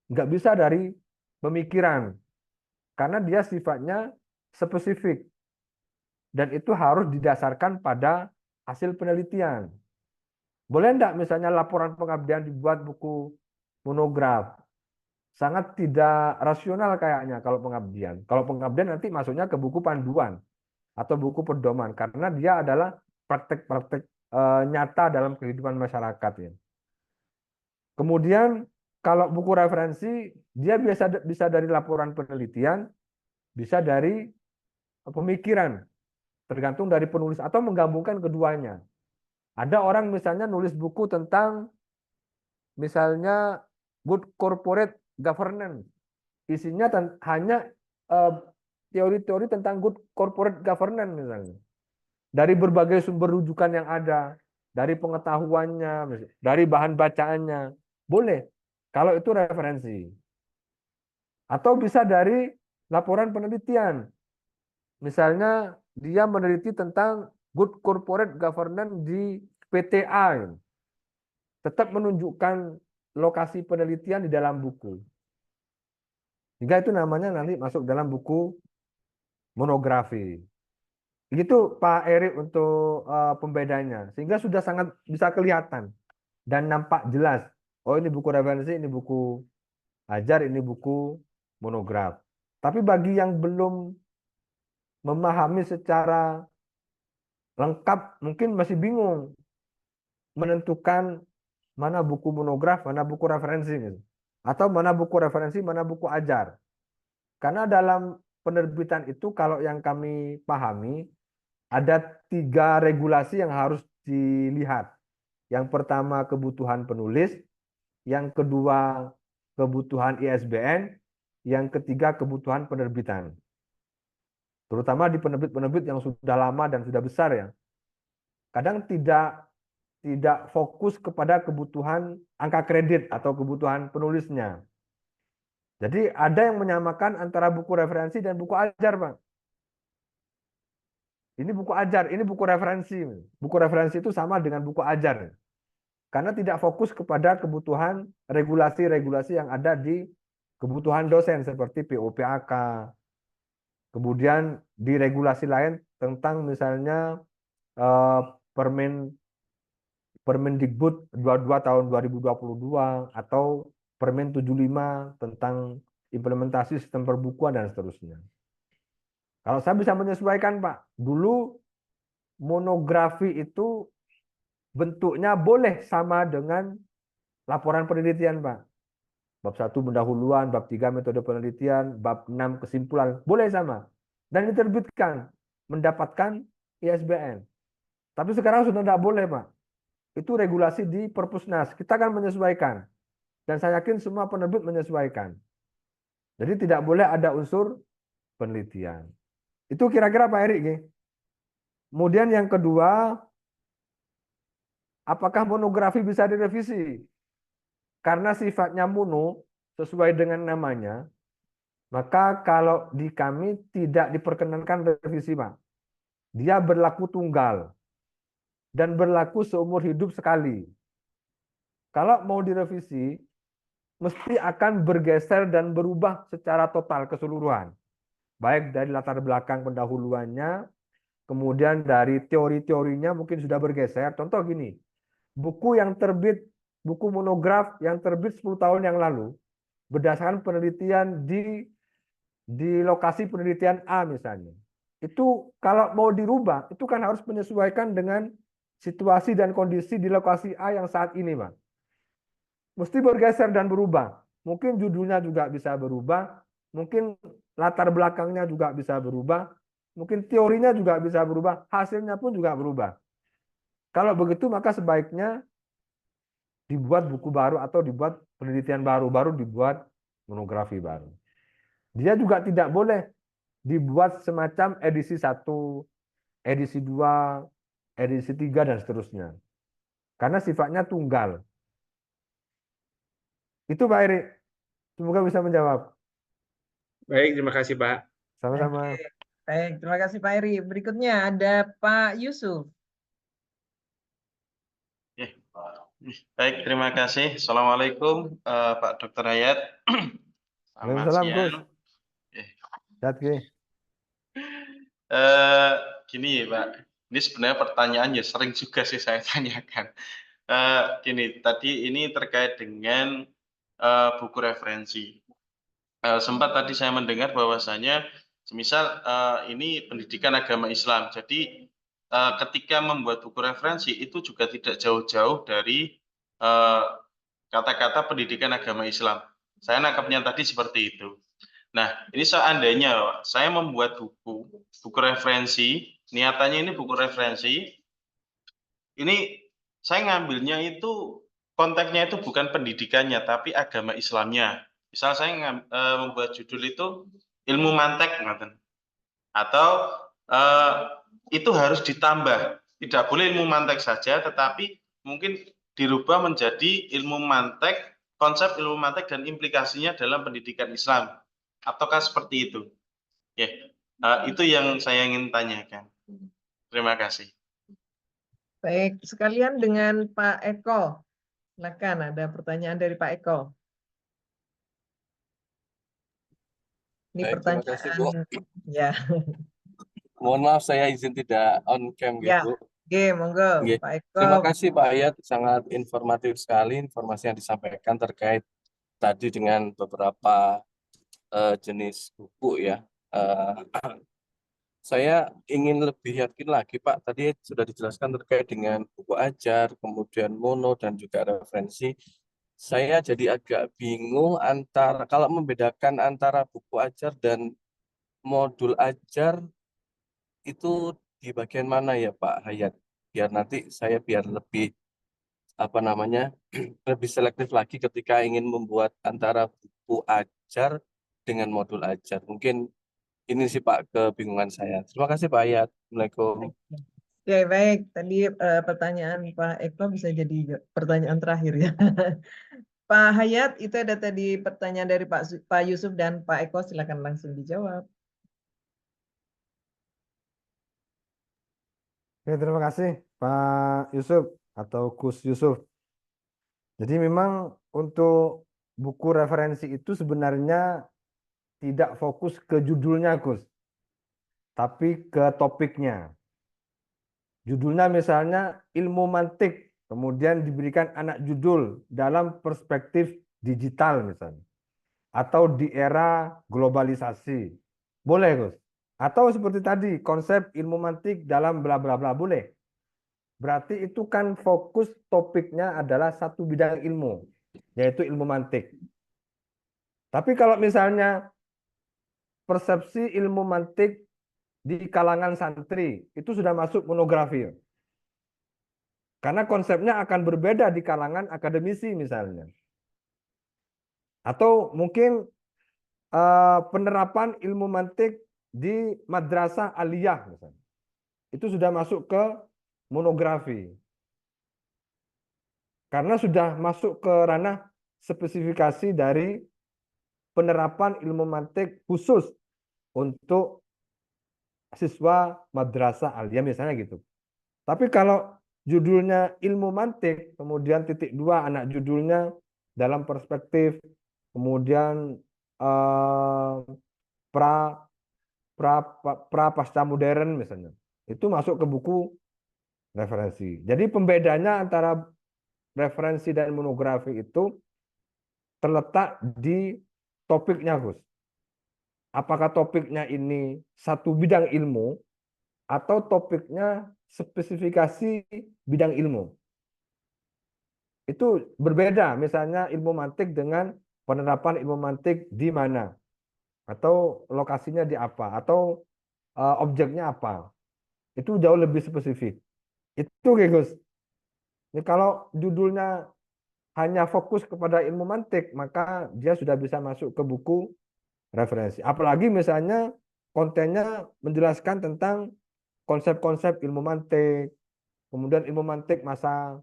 Nggak bisa dari pemikiran. Karena dia sifatnya spesifik. Dan itu harus didasarkan pada hasil penelitian. Boleh enggak misalnya laporan pengabdian dibuat buku monograf? Sangat tidak rasional kayaknya kalau pengabdian. Kalau pengabdian nanti masuknya ke buku panduan atau buku pedoman karena dia adalah praktek-praktek nyata dalam kehidupan masyarakat ya. Kemudian kalau buku referensi dia bisa dari laporan penelitian, bisa dari pemikiran, tergantung dari penulis atau menggabungkan keduanya. Ada orang misalnya nulis buku tentang misalnya good corporate governance. Isinya hanya teori-teori tentang good corporate governance misalnya. Dari berbagai sumber rujukan yang ada, dari pengetahuannya, dari bahan bacaannya. Boleh, kalau itu referensi. Atau bisa dari laporan penelitian. Misalnya dia meneliti tentang good corporate governance di PTA. Tetap menunjukkan lokasi penelitian di dalam buku. Sehingga itu namanya nanti masuk dalam buku monografi. Begitu Pak Erik untuk pembedanya. Sehingga sudah sangat bisa kelihatan dan nampak jelas. Oh ini buku referensi, ini buku ajar, ini buku monograf. Tapi bagi yang belum memahami secara lengkap, mungkin masih bingung menentukan mana buku monograf, mana buku referensi. Atau mana buku referensi, mana buku ajar. Karena dalam penerbitan itu kalau yang kami pahami, ada 3 regulasi yang harus dilihat. Yang pertama kebutuhan penulis, yang kedua kebutuhan ISBN, yang ketiga kebutuhan penerbitan. Terutama di penerbit-penerbit yang sudah lama dan sudah besar ya. Kadang tidak fokus kepada kebutuhan angka kredit atau kebutuhan penulisnya. Jadi ada yang menyamakan antara buku referensi dan buku ajar, Pak. Ini buku ajar, ini buku referensi. Buku referensi itu sama dengan buku ajar. Karena tidak fokus kepada kebutuhan regulasi-regulasi yang ada di kebutuhan dosen seperti POPAK. Kemudian di regulasi lain tentang misalnya Permendikbud 22 tahun 2022 atau Permen 75 tentang implementasi sistem perbukuan dan seterusnya. Kalau saya bisa menyesuaikan Pak, dulu monografi itu bentuknya boleh sama dengan laporan penelitian Pak. Bab 1 pendahuluan, bab 3 metode penelitian, bab 6 kesimpulan, boleh sama. Dan diterbitkan, mendapatkan ISBN. Tapi sekarang sudah tidak boleh, Pak. Itu regulasi di Perpusnas. Kita akan menyesuaikan. Dan saya yakin semua penerbit menyesuaikan. Jadi tidak boleh ada unsur penelitian. Itu kira-kira Pak Erik. Kemudian yang kedua, apakah monografi bisa direvisi? Karena sifatnya mono, sesuai dengan namanya, maka kalau di kami tidak diperkenankan revisi, Pak. Dia berlaku tunggal dan berlaku seumur hidup sekali. Kalau mau direvisi, mesti akan bergeser dan berubah secara total keseluruhan. Baik dari latar belakang pendahuluannya, kemudian dari teori-teorinya mungkin sudah bergeser. Contoh gini, buku yang terbit, buku monograf yang terbit 10 tahun yang lalu, berdasarkan penelitian di lokasi penelitian A misalnya. Itu kalau mau dirubah, itu kan harus menyesuaikan dengan situasi dan kondisi di lokasi A yang saat ini, Pak. Mesti bergeser dan berubah. Mungkin judulnya juga bisa berubah, mungkin latar belakangnya juga bisa berubah, mungkin teorinya juga bisa berubah, hasilnya pun juga berubah. Kalau begitu maka sebaiknya dibuat buku baru atau dibuat penelitian baru, baru dibuat monografi baru. Dia juga tidak boleh dibuat semacam edisi 1, edisi 2, edisi 3, dan seterusnya. Karena sifatnya tunggal. Itu Pak Erik. Semoga bisa menjawab. Baik, terima kasih Pak. Sama-sama. Oke. Baik, terima kasih Pak Eri. Berikutnya ada Pak Yusuf. Baik, terima kasih. Assalamualaikum Pak Dr. Hayat. Selamat Waalaikumsalam, Gus. siang. Sehat, Ki. Gini Pak, ini sebenarnya pertanyaan ya sering juga sih saya tanyakan. Gini, tadi ini terkait dengan buku referensi. Sempat tadi saya mendengar bahwasanya semisal ini pendidikan agama Islam. Jadi ketika membuat buku referensi itu juga tidak jauh-jauh dari kata-kata pendidikan agama Islam. Saya nangkapnya tadi seperti itu. Nah, ini seandainya saya membuat buku referensi, niatannya ini buku referensi, ini saya ngambilnya itu konteksnya itu bukan pendidikannya, tapi agama Islamnya. Misal saya membuat judul itu ilmu mantek, atau itu harus ditambah. Tidak boleh ilmu mantek saja, tetapi mungkin dirubah menjadi ilmu mantek, konsep ilmu mantek dan implikasinya dalam pendidikan Islam. Ataukah seperti itu? Ya, itu yang saya ingin tanyakan. Terima kasih. Baik, sekalian dengan Pak Eko. Silakan, ada pertanyaan dari Pak Eko. Ini Baik, terima kasih, Bu. ya. Mohon maaf saya izin tidak on cam Ya, gitu. oke, monggo Oke. Pak Eko. Terima kasih Pak Hayat, sangat informatif sekali informasi yang disampaikan terkait tadi dengan beberapa jenis buku ya. Saya ingin lebih yakin lagi Pak, tadi sudah dijelaskan terkait dengan buku ajar, kemudian mono dan juga referensi. Saya jadi agak bingung antara kalau membedakan antara buku ajar dan modul ajar itu di bagian mana ya Pak Hayat? Biar nanti saya biar lebih lebih selektif lagi ketika ingin membuat antara buku ajar dengan modul ajar. Mungkin ini sih Pak kebingungan saya. Terima kasih Pak Hayat. Assalamualaikum. Oke, baik. Tadi pertanyaan Pak Eko bisa jadi pertanyaan terakhir ya. Pak Hayat, itu ada tadi pertanyaan dari Pak Yusuf dan Pak Eko. Silakan langsung dijawab. Oke, terima kasih Pak Yusuf atau Gus Yusuf. Jadi memang untuk buku referensi itu sebenarnya tidak fokus ke judulnya, Gus, tapi ke topiknya. Judulnya misalnya ilmu mantik, kemudian diberikan anak judul dalam perspektif digital misalnya. Atau di era globalisasi. Boleh, Gus. Atau seperti tadi, konsep ilmu mantik dalam bla bla bla, boleh. Berarti itu kan fokus topiknya adalah satu bidang ilmu, yaitu ilmu mantik. Tapi kalau misalnya persepsi ilmu mantik di kalangan santri, itu sudah masuk monografi. Karena konsepnya akan berbeda di kalangan akademisi misalnya. Atau mungkin penerapan ilmu mantik di madrasah aliyah misalnya. Itu sudah masuk ke monografi. Karena sudah masuk ke ranah spesifikasi dari penerapan ilmu mantik khusus untuk siswa madrasah aliyah misalnya gitu. Tapi kalau judulnya ilmu mantik, kemudian titik dua anak judulnya dalam perspektif, kemudian pra pra pra pasca modern misalnya, itu masuk ke buku referensi. Jadi pembedanya antara referensi dan monografi itu terletak di topiknya, Gus. Apakah topiknya ini satu bidang ilmu atau topiknya spesifikasi bidang ilmu. Itu berbeda, misalnya ilmu mantik dengan penerapan ilmu mantik di mana, atau lokasinya di apa, atau objeknya apa. Itu jauh lebih spesifik. Itu, Gus. Ini kalau judulnya hanya fokus kepada ilmu mantik, maka dia sudah bisa masuk ke buku referensi. Apalagi misalnya kontennya menjelaskan tentang konsep-konsep ilmu mantik, kemudian ilmu mantik masa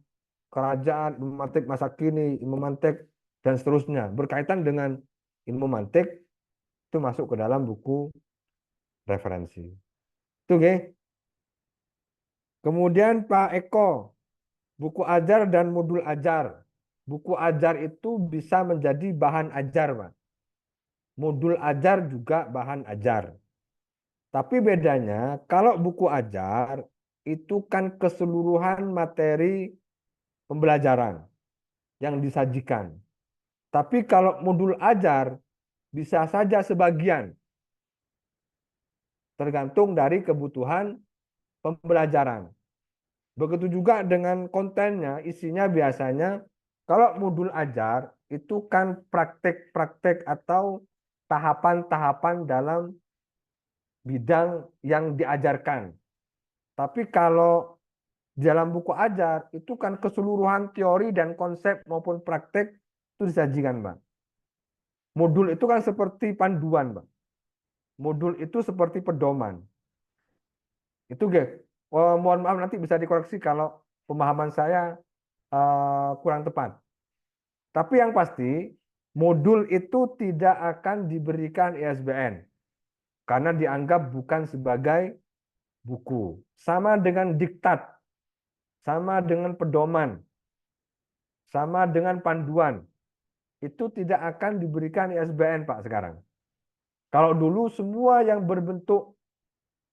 kerajaan, ilmu mantik masa kini, ilmu mantik, dan seterusnya. Berkaitan dengan ilmu mantik, itu masuk ke dalam buku referensi. Itu, okay? Kemudian Pak Eko, buku ajar dan modul ajar. Buku ajar itu bisa menjadi bahan ajar, Pak. Modul ajar juga bahan ajar. Tapi bedanya, kalau buku ajar itu kan keseluruhan materi pembelajaran yang disajikan. Tapi kalau modul ajar bisa saja sebagian. Tergantung dari kebutuhan pembelajaran. Begitu juga dengan kontennya, isinya biasanya kalau modul ajar itu kan praktek-praktek atau tahapan-tahapan dalam bidang yang diajarkan. Tapi kalau dalam buku ajar itu kan keseluruhan teori dan konsep maupun praktek itu disajikan, Bang. Modul itu kan seperti panduan, Bang. Modul itu seperti pedoman. Itu, guys. Mohon maaf nanti bisa dikoreksi kalau pemahaman saya kurang tepat. Tapi yang pasti, modul itu tidak akan diberikan ISBN karena dianggap bukan sebagai buku. Sama dengan diktat, sama dengan pedoman, sama dengan panduan. Itu tidak akan diberikan ISBN, Pak, sekarang. Kalau dulu semua yang berbentuk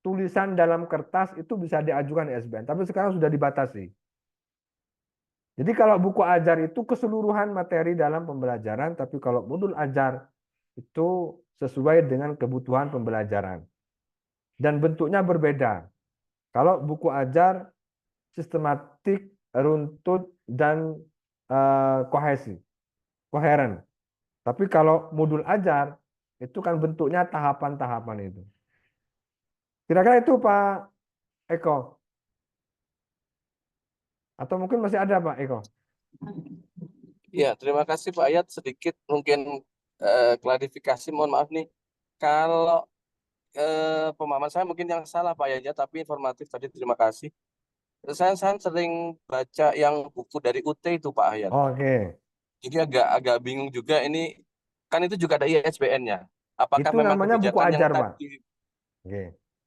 tulisan dalam kertas itu bisa diajukan ISBN, tapi sekarang sudah dibatasi. Jadi kalau buku ajar itu keseluruhan materi dalam pembelajaran, tapi kalau modul ajar itu sesuai dengan kebutuhan pembelajaran. Dan bentuknya berbeda. Kalau buku ajar sistematik, runtut, dan koheren. Tapi kalau modul ajar itu kan bentuknya tahapan-tahapan itu. Kira-kira itu Pak Eko. Atau mungkin masih ada Pak Eko? Ya, terima kasih Pak Ayat. Sedikit mungkin klarifikasi, mohon maaf nih. Kalau pemahaman saya mungkin yang salah Pak Ayat, ya, tapi informatif tadi, terima kasih. Saya sering baca yang buku dari UT itu Pak Ayat. Oke. Jadi agak bingung juga ini, kan itu juga ada ISBN-nya. Apakah Itu memang namanya buku kebijakan yang ajar, Pak. tadi? Oke.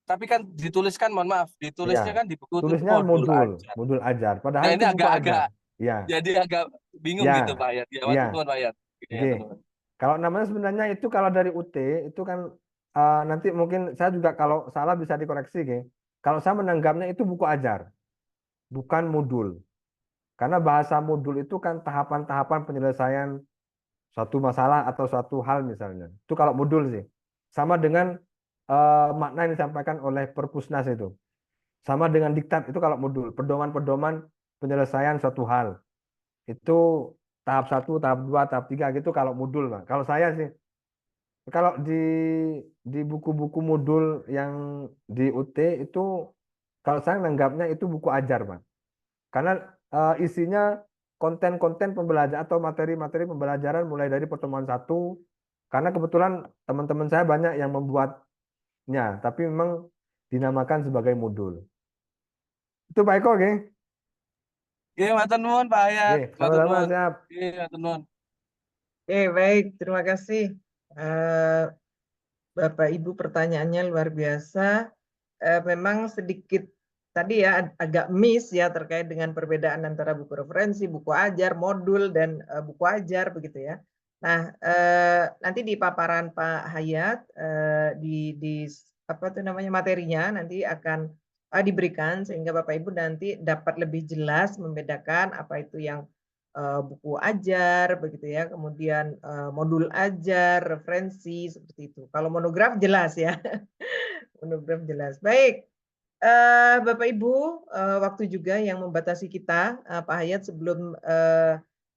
Tapi kan dituliskan, mohon maaf, ditulisnya Ya. kan di buku itu Tulisnya modul modul, ajar. modul ajar. Nah, Padahal ini itu buku ajar. agak-agak, Ya. jadi agak bingung Ya. gitu Pak Ayat. Ya, Ya. Pak Ayat. Ya, Oke. teman-teman. Kalau namanya sebenarnya itu kalau dari UT itu kan nanti mungkin saya juga kalau salah bisa dikoreksi, Ge. Kalau saya menanggapnya itu buku ajar, bukan modul. Karena bahasa modul itu kan tahapan-tahapan penyelesaian suatu masalah atau suatu hal misalnya. Itu kalau modul sih. Sama dengan makna yang disampaikan oleh Perpusnas itu. Sama dengan diktat itu kalau modul. Pedoman-pedoman penyelesaian suatu hal. Itu tahap 1, tahap 2, tahap 3 gitu kalau modul, Pak. Kalau saya sih, kalau di buku-buku modul yang di UT itu, kalau saya menganggapnya itu buku ajar, Pak. Karena isinya konten-konten pembelajaran atau materi-materi pembelajaran mulai dari pertemuan 1, karena kebetulan teman-teman saya banyak yang membuatnya, tapi memang dinamakan sebagai modul. Itu Pak Eko, oke? Oke, matur nuwun Pak Hayat. Oke, Matur sama-sama, nuwun. siap. Oke, matur nuwun. Oke, baik. Terima kasih. Bapak Ibu pertanyaannya luar biasa. Memang sedikit tadi ya agak miss ya terkait dengan perbedaan antara buku referensi, buku ajar, modul dan buku ajar begitu ya. Nah, nanti di paparan Pak Hayat di apa tuh namanya materinya nanti akan diberikan sehingga Bapak Ibu nanti dapat lebih jelas membedakan apa itu yang buku ajar begitu ya, kemudian modul ajar, referensi seperti itu. Kalau monograf jelas ya. Monograf jelas. Baik. Bapak Ibu, waktu juga yang membatasi kita, Pak Hayat sebelum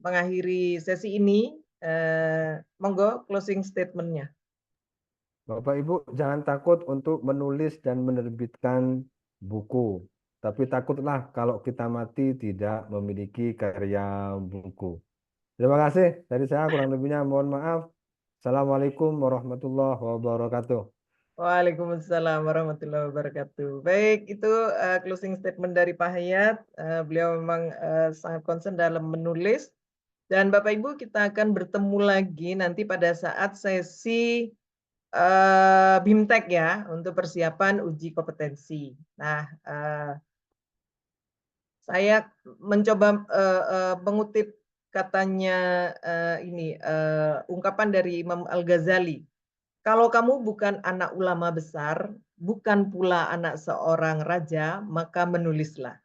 mengakhiri sesi ini, monggo closing statement-nya. Bapak Ibu jangan takut untuk menulis dan menerbitkan buku, tapi takutlah kalau kita mati tidak memiliki karya buku. Terima kasih dari saya, kurang lebihnya mohon maaf. Assalamualaikum warahmatullahi wabarakatuh. Waalaikumsalam warahmatullahi wabarakatuh. Baik, itu closing statement dari Pak Hayat. Beliau memang sangat concern dalam menulis. Dan Bapak Ibu kita akan bertemu lagi nanti pada saat sesi BIMTEK ya, untuk persiapan uji kompetensi. Nah, saya mencoba mengutip katanya ini ungkapan dari Imam Al-Ghazali. Kalau kamu bukan anak ulama besar, bukan pula anak seorang raja, maka menulislah.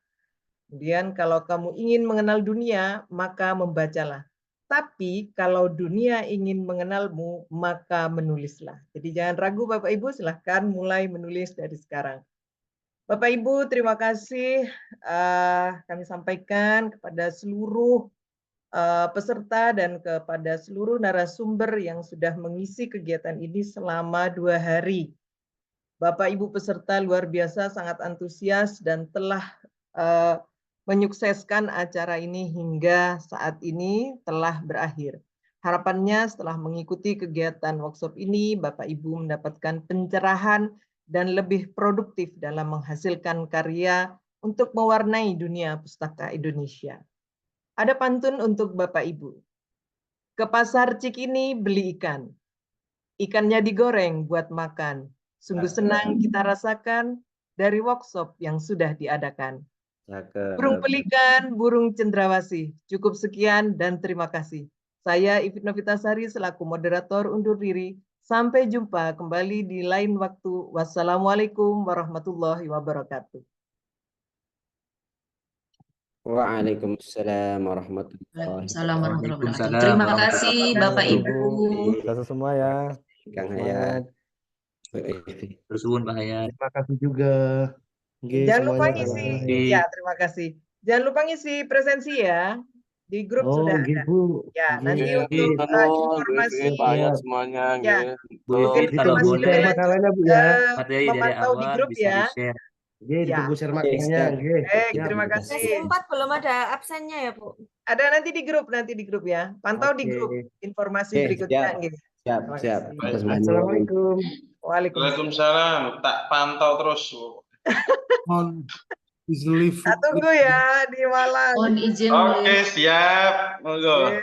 Kemudian kalau kamu ingin mengenal dunia, maka membacalah. Tapi kalau dunia ingin mengenalmu, maka menulislah. Jadi jangan ragu Bapak Ibu, silahkan mulai menulis dari sekarang. Bapak Ibu, terima kasih kami sampaikan kepada seluruh peserta dan kepada seluruh narasumber yang sudah mengisi kegiatan ini selama 2 hari. Bapak Ibu peserta luar biasa sangat antusias dan telah menyukseskan acara ini hingga saat ini telah berakhir. Harapannya setelah mengikuti kegiatan workshop ini, Bapak Ibu mendapatkan pencerahan dan lebih produktif dalam menghasilkan karya untuk mewarnai dunia pustaka Indonesia. Ada pantun untuk Bapak Ibu. Ke pasar Cikini beli ikan. Ikannya digoreng buat makan. Sungguh senang kita rasakan dari workshop yang sudah diadakan. Burung pelikan, burung cendrawasih. Cukup sekian dan terima kasih. Saya Ivit Novitasari selaku moderator undur diri. Sampai jumpa kembali di lain waktu. Wassalamualaikum warahmatullahi wabarakatuh. Waalaikumsalam warahmatullahi Waalaikumsalam warahmatullahi wabarakatuh. Waalaikumsalam Terima warahmatullahi kasih wabarakatuh. Bapak Ibu, Ibu. sukses semua ya. Kang Hayat. Semangat. Bersuwun Pak Hayat. Terima kasih juga. Nggih, Jangan lupa semuanya ngisi, sama. ya terima kasih. Jangan lupa ngisi presensi ya. Di grup Oh, sudah nggih, ada. Bu. Ya, Nggih. nanti Oke, untuk matur nuwun, Bu informasi, Ivin, Pak Hayat Siap. semuanya. ya, nggih. Bu untuk Ivit kalau informasi Ditunggu lebih share boleh lanjut makalahnya, Bu ya. materi dari memantau di awal grup bisa ya. di-share. Nggih, Ya, ditunggu share makalahnya, nggih. baik, Siap. terima Siap. kasih. Sesi 4 belum ada absennya ya, Bu? Ada nanti di grup ya. Pantau di grup Oke. informasi Oke, berikutnya. siap. Nggih. Siap, Terima siap. kasih. Atas bantuan. Assalamualaikum. Waalaikumsalam. Waalaikumsalam. Tak pantau terus. On is live. Tak tunggu ya di Malang. Mohon izin Oke, siap. Monggo. Oke.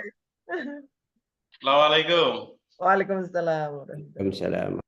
Assalamualaikum. Waalaikumsalam. Waalaikumsalam.